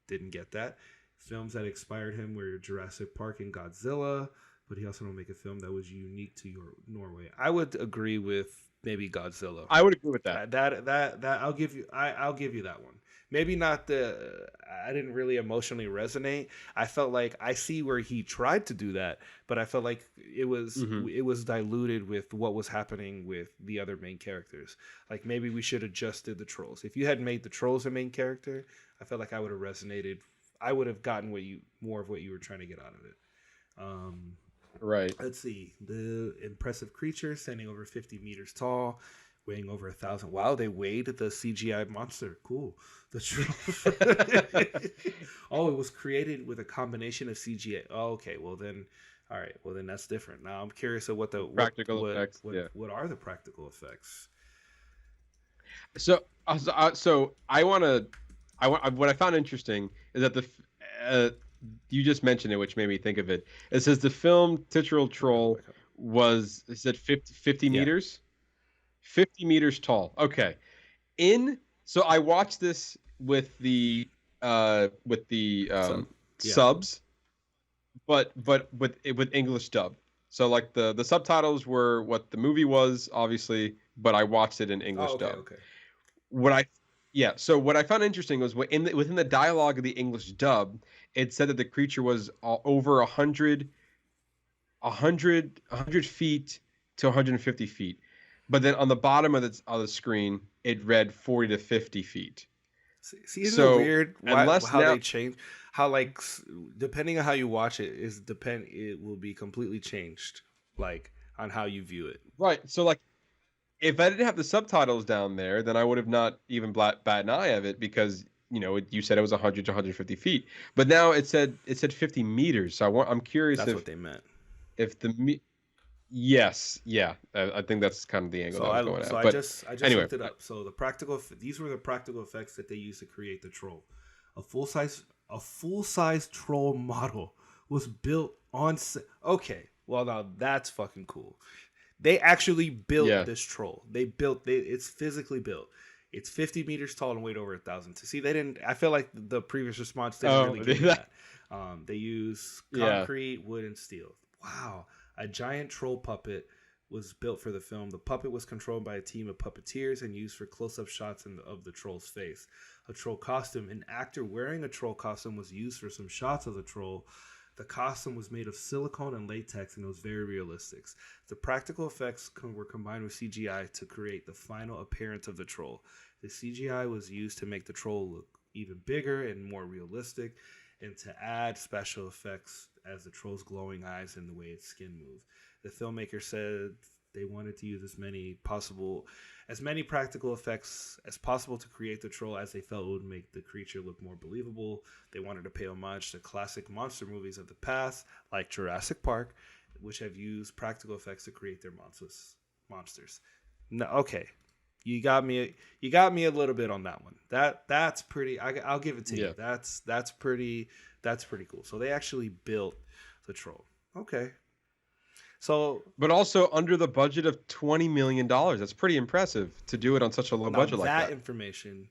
Didn't get that. Films that inspired him were Jurassic Park and Godzilla, but he also wanted to make a film that was unique to Norway. I would agree with maybe Godzilla. I would agree with that. That I'll give you that one. Maybe not I didn't really emotionally resonate. I felt like I see where he tried to do that, but I felt like it was diluted with what was happening with the other main characters. Like maybe we should have just did the trolls. If you had made the trolls a main character, I felt like I would have resonated. I would have gotten more of what you were trying to get out of it. Right. Let's see. The impressive creature standing over 50 meters tall, weighing over 1,000. Wow, they weighed the CGI monster. Cool. Oh, it was created with a combination of CGI. Oh, okay. Well then, all right. Well then, that's different. Now I'm curious of what the practical effects. What are the practical effects? So what I found interesting is that you just mentioned it, which made me think of it. It says the film titular troll was 50 meters. 50 meters tall. Okay. So I watched this with the subs, but with English dub. So like the subtitles were what the movie was, obviously, but I watched it in English dub. Okay. Yeah. So what I found interesting was within the dialogue of the English dub, it said that the creature was over 100 feet to 150 feet. But then on the bottom of the screen, it read 40 to 50 feet. See, isn't it So weird unless how now, they change? How like depending on how you watch it it will be completely changed, like on how you view it. right. So like, if I didn't have the subtitles down there, then I would have not even bat an eye of it because you said it was 100 to 150 feet. But now it said 50 meters. So I'm curious That's what they meant. if yes, yeah, I think that's kind of the angle that I was going at. So But I just anyway, looked it up. So these were the practical effects that they used to create the troll. A full size troll model was built on. Okay, well now that's fucking cool. They actually built this troll. It's physically built. It's 50 meters tall and weighed over 1,000. To see, they didn't. I feel like the previous response didn't really give me that. They use concrete, wood, and steel. Wow, a giant troll puppet was built for the film. The puppet was controlled by a team of puppeteers and used for close-up shots of the troll's face. A troll costume. An actor wearing a troll costume was used for some shots of the troll. The costume was made of silicone and latex, and it was very realistic. The practical effects were combined with CGI to create the final appearance of the troll. The CGI was used to make the troll look even bigger and more realistic, and to add special effects as the troll's glowing eyes and the way its skin moved. The filmmaker said they wanted to use as many practical effects as possible to create the troll, as they felt would make the creature look more believable. They wanted to pay homage to classic monster movies of the past, like Jurassic Park, which have used practical effects to create their monsters. No, okay, you got me a little bit on that one. That's pretty. I'll give it to you. That's pretty cool. So they actually built the troll. Okay. So, but also under the budget of $20 million. That's pretty impressive to do it on such a low budget like that. That information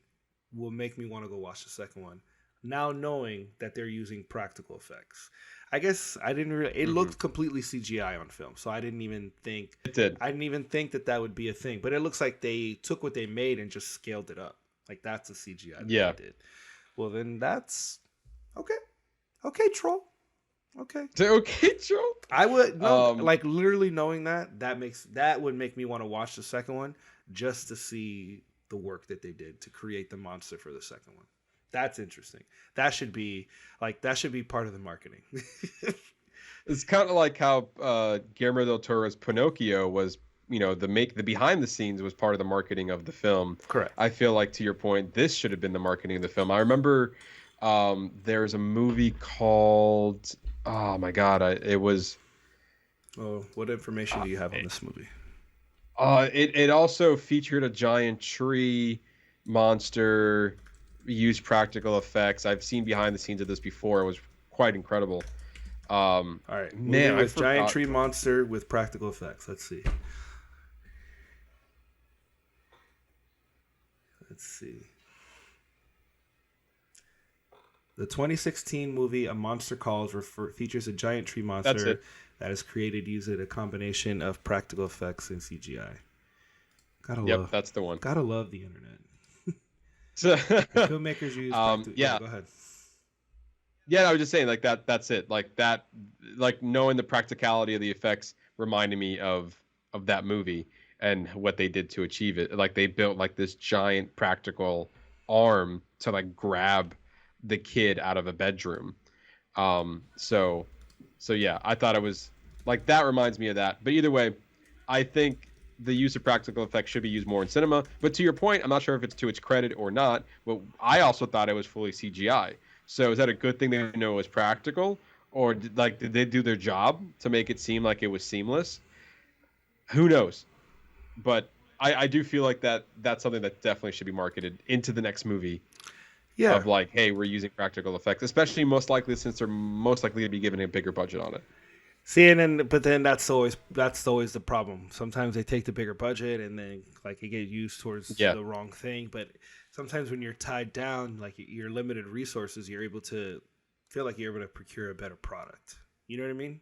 will make me want to go watch the second one. Now knowing that they're using practical effects, I guess I didn't really. It looked completely CGI on film, so I didn't even think it did. I didn't even think that would be a thing. But it looks like they took what they made and just scaled it up. Like that's a CGI. They did. Well, then that's okay. Okay, troll. Okay, troll. I would like literally knowing that would make me want to watch the second one just to see the work that they did to create the monster for the second one. That's interesting. That should be part of the marketing. It's kind of like how Guillermo del Toro's Pinocchio was, the behind the scenes was part of the marketing of the film. Correct. I feel like, to your point, this should have been the marketing of the film. I remember there's a movie called, oh my God, it was. Oh, what information do you have on this movie? It also featured a giant tree monster, used practical effects. I've seen behind the scenes of this before. It was quite incredible. All right, man, with giant tree monster with practical effects. Let's see. The 2016 movie A Monster Calls features a giant tree monster that is created using a combination of practical effects and CGI. That's the one. Gotta love the internet. Filmmakers use practical. Yeah, go ahead. Yeah, I was just saying, like that's it. Like that, like knowing the practicality of the effects reminded me of that movie and what they did to achieve it. Like they built like this giant practical arm to like grab the kid out of a bedroom. So yeah, I thought it was like, that reminds me of that. But either way, I think the use of practical effects should be used more in cinema. But to your point, I'm not sure if it's to its credit or not. But I also thought it was fully CGI. So is that a good thing that it was practical, or did they do their job to make it seem like it was seamless? Who knows? But I do feel like that's something that definitely should be marketed into the next movie. Yeah. Of like, hey, we're using practical effects, especially most likely since they're most likely to be given a bigger budget on it. See, but then that's always the problem. Sometimes they take the bigger budget and then like it get used towards the wrong thing. But sometimes when you're tied down, like your limited resources, you're able to feel like you're able to procure a better product. You know what I mean?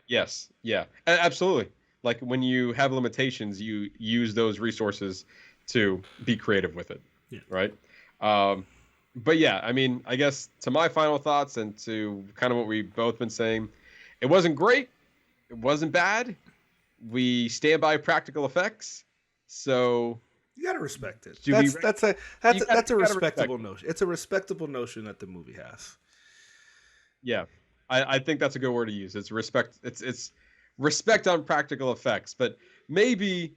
Yes. Yeah. Absolutely. Like when you have limitations, you use those resources to be creative with it. Yeah. Right. But yeah, I mean, I guess to my final thoughts and to kind of what we've both been saying, it wasn't great. It wasn't bad. We stand by practical effects. So you gotta respect it. Do we- That's a You gotta respectable respect it. notion. It's a respectable notion that the movie has. yeah, I think that's a good word to use. It's respect. It's respect on practical effects. But maybe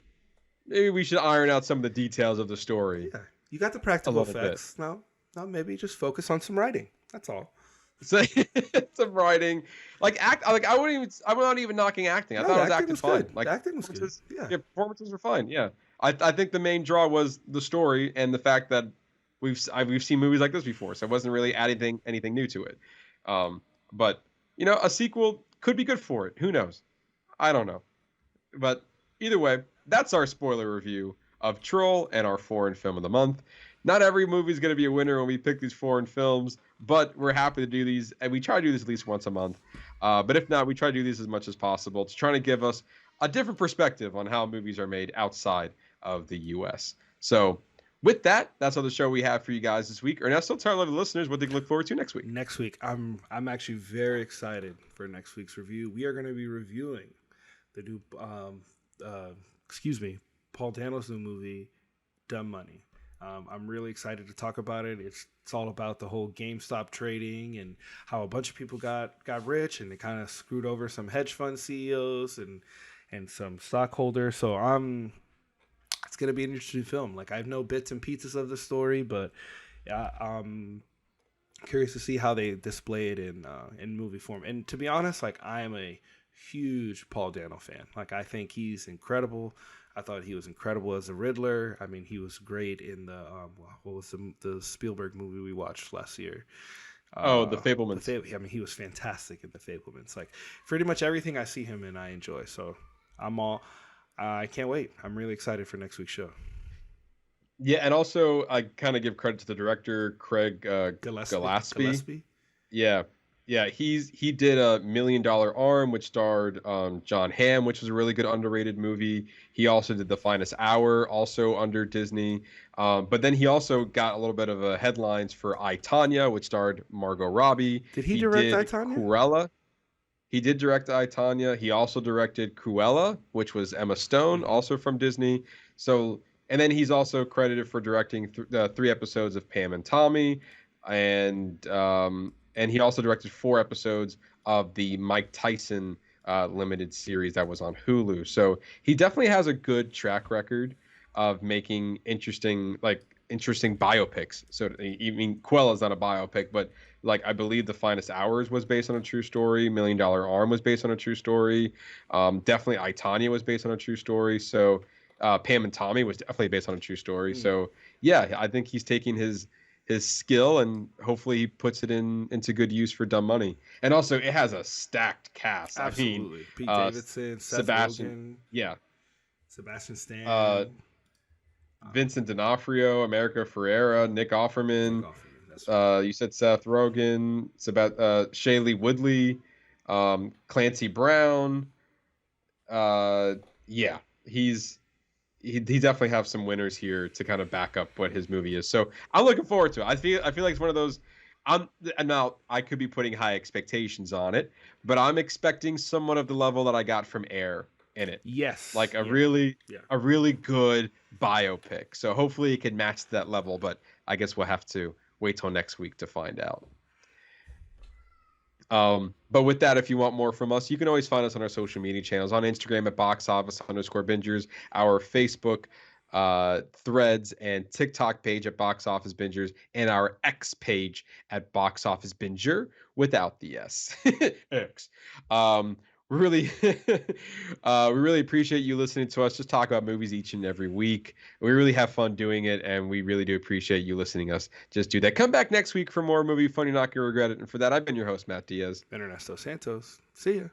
we should iron out some of the details of the story. Yeah, you got the practical little bit. effects. Now maybe just focus on some writing. That's all. So some writing, like I'm not even knocking acting. I No, thought the it was acting acted was fine. good. Like The acting was good. performances- Yeah. performances were fine. Yeah, I think the main draw was the story and the fact that we've seen movies like this before, so it wasn't really adding anything new to it. But a sequel could be good for it. Who knows? I don't know. But either way, that's our spoiler review of Troll and our foreign film of the month. Not every movie is going to be a winner when we pick these foreign films, but we're happy to do these, and we try to do this at least once a month. But if not, we try to do these as much as possible to try to give us a different perspective on how movies are made outside of the U.S. So with that, that's all the show we have for you guys this week. Ernesto, tell our listeners what they can look forward to next week. Next week, I'm actually very excited for next week's review. We are going to be reviewing the new, Paul Dano's new movie, Dumb Money. I'm really excited to talk about it. It's all about the whole GameStop trading and how a bunch of people got rich and they kind of screwed over some hedge fund CEOs and some stockholders. So it's gonna be an interesting film. Like, I know bits and pieces of the story, but I'm curious to see how they display it in movie form. And to be honest, like, I am a huge Paul Dano fan. Like, I think he's incredible. I thought he was incredible as a Riddler. I mean, he was great in the what was the Spielberg movie we watched last year? The Fabelmans. I mean, he was fantastic in the Fabelmans. Like, pretty much everything I see him in, I enjoy. So I can't wait. I'm really excited for next week's show. Yeah, and also I kind of give credit to the director, Craig Gillespie. Yeah, he did a $1 Million Arm, which starred John Hamm, which was a really good underrated movie. He also did The Finest Hour, also under Disney. But then he also got a little bit of headlines for I, Tonya, which starred Margot Robbie. Did he direct I, Tonya? Cruella. He did direct I, Tonya. He also directed Cruella, which was Emma Stone, also from Disney. So, and then he's also credited for directing 3 episodes of Pam and Tommy, and he also directed 4 episodes of the Mike Tyson limited series that was on Hulu. So he definitely has a good track record of making interesting biopics. So I mean, Cruella's not a biopic, but like, I believe The Finest Hours was based on a true story. $1 Million Arm was based on a true story. Definitely I, Tonya was based on a true story. So Pam and Tommy was definitely based on a true story. So yeah, I think he's taking his skill and hopefully he puts it into good use for Dumb Money. And also, it has a stacked cast. Absolutely. I mean, Pete Davidson, Seth Sebastian, Rogen, Sebastian Stan, Vincent D'Onofrio, America Ferrera, Nick Offerman. You said Seth Rogen, Shailene Woodley, Clancy Brown. Yeah, he definitely have some winners here to kind of back up what his movie is. So I'm looking forward to it. I feel like it's one of those. Now I could be putting high expectations on it, but I'm expecting somewhat of the level that I got from Air in it. Yes, like a really good biopic. So hopefully it can match that level. But I guess we'll have to wait till next week to find out. But with that, if you want more from us, you can always find us on our social media channels, on Instagram at @boxoffice_bingers, our Facebook Threads and TikTok page at Box Office Bingers, and our X page at Box Office Binger without the S. X. We really appreciate you listening to us just talk about movies each and every week. We really have fun doing it, and we really do appreciate you listening us just do that. Come back next week for more movie fun. You're not going to regret it. And for that, I've been your host, Matt Diaz. And Ernesto Santos. See ya.